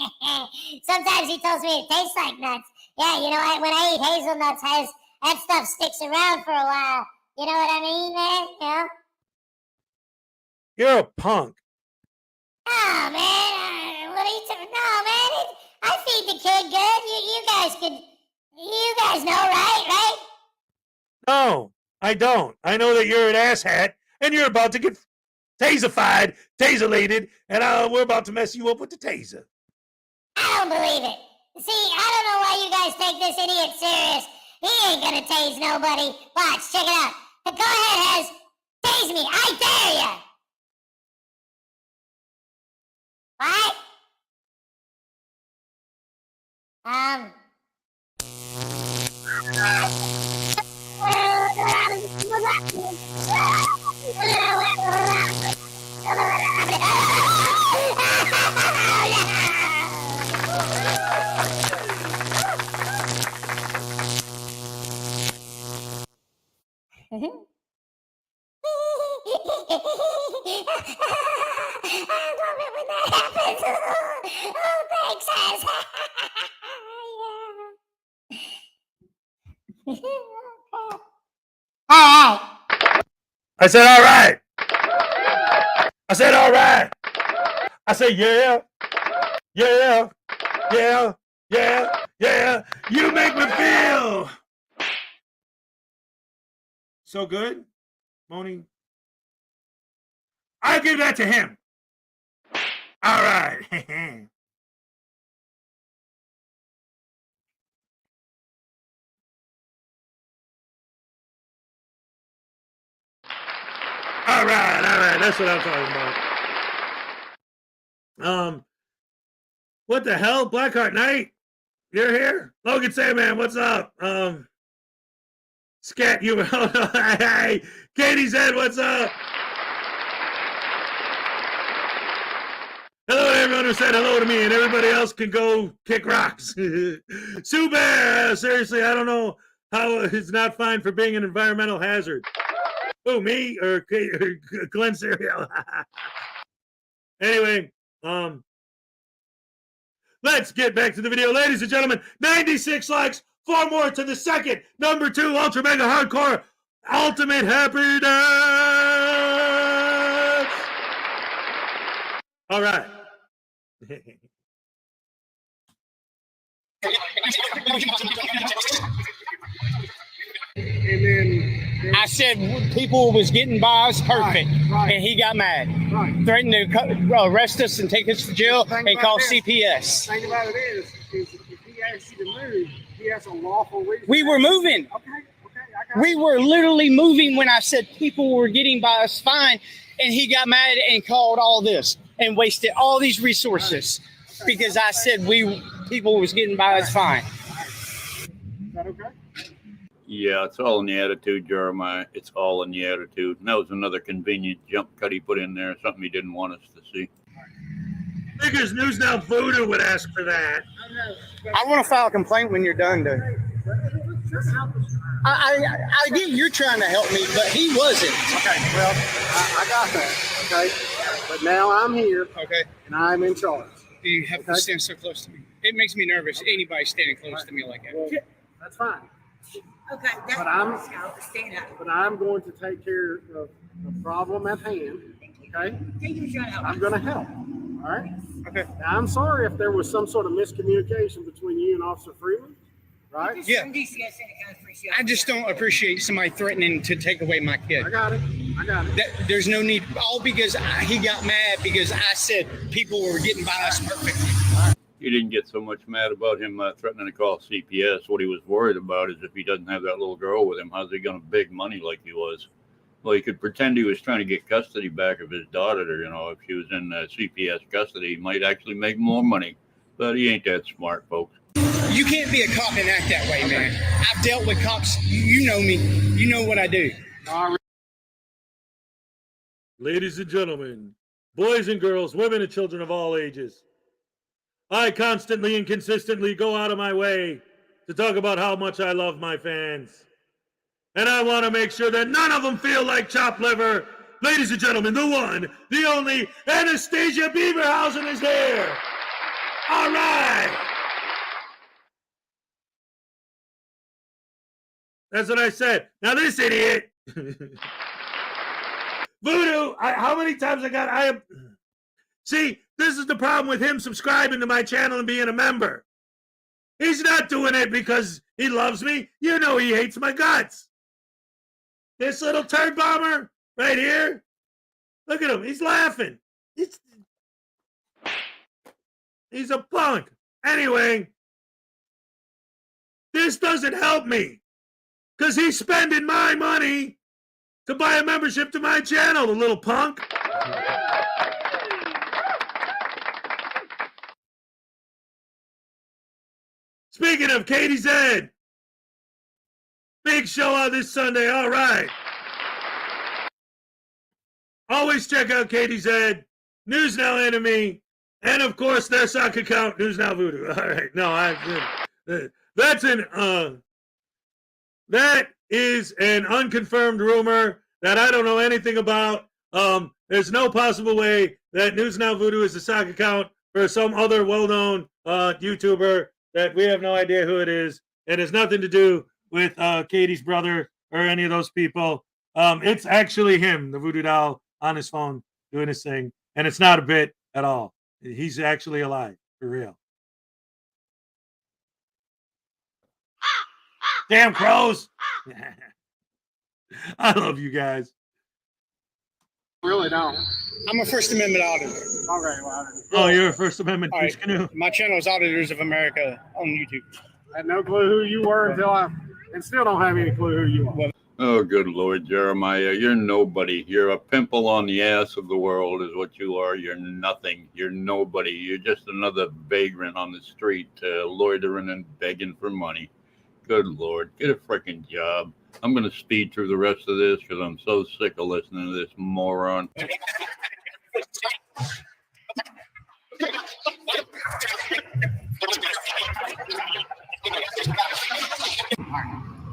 Sometimes he tells me it tastes like nuts. Yeah, you know, when I eat hazelnuts, that stuff sticks around for a while. You know what I mean, man? Yeah? You're a punk. Oh, man. What are you talking? No, man. I feed the kid good. You guys know, right? No, I don't. I know that you're an asshat, and you're about to get taserified, taselated, and we're about to mess you up with the taser. I don't believe it. See, I don't know why you guys take this idiot serious. He ain't gonna tase nobody. Watch, check it out. Go ahead, Hez. Tase me. I dare ya. What? I love it when that happens. Oh, thanks, Hez. All right. I said, all right. I said, all right. I said, yeah. Yeah. Yeah. Yeah. Yeah. You make me feel so good, Moni. I'll give that to him. All right. All right. That's what I'm talking about. What the hell? Blackheart Knight? You're here? Logan Sandman, what's up? Scat, you. Hey, Katie said, what's up? Hello to everyone who said hello to me, and everybody else can go kick rocks. Sue Bear, seriously, I don't know how it's not fine for being an environmental hazard. Who, me or Glenn Serial? Anyway, let's get back to the video. Ladies and gentlemen, 96 likes, 4 more to the second, number 2, Ultra Mega Hardcore, Ultimate Happy Dance. All right. And then I said people was getting by us perfect, and he got mad, threatened to arrest us and take us to jail and call CPS. The thing about it is if he asks you to move, he has a lawful reason. We were moving. We were literally moving when I said people were getting by us fine, and he got mad and called all this and wasted all these resources because I said people was getting by us fine. Is that okay? Yeah, it's all in the attitude, Jeremiah. It's all in the attitude. And that was another convenient jump cut he put in there, something he didn't want us to see. Figures News Now Voodoo would ask for that. I want to file a complaint when you're done, dude. I get you're trying to help me, but he wasn't. Okay, well, I got that, okay? But now I'm here. Okay. And I'm in charge. You have to stand so close to me. It makes me nervous. Anybody standing close to me like that. Well, that's fine. Okay, that's stand up. But I'm going to take care of the problem at hand, okay? I'm going to help, all right? Okay. Now, I'm sorry if there was some sort of miscommunication between you and Officer Freeman, right? Yeah. I just don't appreciate somebody threatening to take away my kid. I got it. There's no need. All because he got mad because I said people were getting by us perfectly. He didn't get so much mad about him threatening to call CPS. What he was worried about is if he doesn't have that little girl with him, how's he going to beg money like he was? Well, he could pretend he was trying to get custody back of his daughter. You know, if she was in CPS custody, he might actually make more money. But he ain't that smart, folks. You can't be a cop and act that way, man. I've dealt with cops. You know me. You know what I do. Ladies and gentlemen, boys and girls, women and children of all ages, I constantly and consistently go out of my way to talk about how much I love my fans. And I want to make sure that none of them feel like chopped liver. Ladies and gentlemen, the one, the only, Anastasia Beaverhausen is here. All right. That's what I said. Now this idiot. Voodoo, how many times see, this is the problem with him subscribing to my channel and being a member. He's not doing it because he loves me. You know he hates my guts. This little turd bomber right here. Look at him. He's laughing. He's a punk. Anyway, this doesn't help me because he's spending my money to buy a membership to my channel, the little punk. Speaking of Katie Zed, big show out this Sunday. All right. Always check out Katie Zed, News Now Enemy, and of course their sock account, News Now Voodoo. All right. No, that is an unconfirmed rumor that I don't know anything about. There's no possible way that News Now Voodoo is a sock account for some other well-known YouTuber that we have no idea who it is. It has nothing to do with Katie's brother or any of those people. It's actually him, the voodoo doll, on his phone doing his thing. And it's not a bit at all. He's actually alive, for real. Damn crows. I love you guys. Really don't. I'm a First Amendment auditor. Okay, well, oh, you're a First Amendment All Peace right. Canoe. My channel is Auditors of America on YouTube. I had no clue who you were and still don't have any clue who you are. Oh, good Lord, Jeremiah, you're nobody. You're a pimple on the ass of the world is what you are. You're nothing. You're nobody. You're just another vagrant on the street loitering and begging for money. Good Lord, get a freaking job. I'm going to speed through the rest of this because I'm so sick of listening to this moron.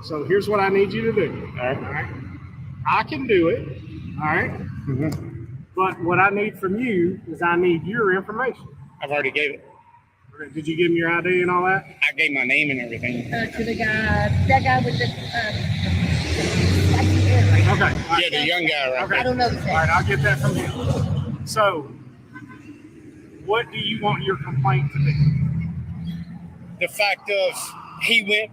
So here's what I need you to do. All right. I can do it. All right. Mm-hmm. But what I need from you is I need your information. I've already gave it. Did you give him your ID and all that? I gave my name and everything. To the guy, that guy with the Okay. Yeah, the young guy, right? Okay. I don't know the All right, I'll get that from you. So, what do you want your complaint to be? The fact of he went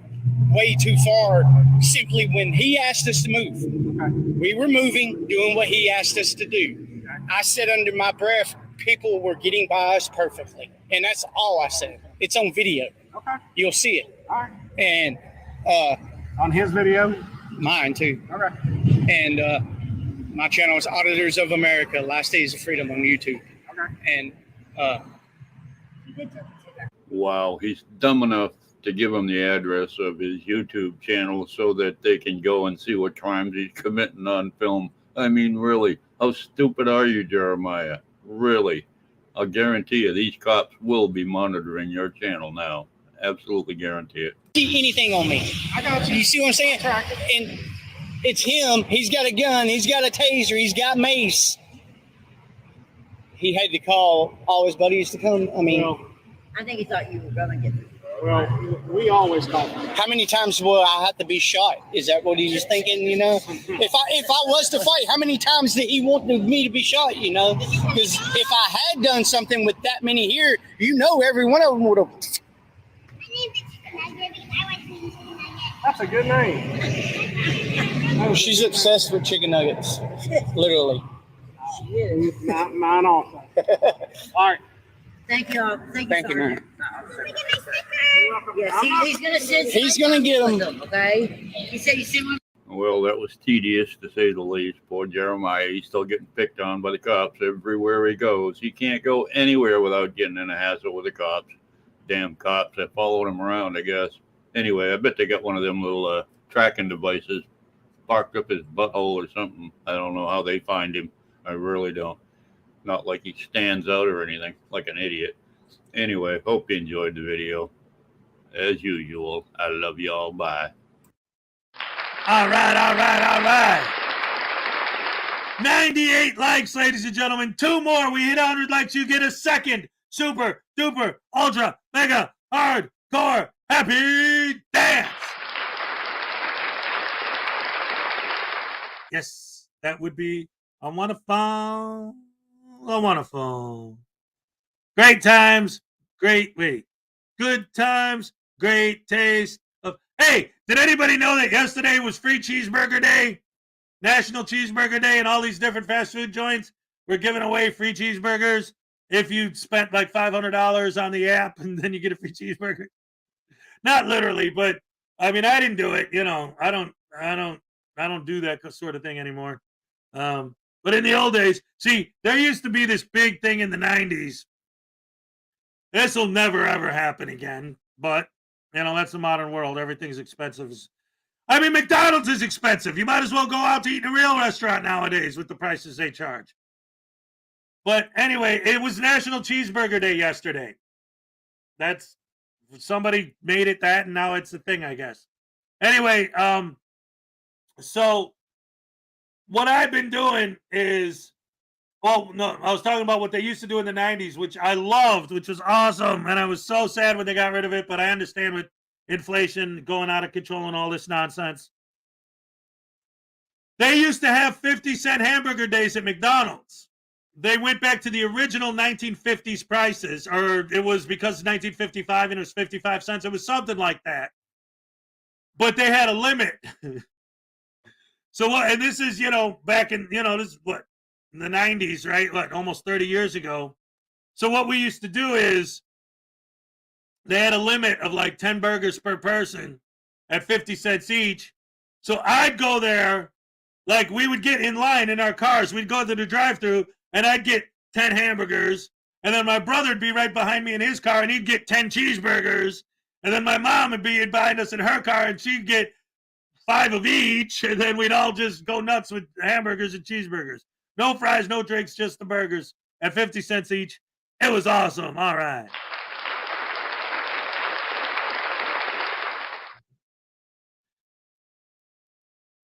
way too far simply when he asked us to move. Okay. We were moving, doing what he asked us to do. Okay. I said under my breath, people were getting by us perfectly. And that's all I said. It's on video. Okay. You'll see it. All right. And on his video? Mine too. Okay. And my channel is Auditors of America, Last Days of Freedom on YouTube. Okay. And Wow, he's dumb enough to give them the address of his YouTube channel so that they can go and see what crimes he's committing on film. I mean, really, how stupid are you, Jeremiah? Really? I'll guarantee you these cops will be monitoring your channel now. Absolutely guarantee it. See anything on me. I got you. You see what I'm saying? And it's him. He's got a gun. He's got a taser. He's got mace. He had to call all his buddies to come. I mean, I think he thought you were gonna get this. Well, we always call. how many times will I have to be shot? Is that what he was thinking? You know, if I was to fight, how many times did he want me to be shot? You know, because if I had done something with that many here, you know, every one of them would have. That's a good name. Oh, she's obsessed with chicken nuggets, literally. She is. Mine also. All right. Thank you. Thank you, Sergeant. man. Yes, he's gonna send. He's gonna get them. Okay. He said you see one. Well, that was tedious to say the least. Poor Jeremiah, he's still getting picked on by the cops everywhere he goes. He can't go anywhere without getting in a hassle with the cops. Damn cops that followed him around, I guess. Anyway, I bet they got one of them little tracking devices parked up his butthole or something. I don't know how they find him. I really don't. Not like he stands out or anything, like an idiot. Anyway, hope you enjoyed the video. As usual, I love y'all. Bye. All right. 98 likes, ladies and gentlemen. 2 more. We hit 100 likes. You get a second super duper ultra mega hardcore happy dance. Yes, that would be I want a phone. Great times, good times, great taste of. Hey, did anybody know that yesterday was Free Cheeseburger Day? National Cheeseburger Day, and all these different fast food joints were giving away free cheeseburgers if you spent like $500 on the app, and then you get a free cheeseburger. Not literally, but I mean, I didn't do it. You know, I don't do that sort of thing anymore. But in the old days, see, there used to be this big thing in the 90s. This will never, ever happen again. But, you know, that's the modern world. Everything's expensive. I mean, McDonald's is expensive. You might as well go out to eat in a real restaurant nowadays with the prices they charge. But anyway, it was National Cheeseburger Day yesterday. That's, somebody made it that, and now it's a thing, I guess. Anyway, so what I've been doing is, well, no, I was talking about what they used to do in the 90s, which I loved, which was awesome. And I was so sad when they got rid of it, but I understand with inflation going out of control and all this nonsense. They used to have 50-cent hamburger days at McDonald's. They went back to the original 1950s prices, or it was because 1955 and it was 55 cents. It was something like that. But they had a limit. So what, and this is, you know, back in, you know, this is what, in the 90s, right? Like almost 30 years ago. So what we used to do is they had a limit of like 10 burgers per person at 50 cents each. So I'd go there, like we would get in line in our cars. We'd go to the drive-thru and I'd get 10 hamburgers. And then my brother would be right behind me in his car and he'd get 10 cheeseburgers. And then my mom would be behind us in her car and she'd get 5 of each. And then we'd all just go nuts with hamburgers and cheeseburgers. No fries, no drinks, just the burgers at 50 cents each. It was awesome. All right.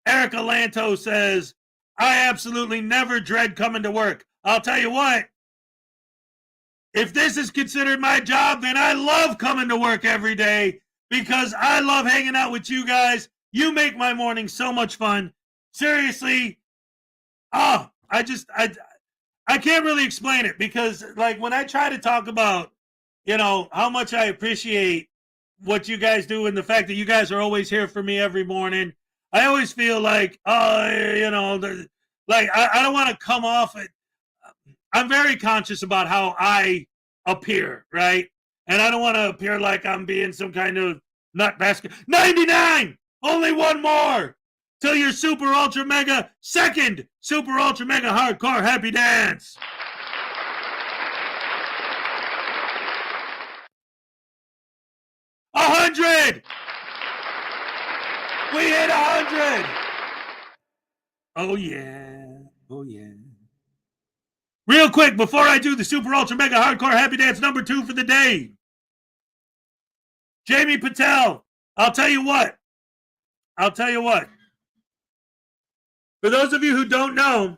Erica Lanto says, I absolutely never dread coming to work. I'll tell you what, if this is considered my job, then I love coming to work every day because I love hanging out with you guys. You make my morning so much fun. Seriously. Oh, I can't really explain it because like when I try to talk about, you know, how much I appreciate what you guys do and the fact that you guys are always here for me every morning, I always feel like, oh, you know, like I don't want to come off it. I'm very conscious about how I appear, right? And I don't want to appear like I'm being some kind of nut basket. 99! Only one more till your super ultra mega second super ultra mega hardcore happy dance. 100! We hit 100! Oh, yeah. Oh, yeah. Real quick, before I do the super ultra mega hardcore happy dance number 2 for the day. Jamie Patel, I'll tell you what. For those of you who don't know,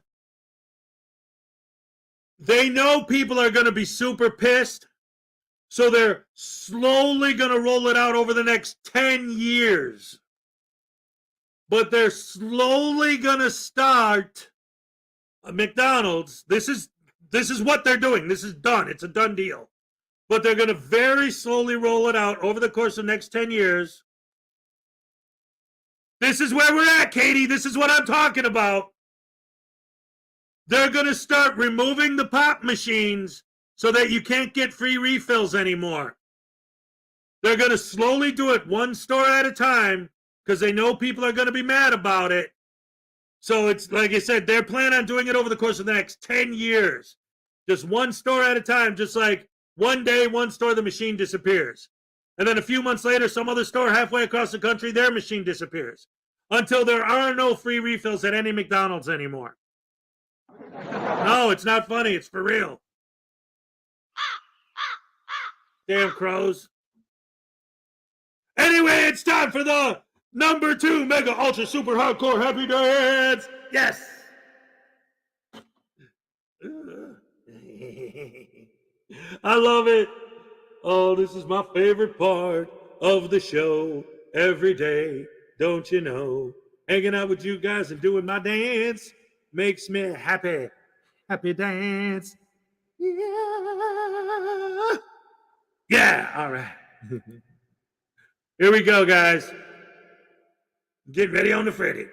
they know people are going to be super pissed, so they're slowly going to roll it out over the next 10 years. But they're slowly going to start McDonald's. This is what they're doing. This is done. It's a done deal. But they're going to very slowly roll it out over the course of the next 10 years. This is where we're at, Katie. This is what I'm talking about. They're going to start removing the pop machines so that you can't get free refills anymore. They're going to slowly do it one store at a time because they know people are going to be mad about it. So it's, like I said, they're planning on doing it over the course of the next 10 years. Just one store at a time, just like one day, one store, the machine disappears. And then a few months later, some other store halfway across the country, their machine disappears. Until there are no free refills at any McDonald's anymore. No, it's not funny. It's for real. Damn crows. Anyway, it's time for the number 2 mega ultra super hardcore happy dance. Yes. I love it. Oh, this is my favorite part of the show every day. Don't you know? Hanging out with you guys and doing my dance makes me happy. Happy dance. Yeah. Yeah. All right. Here we go, guys. Get ready on the Freddy.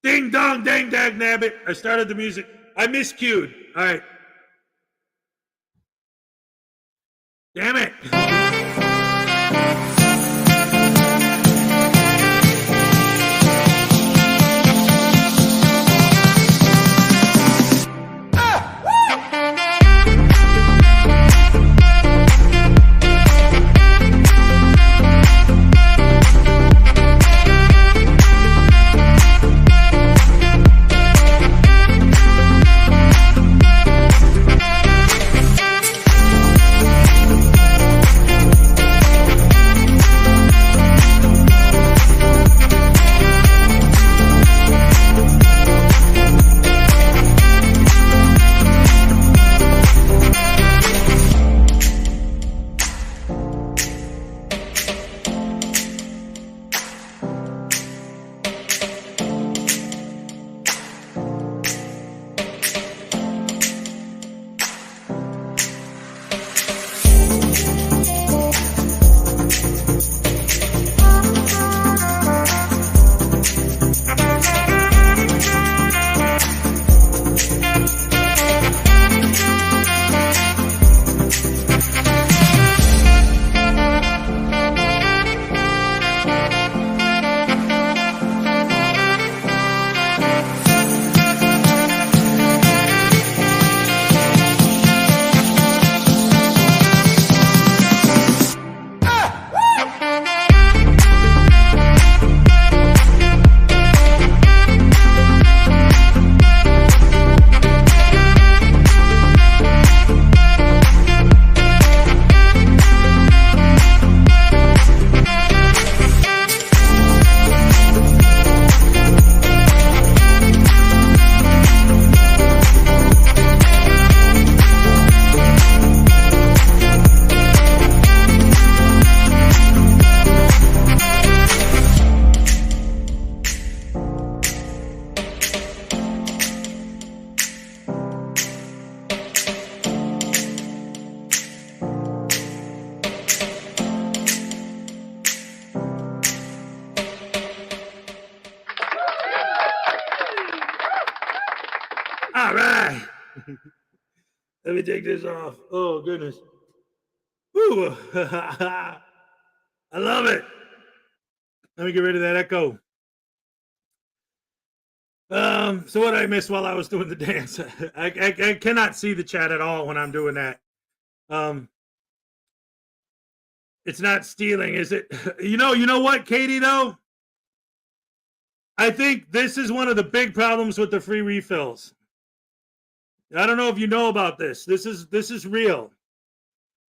Ding dong, dang dag nabbit. I started the music. I miscued. All right. Damn it. All right. Let me take this off. Oh, goodness. Woo. I love it. Let me get rid of that echo. So what did I miss while I was doing the dance? I cannot see the chat at all when I'm doing that. It's not stealing, is it? You know what, Katie, though? I think this is one of the big problems with the free refills. I don't know if you know about this. This is real.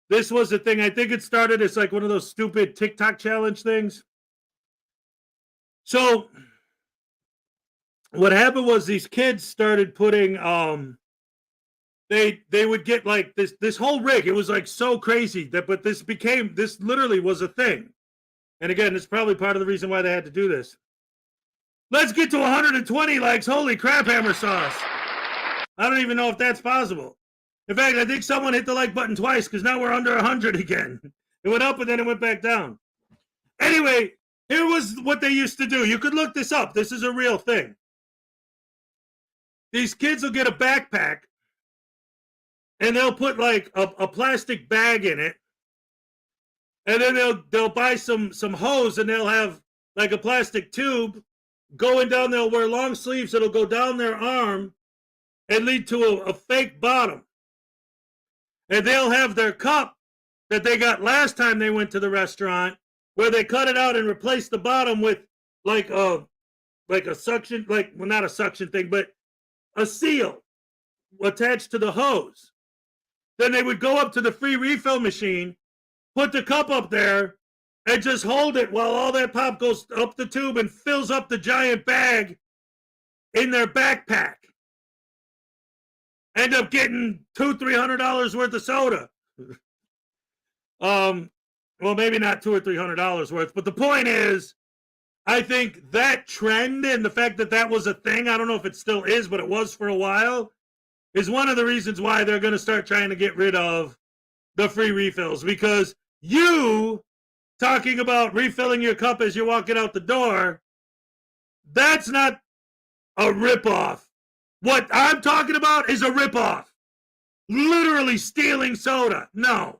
This was a thing. I think it started as like one of those stupid TikTok challenge things. So what happened was these kids started putting they would get like this whole rig. It was like so crazy that but this literally was a thing. And again, it's probably part of the reason why they had to do this. Let's get to 120 likes. Holy crap, hammer sauce. I don't even know if that's possible. In fact, I think someone hit the like button twice because now we're under 100 again. It went up and then it went back down. Anyway, here was what they used to do. You could look this up. This is a real thing. These kids will get a backpack and they'll put like a plastic bag in it. And then they'll buy some hose and they'll have like a plastic tube going down. They'll wear long sleeves. It'll go down their arm and lead to a fake bottom. And they'll have their cup that they got last time they went to the restaurant where they cut it out and replaced the bottom with like a suction, not a suction thing, but a seal attached to the hose. Then they would go up to the free refill machine, put the cup up there, and just hold it while all that pop goes up the tube and fills up the giant bag in their backpack. End up getting $200-300 worth of soda. Well, maybe not $200 or $300 worth, but the point is, I think that trend and the fact that that was a thing, I don't know if it still is, but it was for a while, is one of the reasons why they're going to start trying to get rid of the free refills. Because you talking about refilling your cup as you're walking out the door, that's not a ripoff. What I'm talking about is a ripoff. Literally stealing soda. No.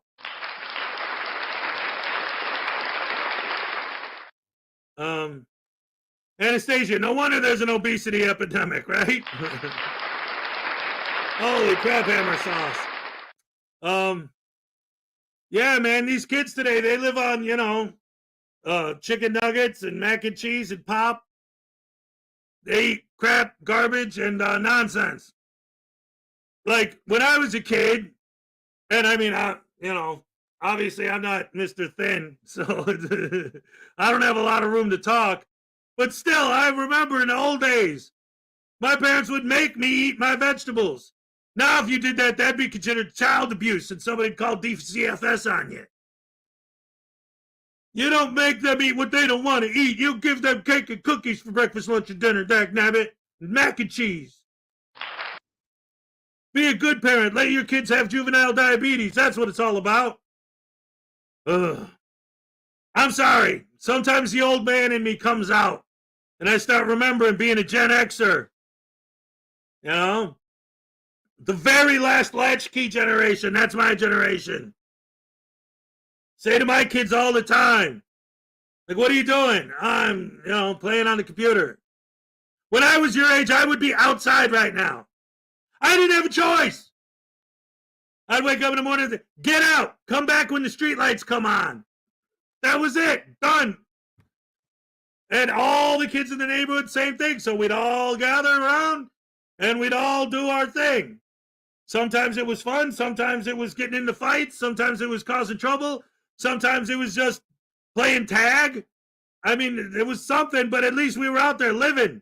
Anastasia, no wonder there's an obesity epidemic, right? Holy crap, hammer sauce. Yeah, man, these kids today, they live on, chicken nuggets and mac and cheese and pop. They eat crap, garbage, and nonsense. Like, when I was a kid, and I mean, obviously I'm not Mr. Thin, so I don't have a lot of room to talk. But still, I remember in the old days, my parents would make me eat my vegetables. Now, if you did that, that'd be considered child abuse, and somebody'd call DCFS on you. You don't make them eat what they don't want to eat. You give them cake and cookies for breakfast, lunch, and dinner, dagnabbit, and mac and cheese. Be a good parent. Let your kids have juvenile diabetes. That's what it's all about. Ugh. I'm sorry. Sometimes the old man in me comes out, and I start remembering being a Gen Xer. You know? The very last latchkey generation. That's my generation. Say to my kids all the time, like, what are you doing? I'm, playing on the computer. When I was your age, I would be outside right now. I didn't have a choice. I'd wake up in the morning and say, get out. Come back when the street lights come on. That was it. Done. And all the kids in the neighborhood, same thing. So we'd all gather around and we'd all do our thing. Sometimes it was fun. Sometimes it was getting into fights. Sometimes it was causing trouble. Sometimes it was just playing tag. I mean, it was something, but at least we were out there living.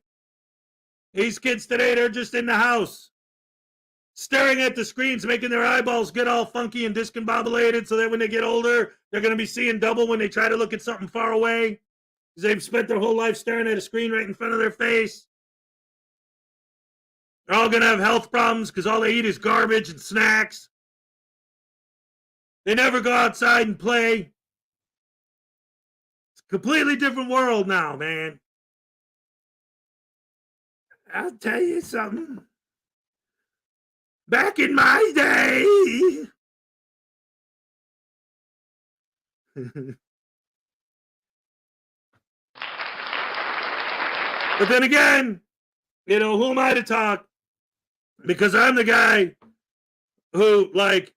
These kids today, they're just in the house, staring at the screens, making their eyeballs get all funky and discombobulated so that when they get older, they're going to be seeing double when they try to look at something far away because they've spent their whole life staring at a screen right in front of their face. They're all going to have health problems because all they eat is garbage and snacks. They never go outside and play. It's a completely different world now, man. I'll tell you something. Back in my day. But then again, You know, who am I to talk? Because I'm the guy who, like,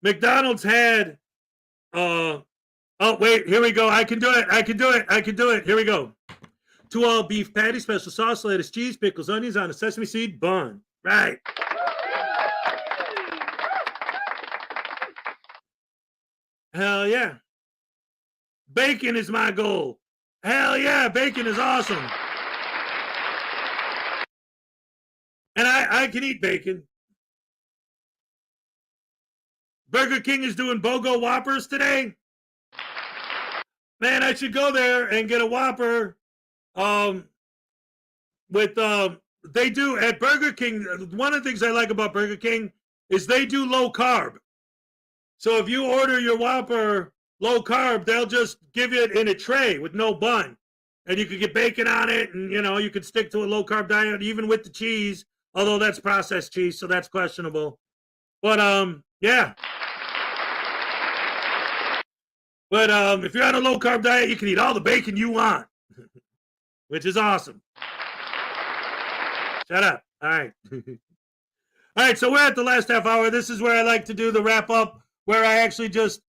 McDonald's had, oh, wait, here we go. I can do it. Here we go. 2 all beef patty, special sauce, lettuce, cheese, pickles, onions on a sesame seed bun. Right. Hell yeah. Bacon is my goal. Hell yeah, bacon is awesome. And I can eat bacon. Burger King is doing BOGO Whoppers today. Man, I should go there and get a Whopper. They do at Burger King. One of the things I like about Burger King is they do low carb. So if you order your Whopper low carb, they'll just give it in a tray with no bun. And you could get bacon on it, and, you know, you could stick to a low carb diet even with the cheese, although that's processed cheese, so that's questionable. But, yeah. But if you're on a low carb diet, you can eat all the bacon you want, which is awesome. Shut up. All right. All right, so we're at the last half hour. This is where I like to do the wrap up, where I actually just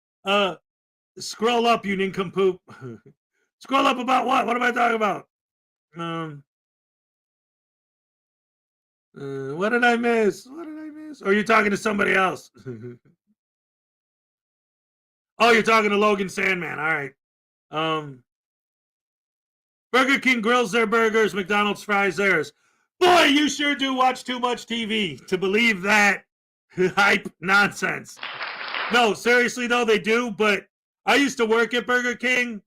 scroll up, you nincompoop. Scroll up about what? What am I talking about? What did I miss? What did I miss? Or are you talking to somebody else? Oh, you're talking to Logan Sandman. All right. Burger King grills their burgers. McDonald's fries theirs. Boy, you sure do watch too much TV to believe that hype nonsense. No, seriously though, they do. But I used to work at Burger King,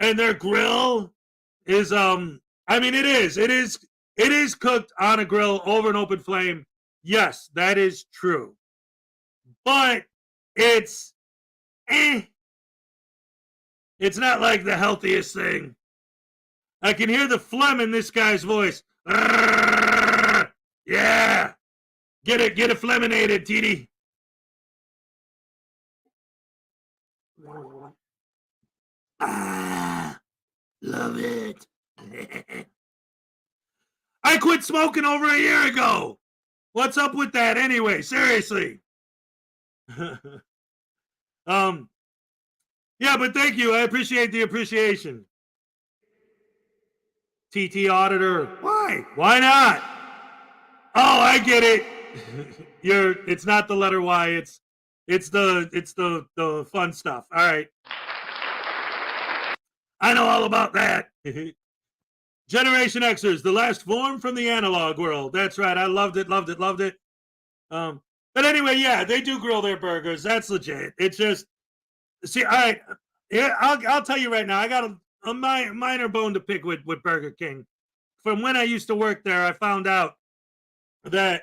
and their grill is it is cooked on a grill over an open flame. Yes, that is true. But it's It's not like the healthiest thing. I can hear the phlegm in this guy's voice. Yeah. Get it phlegminated, TD. Love it. I quit smoking over a year ago. What's up with that anyway? Seriously. Yeah, but thank you. I appreciate the appreciation. TT Auditor. Why? Why not? Oh, I get it. It's not the letter Y. It's the fun stuff. All right. I know all about that. Generation Xers, the last form from the analog world. That's right. I loved it. But anyway, yeah, they do grill their burgers. That's legit. It's just, see, all right. Yeah, I'll tell you right now. I got a minor bone to pick with Burger King. From when I used to work there, I found out that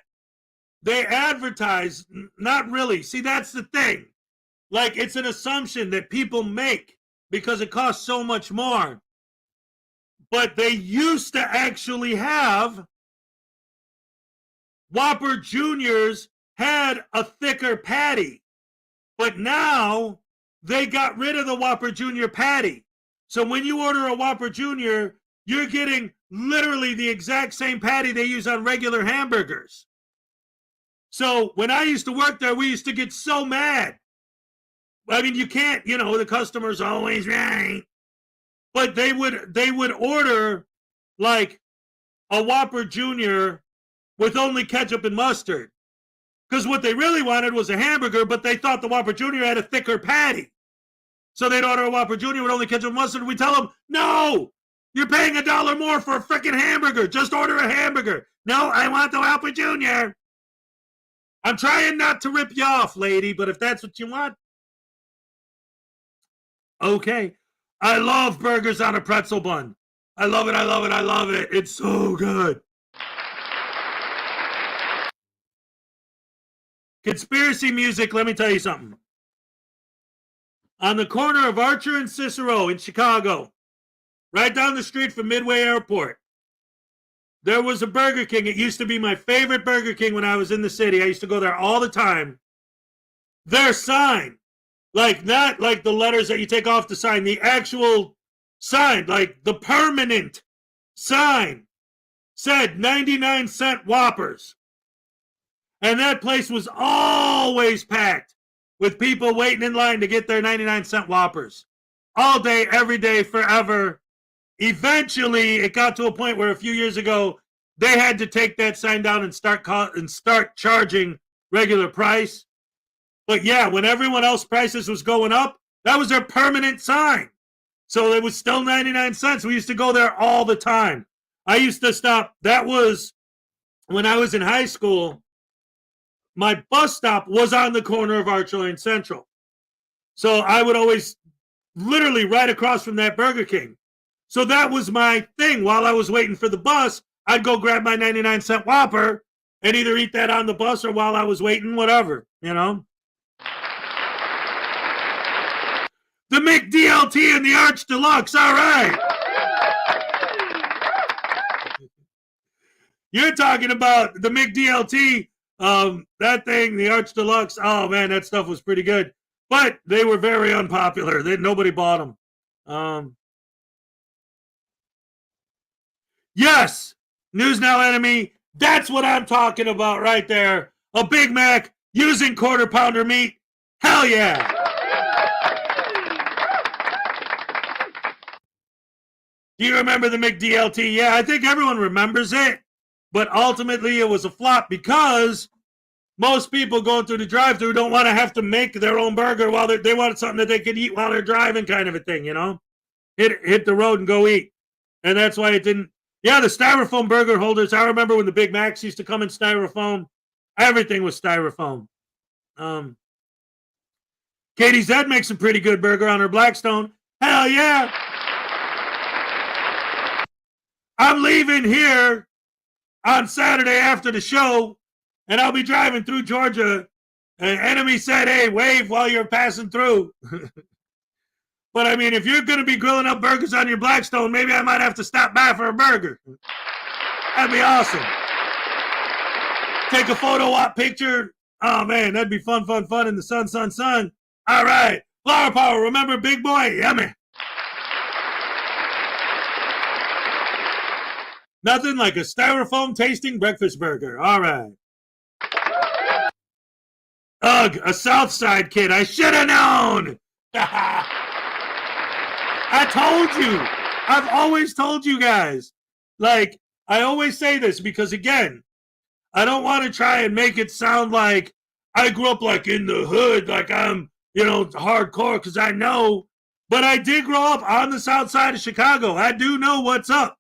they advertise, not really. See, that's the thing. Like, it's an assumption that people make because it costs so much more. But they used to actually have Whopper Juniors had a thicker patty. But now they got rid of the Whopper Junior patty. So when you order a Whopper Junior, you're getting literally the exact same patty they use on regular hamburgers. So when I used to work there, we used to get so mad. I mean, you can't, the customer's always right. But they would order like a Whopper Junior with only ketchup and mustard. Because what they really wanted was a hamburger, but they thought the Whopper Junior had a thicker patty. So they'd order a Whopper Junior with only ketchup and mustard. And we tell them, no, you're paying $1 more for a freaking hamburger. Just order a hamburger. No, I want the Whopper Junior. I'm trying not to rip you off, lady, but if that's what you want. Okay. I love burgers on a pretzel bun. I love it. It's so good. Conspiracy music, let me tell you something. On the corner of Archer and Cicero in Chicago, right down the street from Midway Airport, there was a Burger King. It used to be my favorite Burger King when I was in the city. I used to go there all the time. Their sign, like not like the letters that you take off the sign, the actual sign, like the permanent sign said 99-cent Whoppers. And that place was always packed with people waiting in line to get their 99-cent Whoppers. All day, every day, forever. Eventually, it got to a point where a few years ago, they had to take that sign down and start charging regular price. But yeah, when everyone else prices was going up, that was their permanent sign. So it was still 99 cents. We used to go there all the time. I used to stop. That was when I was in high school. My bus stop was on the corner of Archer and Central. So I would always literally right across from that Burger King. So that was my thing. While I was waiting for the bus, I'd go grab my 99-cent Whopper and either eat that on the bus or while I was waiting, whatever, you know. The McDLT and the Arch Deluxe, all right. You're talking about the McDLT, that thing, the Arch Deluxe. Oh, man, that stuff was pretty good. But they were very unpopular. Nobody bought them. Yes, News Now enemy. That's what I'm talking about right there. A Big Mac using quarter pounder meat. Hell yeah. Do you remember the McDLT? Yeah, I think everyone remembers it. But ultimately, it was a flop because most people going through the drive-thru don't want to have to make their own burger while they want something that they can eat while they're driving, kind of a thing, you know? Hit the road and go eat. And that's why it didn't. Yeah, the styrofoam burger holders. I remember when the Big Macs used to come in styrofoam. Everything was styrofoam. Katie Zed makes a pretty good burger on her Blackstone. Hell yeah. I'm leaving here on Saturday after the show, and I'll be driving through Georgia. An enemy said, hey, wave while you're passing through. But, I mean, if you're going to be grilling up burgers on your Blackstone, maybe I might have to stop by for a burger. That'd be awesome. Take a photo op picture. Oh, man, that'd be fun in the sun. All right. Flower power. Remember, big boy? Yummy. Nothing like a styrofoam tasting breakfast burger. All right. Ugh, a Southside kid. I should have known. I told you. I've always told you guys. Like, I always say this because, again, I don't want to try and make it sound like I grew up like in the hood, like I'm, hardcore, because I know. But I did grow up on the south side of Chicago. I do know what's up.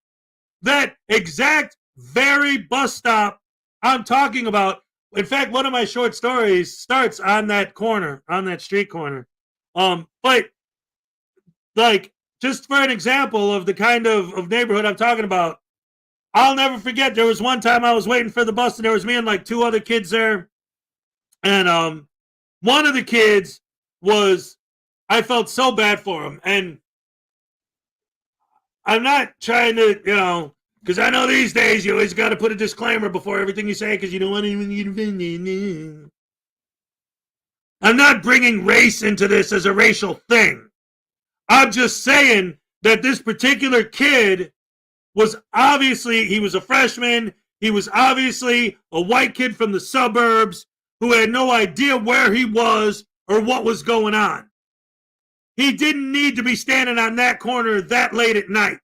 That exact very bus stop I'm talking about. In fact, one of my short stories starts on that corner, on that street corner. But like, just for an example of the kind of neighborhood I'm talking about, I'll never forget, there was one time I was waiting for the bus and there was me and like two other kids there. And one of the kids I felt so bad for him. And I'm not trying to, because I know these days you always got to put a disclaimer before everything you say because you don't want anyone to get offended. I'm not bringing race into this as a racial thing. I'm just saying that this particular kid was obviously, he was a freshman. He was obviously a white kid from the suburbs who had no idea where he was or what was going on. He didn't need to be standing on that corner that late at night.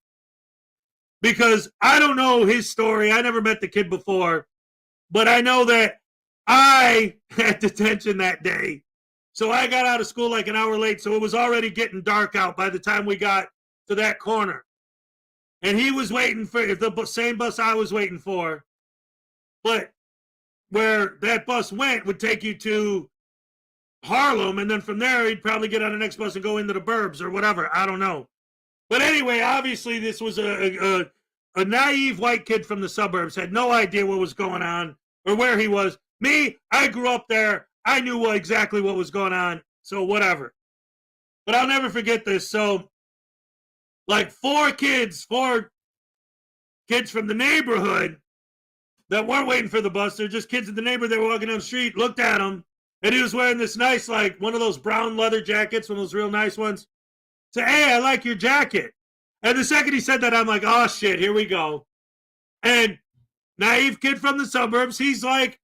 Because I don't know his story. I never met the kid before. But I know that I had detention that day. So I got out of school like an hour late. So it was already getting dark out by the time we got to that corner. And he was waiting for the same bus I was waiting for. But where that bus went would take you to Harlem. And then from there, he'd probably get on the next bus and go into the burbs or whatever. I don't know. But anyway, obviously this was a naive white kid from the suburbs, had no idea what was going on or where he was. Me, I grew up there. I knew exactly what was going on, so whatever. But I'll never forget this. So, like four kids from the neighborhood that weren't waiting for the bus, they're just kids in the neighborhood that were walking down the street, looked at him, and he was wearing this nice, like, one of those brown leather jackets, one of those real nice ones. Say, hey, I like your jacket. And the second he said that, I'm like, oh, shit, here we go. And naive kid from the suburbs. He's like,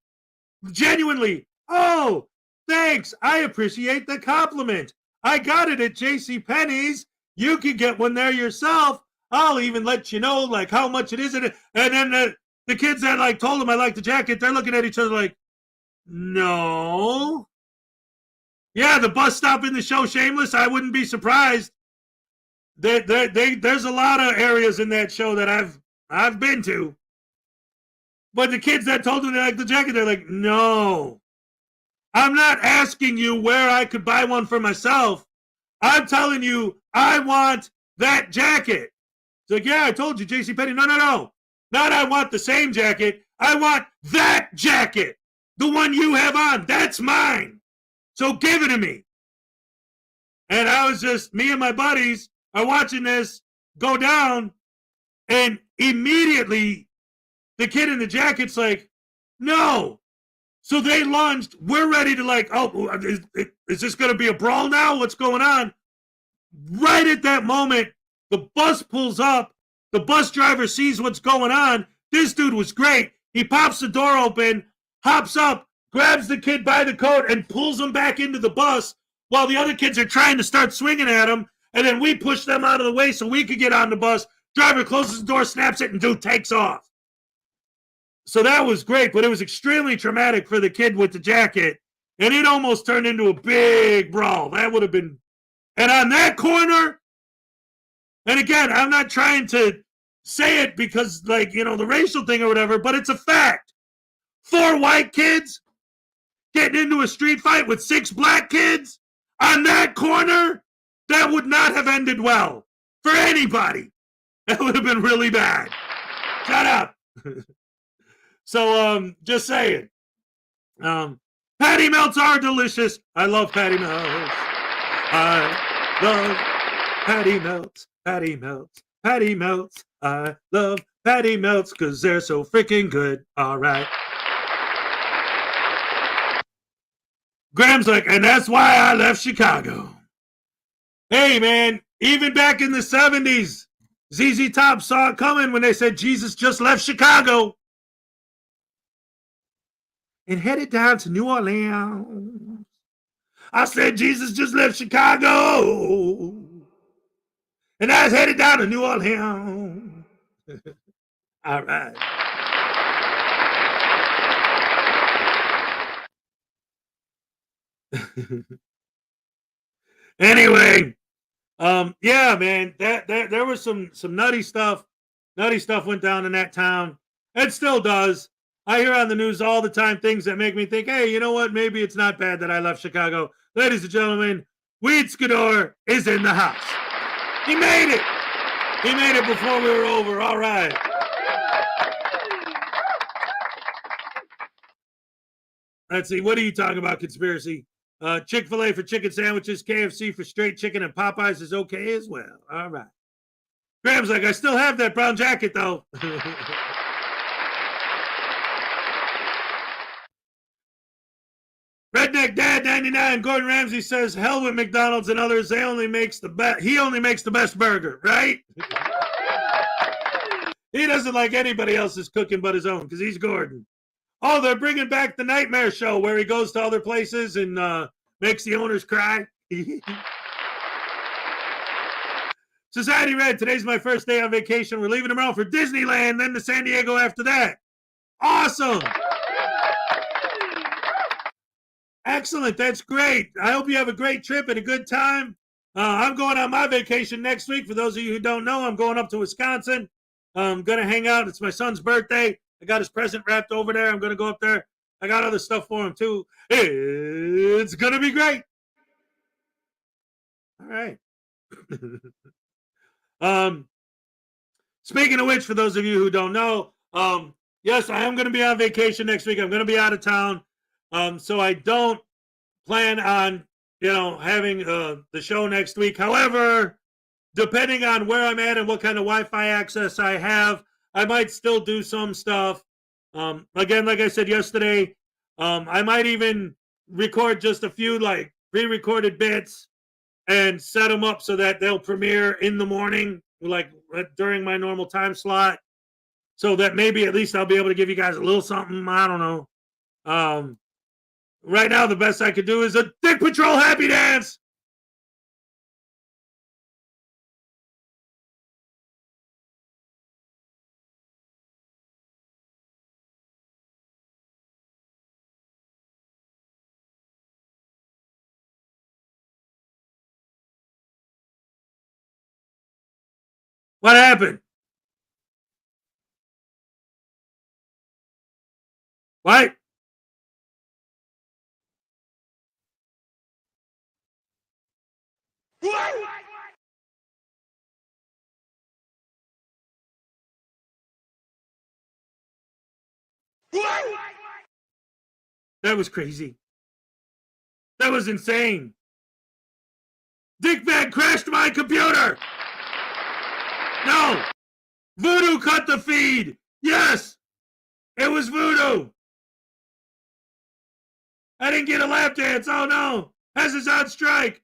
genuinely, oh, thanks. I appreciate the compliment. I got it at JCPenney's. You can get one there yourself. I'll even let you know like how much it is. And then the kids that like told him I like the jacket, they're looking at each other like, no. Yeah, the bus stop in the show Shameless, I wouldn't be surprised. There's a lot of areas in that show that I've been to. But the kids that told him they like the jacket, they're like, no. I'm not asking you where I could buy one for myself. I'm telling you, I want that jacket. It's like, yeah, I told you, JCPenney. No. Not I want the same jacket. I want that jacket. The one you have on. That's mine. So give it to me. And I was just, me and my buddies are watching this go down. And immediately, the kid in the jacket's like, no. So they lunged. We're ready to like, oh, is this going to be a brawl now? What's going on? Right at that moment, the bus pulls up. The bus driver sees what's going on. This dude was great. He pops the door open, hops up, grabs the kid by the coat, and pulls him back into the bus while the other kids are trying to start swinging at him. And then we push them out of the way so we could get on the bus. Driver closes the door, snaps it, and dude takes off. So that was great, but it was extremely traumatic for the kid with the jacket. And it almost turned into a big brawl. That would have been... And on that corner, and again, I'm not trying to say it because, like, you know, the racial thing or whatever, but it's a fact. 4 white kids getting into a street fight with 6 black kids on that corner, that would not have ended well for anybody. That would have been really bad. Shut up. So, just saying. Patty melts are delicious. I love patty melts. I love patty melts. Patty melts. Patty melts. I love patty melts because they're so freaking good. All right. Graham's like, and that's why I left Chicago. Hey, man, even back in the 70s, ZZ Top saw it coming when they said Jesus just left Chicago and headed down to New Orleans. I said Jesus just left Chicago and I was headed down to New Orleans. All right. Anyway, yeah, man, that there was some nutty stuff. Nutty stuff went down in that town. It still does. I hear on the news all the time things that make me think, hey, you know what? Maybe it's not bad that I left Chicago. Ladies and gentlemen, Weed Skidor is in the house. He made it. He made it before we were over. All right. Let's see. What are you talking about, conspiracy? Chick-fil-A for chicken sandwiches, KFC for straight chicken, and Popeyes is okay as well. All right. Graham's like, I still have that brown jacket, though. Redneck Dad 99, Gordon Ramsay says, hell with McDonald's and others. He only makes the best burger, right? He doesn't like anybody else's cooking but his own because he's Gordon. Oh, they're bringing back the Nightmare Show where he goes to other places and makes the owners cry. Society Red, today's my first day on vacation. We're leaving tomorrow for Disneyland, then to San Diego after that. Awesome. Excellent. That's great. I hope you have a great trip and a good time. I'm going on my vacation next week. For those of you who don't know, I'm going up to Wisconsin. I'm going to hang out. It's my son's birthday. I got his present wrapped over there. I'm going to go up there. I got other stuff for him, too. It's going to be great. All right. Speaking of which, for those of you who don't know, yes, I am going to be on vacation next week. I'm going to be out of town. So I don't plan on, having the show next week. However, depending on where I'm at and what kind of Wi-Fi access I have, I might still do some stuff. Again, like I said yesterday, I might even record just a few like pre-recorded bits and set them up so that they'll premiere in the morning, like during my normal time slot. so that maybe at least I'll be able to give you guys a little something. I don't know. Right now, the best I could do is a Dick Patrol happy dance. What happened? What? That was crazy. That was insane. Dickbag crashed my computer. No. Voodoo cut the feed. Yes. It was Voodoo. I didn't get a lap dance. Oh no. Hez is on strike.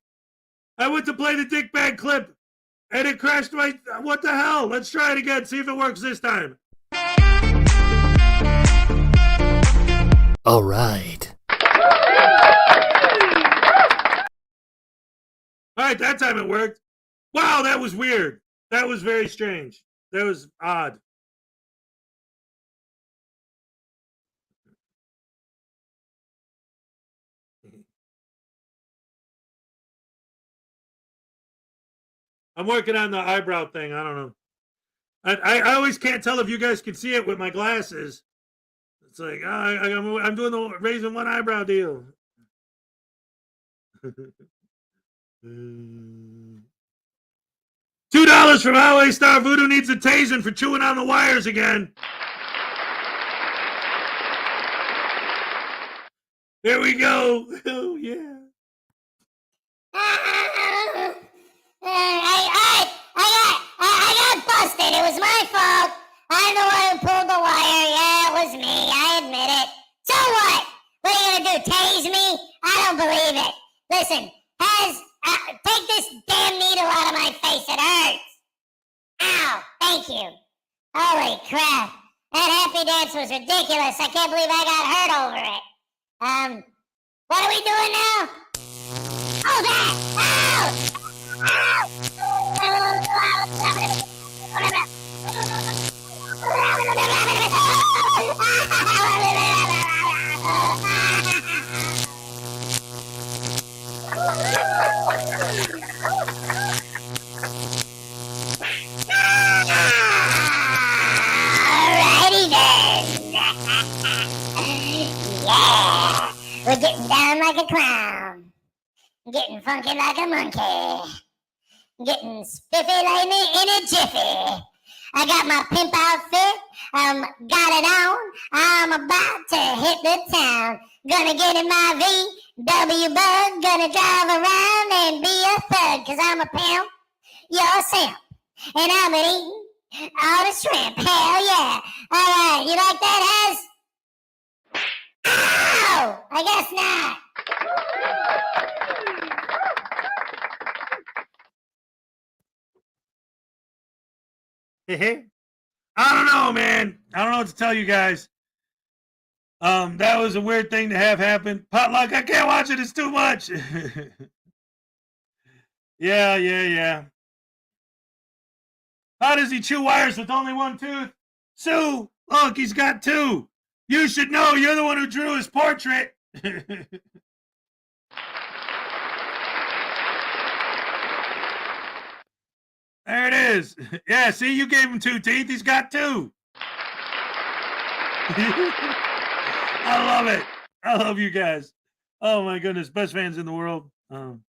I went to play the Dickbag clip and it crashed my. What the hell? Let's try it again. See if it works this time. All right. All right, that time it worked. Wow, that was weird. That was very strange. That was odd. I'm working on the eyebrow thing. I don't know. I always can't tell if you guys can see it with my glasses. It's like, I'm doing the raising one eyebrow deal. $2 from Highway Star. Voodoo needs a tasing for chewing on the wires again. There we go. Oh, yeah. I got busted. It was my fault. I'm the one who pulled the wire. Yeah, it was me. I admit it. So what? What are you gonna do? Tase me? I don't believe it. Listen, take this damn needle out of my face. It hurts. Ow! Thank you. Holy crap! That happy dance was ridiculous. I can't believe I got hurt over it. What are we doing now? Oh, that! Ow! Alrighty then. Yeah, we're getting down like a clown, getting funky like a monkey, getting spiffy like me in a jiffy. I got my pimp outfit, got it on. I'm about to hit the town. Gonna get in my VW bug, gonna drive around and be a thug, cause I'm a pimp, you're a simp, and I'm eating all the shrimp. Hell yeah. Alright, you like that, Hez? Ow! I guess not. I don't know, man. I don't know what to tell you guys. That was a weird thing to have happen. Potluck, I can't watch it. It's too much. Yeah. How does he chew wires with only one tooth? Sue, look, he's got two. You should know. You're the one who drew his portrait. There it is. Yeah, see, you gave him two teeth. He's got two. I love it. I love you guys. Oh, my goodness. Best fans in the world. Oh,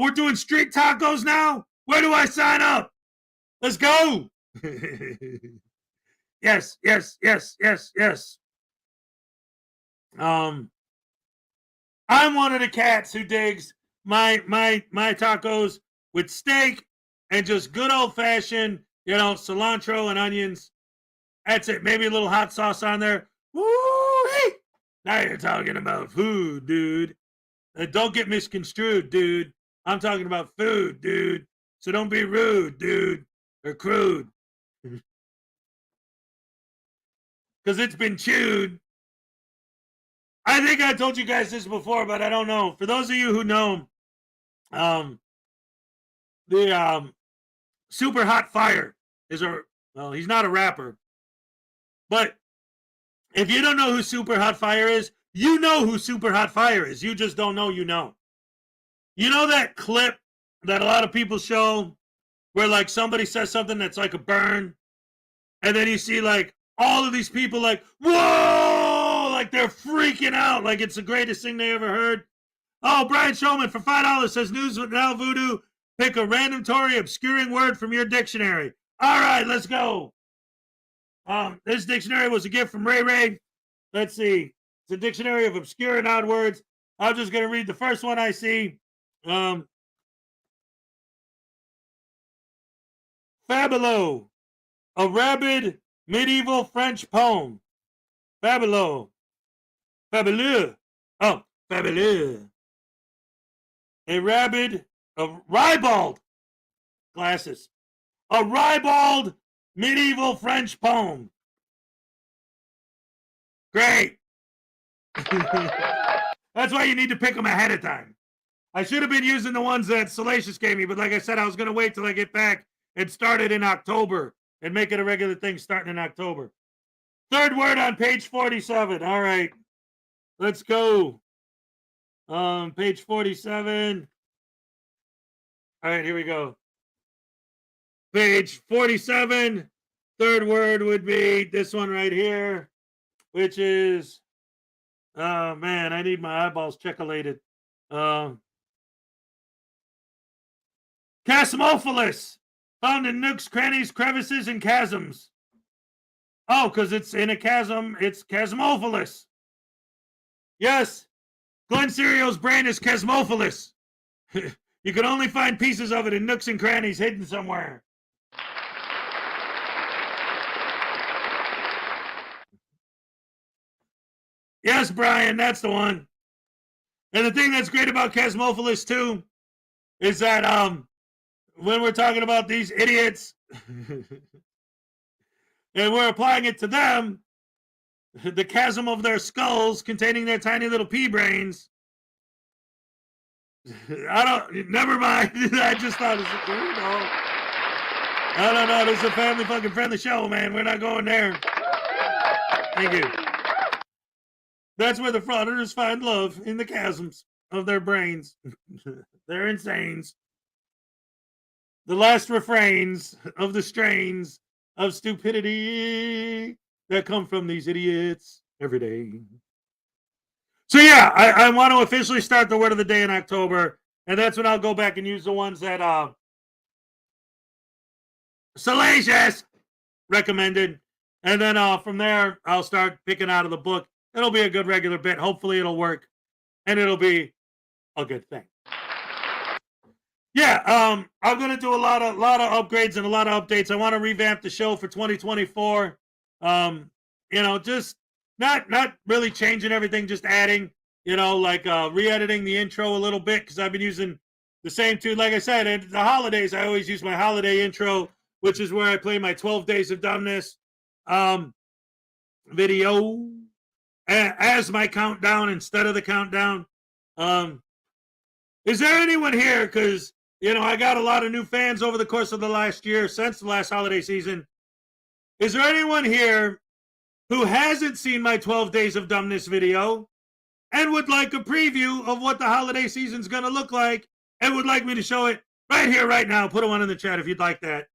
we're doing street tacos now? Where do I sign up? Let's go. Yes. I'm one of the cats who digs my tacos with steak and just good old fashioned, cilantro and onions. That's it. Maybe a little hot sauce on there. Woo-hee! Now you're talking about food, dude. Don't get misconstrued, dude. I'm talking about food, dude. So don't be rude, dude, or crude. because it's been chewed. I think I told you guys this before, but I don't know. For those of you who know, the Super Hot Fire is well, he's not a rapper. But if you don't know who Super Hot Fire is, you know who Super Hot Fire is. You just don't know you know. You know that clip that a lot of people show where like somebody says something that's like a burn, and then you see like all of these people like, whoa, like they're freaking out, like it's the greatest thing they ever heard. Oh, Brian Showman for $5 says, News with Now Voodoo, pick a random Tory obscuring word from your dictionary. All right, let's go. This dictionary was a gift from Ray Ray. Let's see. It's a dictionary of obscure and odd words. I'm just going to read the first one I see. Fabuleux, a rabid medieval French poem. Fabuleux. Fabuleux. Oh, fabuleux. A ribald. Glasses. A ribald medieval French poem. Great. That's why you need to pick them ahead of time. I should have been using the ones that Salacious gave me, but like I said, I was going to wait till I get back and start it in October and make it a regular thing starting in October. Third word on page 47. All right. Let's go. Page 47. All right, here we go. Page 47. Third word would be this one right here, which is, oh man, I need my eyeballs checkolated. Chasmophilus, found in nooks, crannies, crevices, and chasms. Oh, because it's in a chasm, it's Chasmophilus. Yes, Glenn Serio's brain is Chasmophilus. You can only find pieces of it in nooks and crannies hidden somewhere. Yes, Brian, that's the one. And the thing that's great about Chasmophilus, too, is that when we're talking about these idiots and we're applying it to them, the chasm of their skulls containing their tiny little pea brains. Never mind. I just thought it was, I don't know. This is a family fucking friendly show, man. We're not going there. Thank you. That's where the frauditors find love, in the chasms of their brains. They're insanes. The last refrains of the strains of stupidity that come from these idiots every day. So yeah, I want to officially start the word of the day in October, and that's when I'll go back and use the ones that Salacious recommended, and then from there I'll start picking out of the book. It'll be a good regular bit. Hopefully it'll work, and it'll be a good thing. Yeah, I'm gonna do a lot of upgrades and a lot of updates. I want to revamp the show for 2024. Just not really changing everything, just adding, like re-editing the intro a little bit, because I've been using the same tune. Like I said, at the holidays, I always use my holiday intro, which is where I play my 12 Days of Dumbness video as my countdown instead of the countdown. Is there anyone here? Because, I got a lot of new fans over the course of the last year, since the last holiday season. Is there anyone here who hasn't seen my 12 Days of Dumbness video and would like a preview of what the holiday season's going to look like and would like me to show it right here, right now? Put a one in the chat if you'd like that.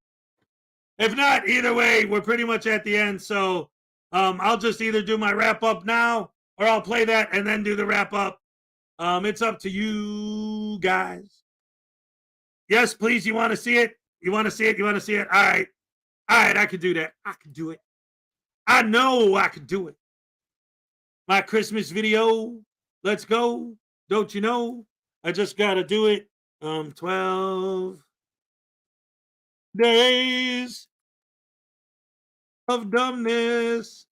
If not, either way, we're pretty much at the end. So I'll just either do my wrap up now or I'll play that and then do the wrap up. It's up to you guys. Yes, please. You want to see it? You want to see it? You want to see it? All right. I can do that. I can do it. I know I can do it. My Christmas video. Let's go. Don't you know? I just got to do it. 12 days of dumbness.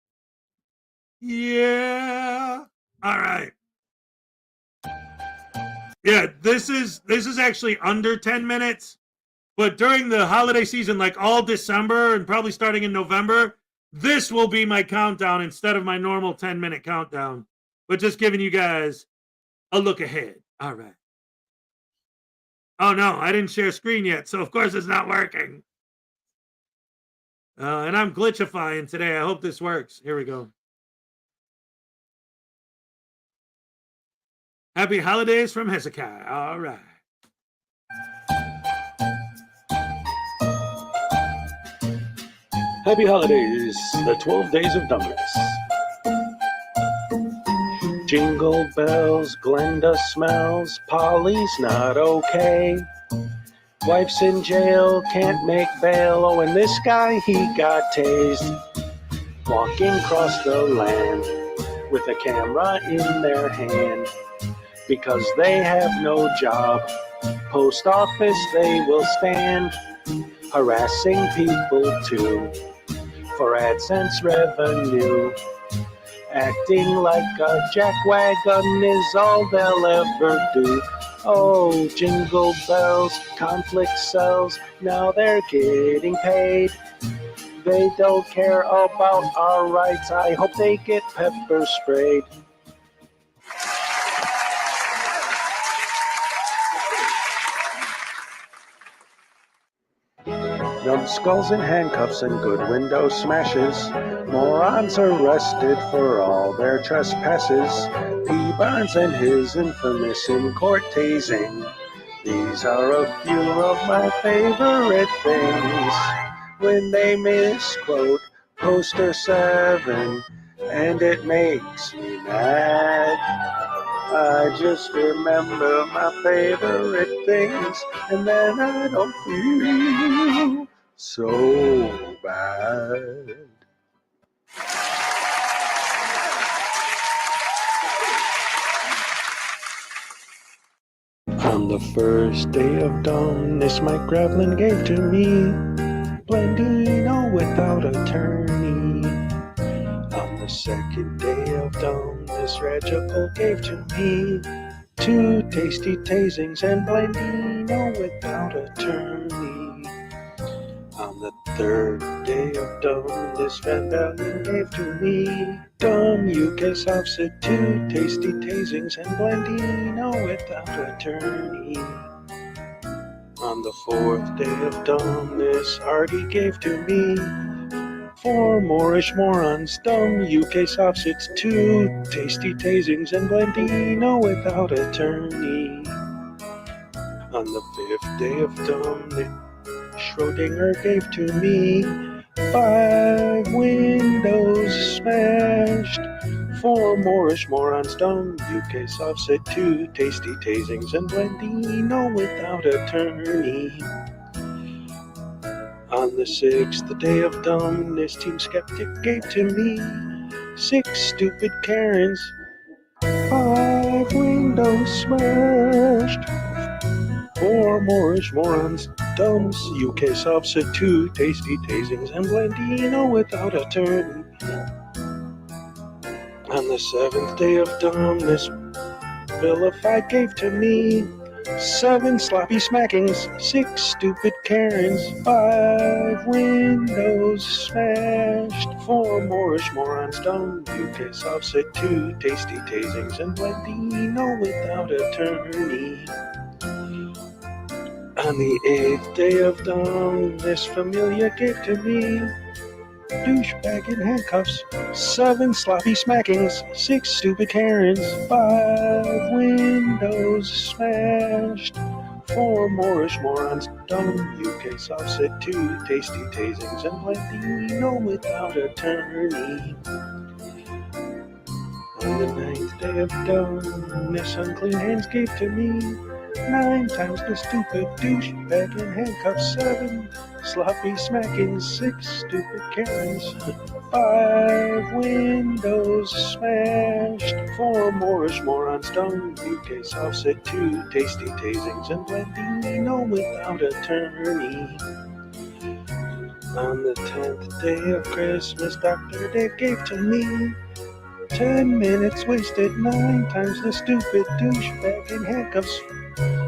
Yeah. All right. Yeah, this is actually under 10 minutes. But during the holiday season, like all December and probably starting in November, This will be my countdown instead of my normal 10-minute countdown, but just giving you guys a look ahead. All right. Oh no, I didn't share screen yet, so of course it's not working. And I'm glitchifying today. I hope this works. Here we go. Happy holidays from Hezokuai. All right. Happy holidays, the 12 days of dumbness. Jingle bells, Glenda smells, Polly's not okay. Wife's in jail, can't make bail, oh, and this guy, he got tased. Walking across the land with a camera in their hand. Because they have no job, post office they will stand. Harassing people too, for AdSense revenue. Acting like a jackwagon is all they'll ever do. Oh, jingle bells, conflict sells, now they're getting paid. They don't care about our rights, I hope they get pepper sprayed. Numbskulls in handcuffs and good window smashes. Morons arrested for all their trespasses. P. Barnes and his infamous in-court tasing. These are a few of my favorite things. When they misquote Poster 7, and it makes me mad. I just remember my favorite things, and then I don't feel so bad. On the first day of dumbness, Mike Gravelin gave to me Blendino without attorney. On the second day of dumbness, Regipol gave to me 2 tasty tasings and Blendino without attorney. On the third day of dumbness, Van Valen gave to me dumb UK Softset, 2 tasty tasings and Blendino without attorney. On the fourth day of dumbness, Artie gave to me 4 Moorish morons, dumb UK Softset, 2 tasty tasings and Blendino without attorney. On the 5th day of dumbness, Schrodinger gave to me 5 windows smashed, 4 Moorish morons, dumb UK Softset, 2 tasty tasings and Blendino without attorney. On the 6th day of dumbness, Team Skeptic gave to me 6 stupid Karens, 5 windows smashed, 4 Moorish morons, dumbs, UK Softset, 2 tasty tasings and Blendino without attorney. On the 7th day of dumbness, Vilified gave to me 7 sloppy smackings, 6 stupid Karens, 5 windows smashed, 4 Moorish morons, dumb UK Softset, 2 tasty tasings and Blendino without attorney. On the 8th day of dumbness, Familia gave to me douchebag in handcuffs, 7 sloppy smackings, 6 stupid Karens, 5 windows smashed, 4 Moorish morons, dumb UK Softset, 2 tasty tasings and Blendino without attorney. On the 9th day of dumbness, Unclean Hands gave to me 9 times the stupid douchebag in handcuffs, 7 sloppy smackings, 6 stupid Karens, 5 windows smashed, 4 Moorish morons, dumb UK Softset, 2 tasty tasings and Blendino without attorney. On the 10th day of Christmas, Dr. Dave gave to me 10 minutes wasted, 9 times the stupid douchebag in handcuffs,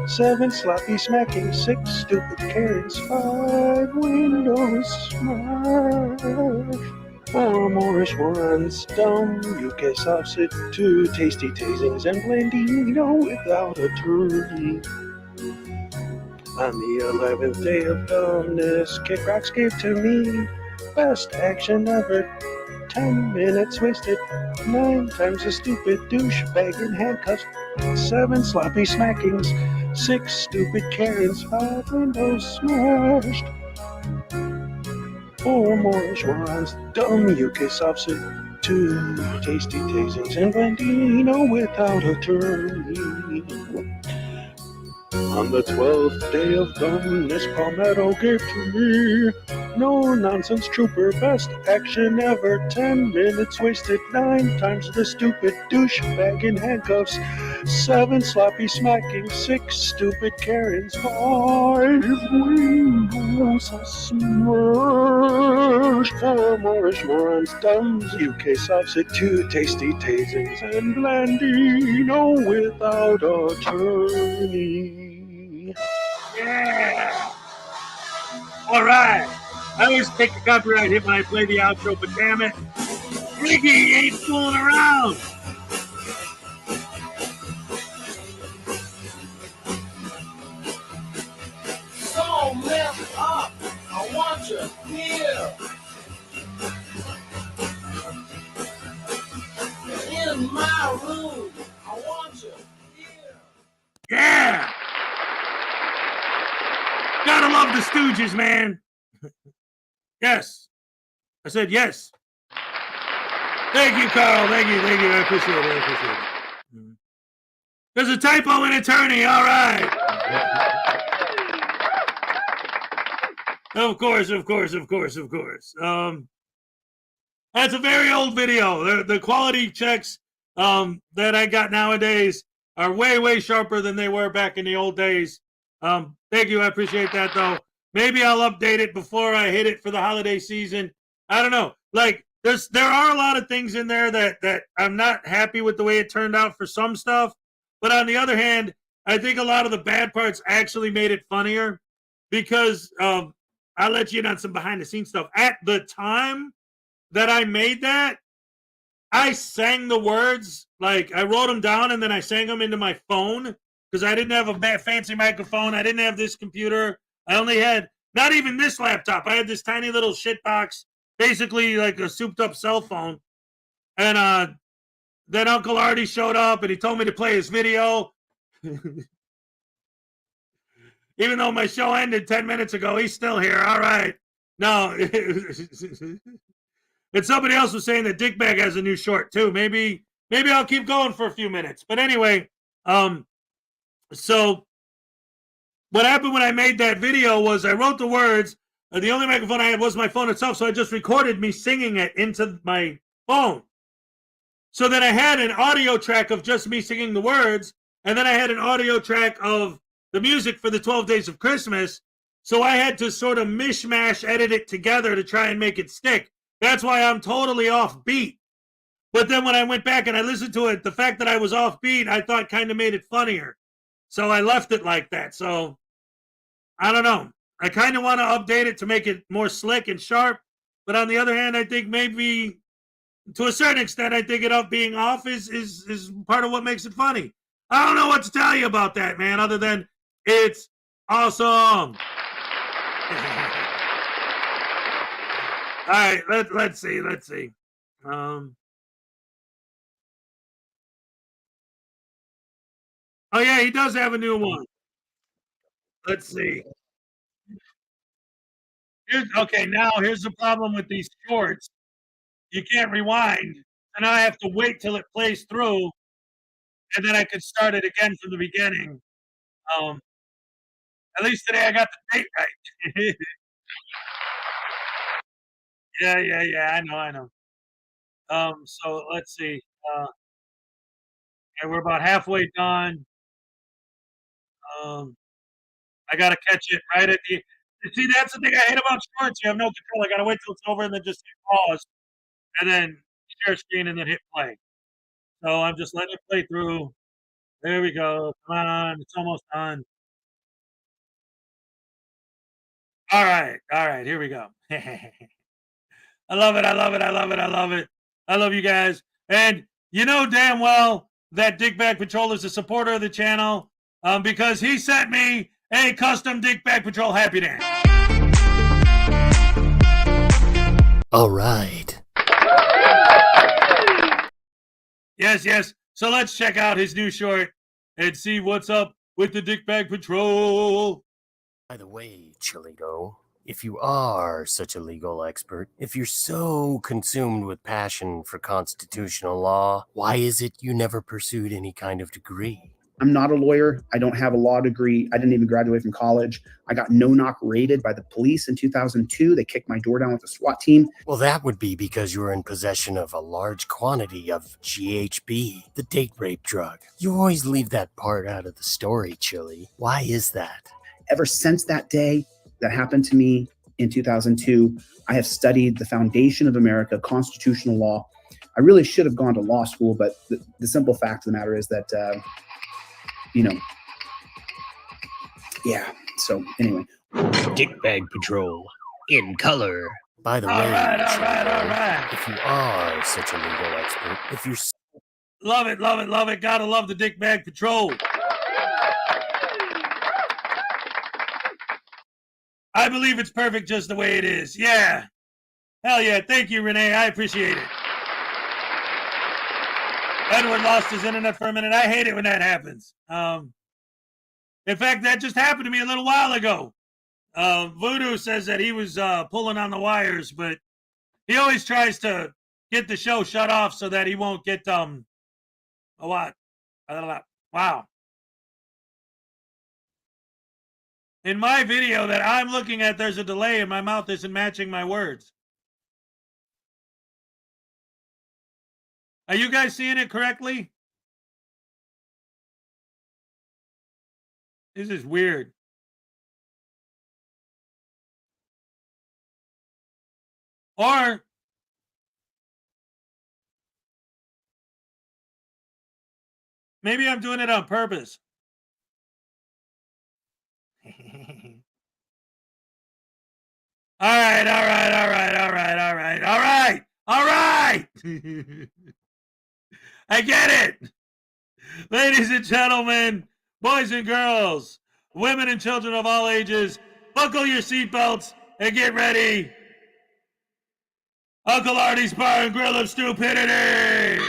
7 sloppy smacking, 6 stupid Karens, 5 windows smashed, 4 Moorish ones, dumb UK sausage, 2 tasty tasings, and Blandino without a turkey. On the 11th day of dumbness, Kid Rocks gave to me best action ever. 10 minutes wasted, 9 times a stupid douchebag in handcuffs, 7 sloppy smackings, 6 stupid Karens, 5 windows smashed. 4 Moorish ones, dumb UK sausage, 2 tasty tasings, and Blandino without a turkey. On the 12th day of dumbness, Palmetto gave to me no nonsense trooper, best action ever. 10 minutes wasted, 9 times the stupid douchebag in handcuffs, 7 sloppy smacking, 6 stupid Karens, 5 windows smashed. 4 Moorish morons, dumbs, UK sausage, 2 tasty tasings, and Blandino without attorney. Yeah. All right. I always take the copyright hit when I play the outro, but damn it, Ricky ain't fooling around. So messed up. I want you here. In my room. I want you here. Yeah. Gotta love the Stooges, man. Yes. I said yes. Thank you, Carl. Thank you. Thank you. I appreciate it. I appreciate it. There's a typo in attorney. All right. Of course. That's a very old video. The quality checks that I got nowadays are way sharper than they were back in the old days. Thank you. I appreciate that, though. Maybe I'll update it before I hit it for the holiday season. I don't know. Like, there are a lot of things in there that I'm not happy with the way it turned out for some stuff. But on the other hand, I think a lot of the bad parts actually made it funnier because I'll let you in on some behind the scenes stuff. At the time that I made that, I sang the words. Like, I wrote them down and then I sang them into my phone because I didn't have a fancy microphone. I didn't have this computer. I only had not even this laptop. I had this tiny little shit box, basically like a souped up cell phone. And then Uncle Artie showed up and he told me to play his video. Even though my show ended 10 minutes ago, he's still here. All right. No. And somebody else was saying that Dickbag has a new short too. Maybe I'll keep going for a few minutes. But anyway, so what happened when I made that video was I wrote the words. The only microphone I had was my phone itself, so I just recorded me singing it into my phone. So then I had an audio track of just me singing the words, and then I had an audio track of the music for the 12 Days of Christmas. So I had to sort of mishmash, edit it together to try and make it stick. That's why I'm totally off beat. But then when I went back and I listened to it, the fact that I was off beat, I thought kind of made it funnier. So I left it like that. So I don't know. I kind of want to update it to make it more slick and sharp. But on the other hand, I think maybe to a certain extent, I think it being off is part of what makes it funny. I don't know what to tell you about that, man, other than it's awesome. All right, let's see. Oh yeah, he does have a new one. Let's see. Here's the problem with these shorts. You can't rewind, and I have to wait till it plays through, and then I can start it again from the beginning. At least today I got the date right. Yeah. I know. So let's see. And we're about halfway done. I gotta catch it right at the. See, that's the thing I hate about shorts. You have no control. I gotta wait till it's over and then just hit pause, and then share screen and then hit play. So I'm just letting it play through. There we go. Come on, it's almost done. All right. Here we go. I love it. I love it. I love it. I love it. I love you guys. And you know damn well that Dickbag Patrol is a supporter of the channel because he sent me a custom Dickbag Patrol Happy Dance. All right. Yes, yes. So let's check out his new short and see what's up with the Dickbag Patrol. By the way, Chilito, if you are such a legal expert, if you're so consumed with passion for constitutional law, why is it you never pursued any kind of degree? I'm not a lawyer. I don't have a law degree. I didn't even graduate from college. I got no-knock raided by the police in 2002. They kicked my door down with a SWAT team. Well, that would be because you were in possession of a large quantity of GHB, the date rape drug. You always leave that part out of the story, Chili. Why is that? Ever since that day that happened to me in 2002, I have studied the foundation of America, constitutional law. I really should have gone to law school, but the simple fact of the matter is that, yeah. So anyway. Dickbag Patrol in color. By the way, all right. if you are such a legal expert, if you're... Love it, love it, love it. Gotta love the Dickbag Patrol. I believe it's perfect just the way it is. Yeah. Hell yeah. Thank you, Renee. I appreciate it. Edward lost his internet for a minute. I hate it when that happens. In fact, that just happened to me a little while ago. Voodoo says that he was pulling on the wires, but he always tries to get the show shut off so that he won't get a what? Wow. In my video that I'm looking at, there's a delay and my mouth isn't matching my words. Are you guys seeing it correctly? This is weird. Or maybe I'm doing it on purpose. All right. I get it. Ladies and gentlemen, boys and girls, women and children of all ages, buckle your seatbelts and get ready. Uncle Artie's Bar and Grill of Stupidity.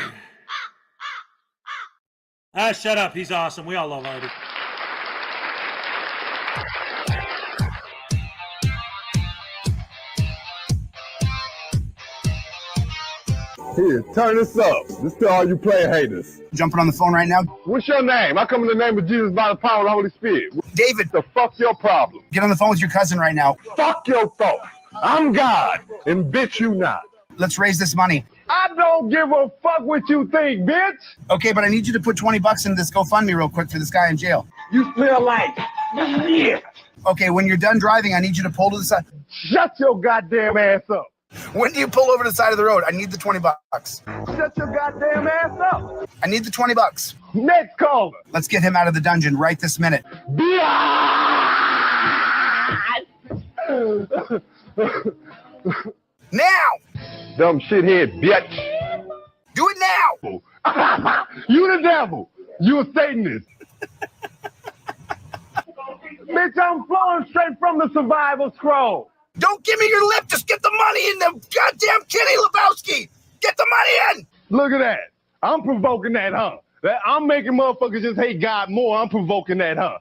Shut up. He's awesome. We all love Artie. Here, turn this up. This to all you player haters. Jumping on the phone right now. What's your name? I come in the name of Jesus by the power of the Holy Spirit. David. The fuck your problem? Get on the phone with your cousin right now. Fuck your thought. I'm God, and bitch you not. Let's raise this money. I don't give a fuck what you think, bitch. Okay, but I need you to put $20 in this GoFundMe real quick for this guy in jail. You smell like shit. Okay, when you're done driving, I need you to pull to the side. Shut your goddamn ass up. When do you pull over to the side of the road? I need the $20. Shut your goddamn ass up. I need the $20. Next caller. Let's get him out of the dungeon right this minute. Now! Dumb shithead bitch. Do it now! You the devil. You a Satanist. Bitch, I'm flowing straight from the survival scroll. Don't give me your lip. Just get the money in the goddamn Kenny Lebowski. Get the money in. Look at that. I'm provoking that, huh? I'm making motherfuckers just hate God more. I'm provoking that, huh?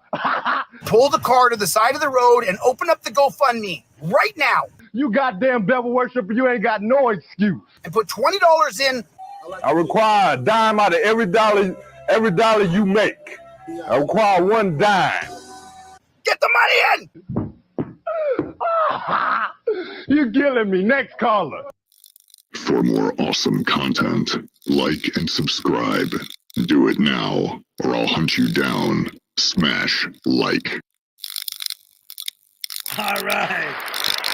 Pull the car to the side of the road and open up the GoFundMe right now. You goddamn devil worshiper, you ain't got no excuse. And put $20 in. I require a dime out of every dollar you make. I require one dime. Get the money in. You're killing me. Next caller. For more awesome content, like and subscribe. Do it now, or I'll hunt you down. Smash like. All right.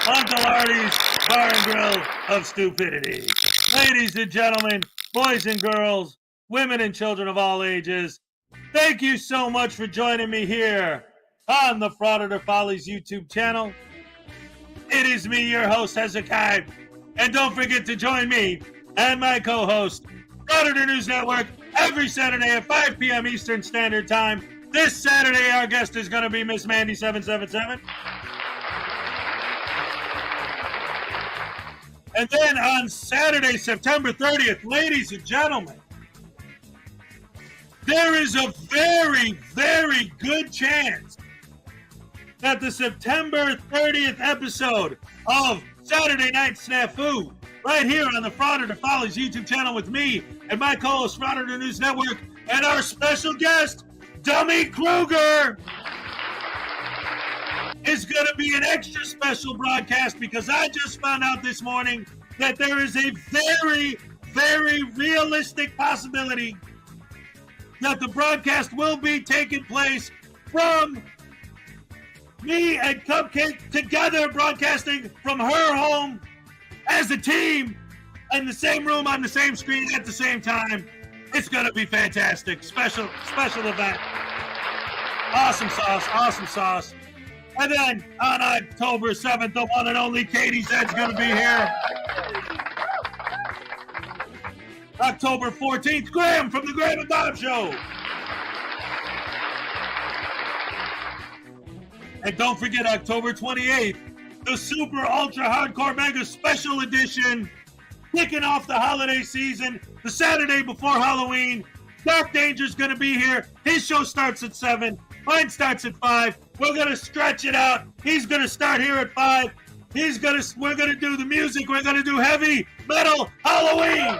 Uncle Artie's Bar and Grill of Stupidity. Ladies and gentlemen, boys and girls, women and children of all ages, thank you so much for joining me here on the Frauditor Follies YouTube channel. It is me, your host, Hezokuai, And don't forget to join me and my co-host, Frauditor News Network, every Saturday at 5 p.m. Eastern Standard Time. This Saturday, our guest is going to be Miss Mandy 777. And then on Saturday, September 30th, ladies and gentlemen, there is a very, very good chance that the September 30th episode of Saturday Night Snafu, right here on the Frauditor Follies YouTube channel with me and my co-host, Frauditor News Network, and our special guest, Dummy Kruger, is going to be an extra special broadcast because I just found out this morning that there is a very, very realistic possibility that the broadcast will be taking place from me and Cupcake together, broadcasting from her home as a team in the same room on the same screen at the same time. It's going to be fantastic. Special event. Awesome sauce. Awesome sauce. And then on October 7th, the one and only Katie Zed's going to be here. October 14th, Graham from the Graham and Bob Show. And don't forget October 28th, the Super Ultra Hardcore Mega Special Edition, kicking off the holiday season, the Saturday before Halloween. Dark Danger's going to be here. His show starts at 7. Mine starts at 5. We're going to stretch it out. He's going to start here at 5. We're going to do the music. We're going to do heavy metal Halloween.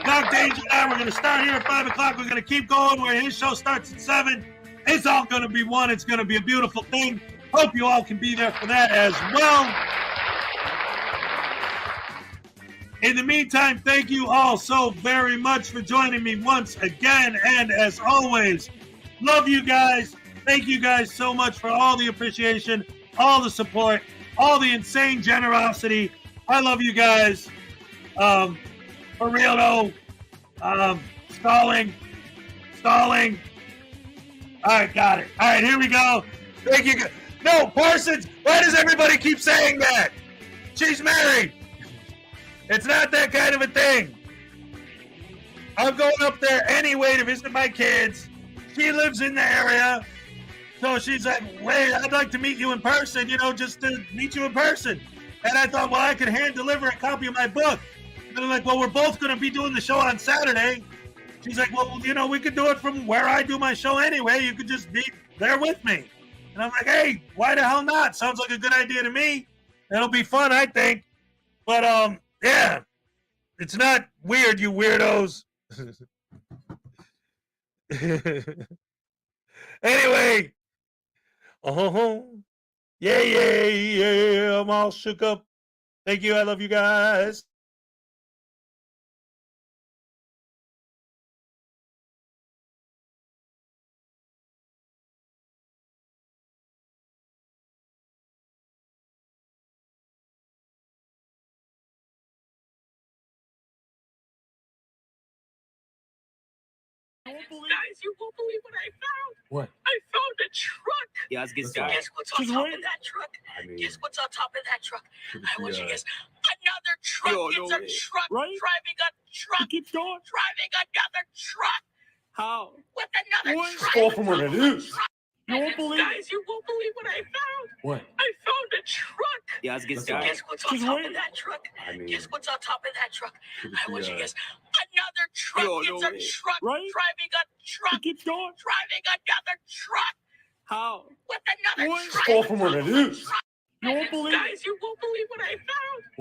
Dark Danger and I, we're going to start here at 5 o'clock. We're going to keep going where his show starts at 7. It's all going to be one. It's going to be a beautiful thing. Hope you all can be there for that as well. In the meantime, thank you all so very much for joining me once again. And as always, love you guys. Thank you guys so much for all the appreciation, all the support, all the insane generosity. I love you guys. For real though. Stalling. All right, got it. All right, here we go. Thank you. No, Parsons, why does everybody keep saying that? She's married. It's not that kind of a thing. I'm going up there anyway to visit my kids. She lives in the area. So she's like, wait, I'd like to meet you in person, just to meet you in person. And I thought, well, I could hand deliver a copy of my book. And I'm like, well, we're both going to be doing the show on Saturday. She's like, well, we could do it from where I do my show anyway. You could just be there with me. And I'm like, hey, why the hell not? Sounds like a good idea to me. It'll be fun, I think. But, yeah, it's not weird, you weirdos. Anyway. Yeah, I'm all shook up. Thank you. I love you guys. Guys, you won't believe what I found. What? I found a truck. Yeah, let's get Guess started. what's on top of that truck? Guess what's on top of that truck? I want you to guess. Another truck. It's a truck driving a truck. Keep going. Driving another truck. How? With another truck. Far from what it is. You won't believe Guys, you won't believe what I found. What? I found a truck. Yeah, let's get started. Guess what's on top of that truck? Guess what's on top of that truck? I want you to guess. Another truck. It's a truck. Driving a truck. Keep going. Driving another truck. How? With another truck. Far from what it is. You won't believe. Guys, you won't believe what I found.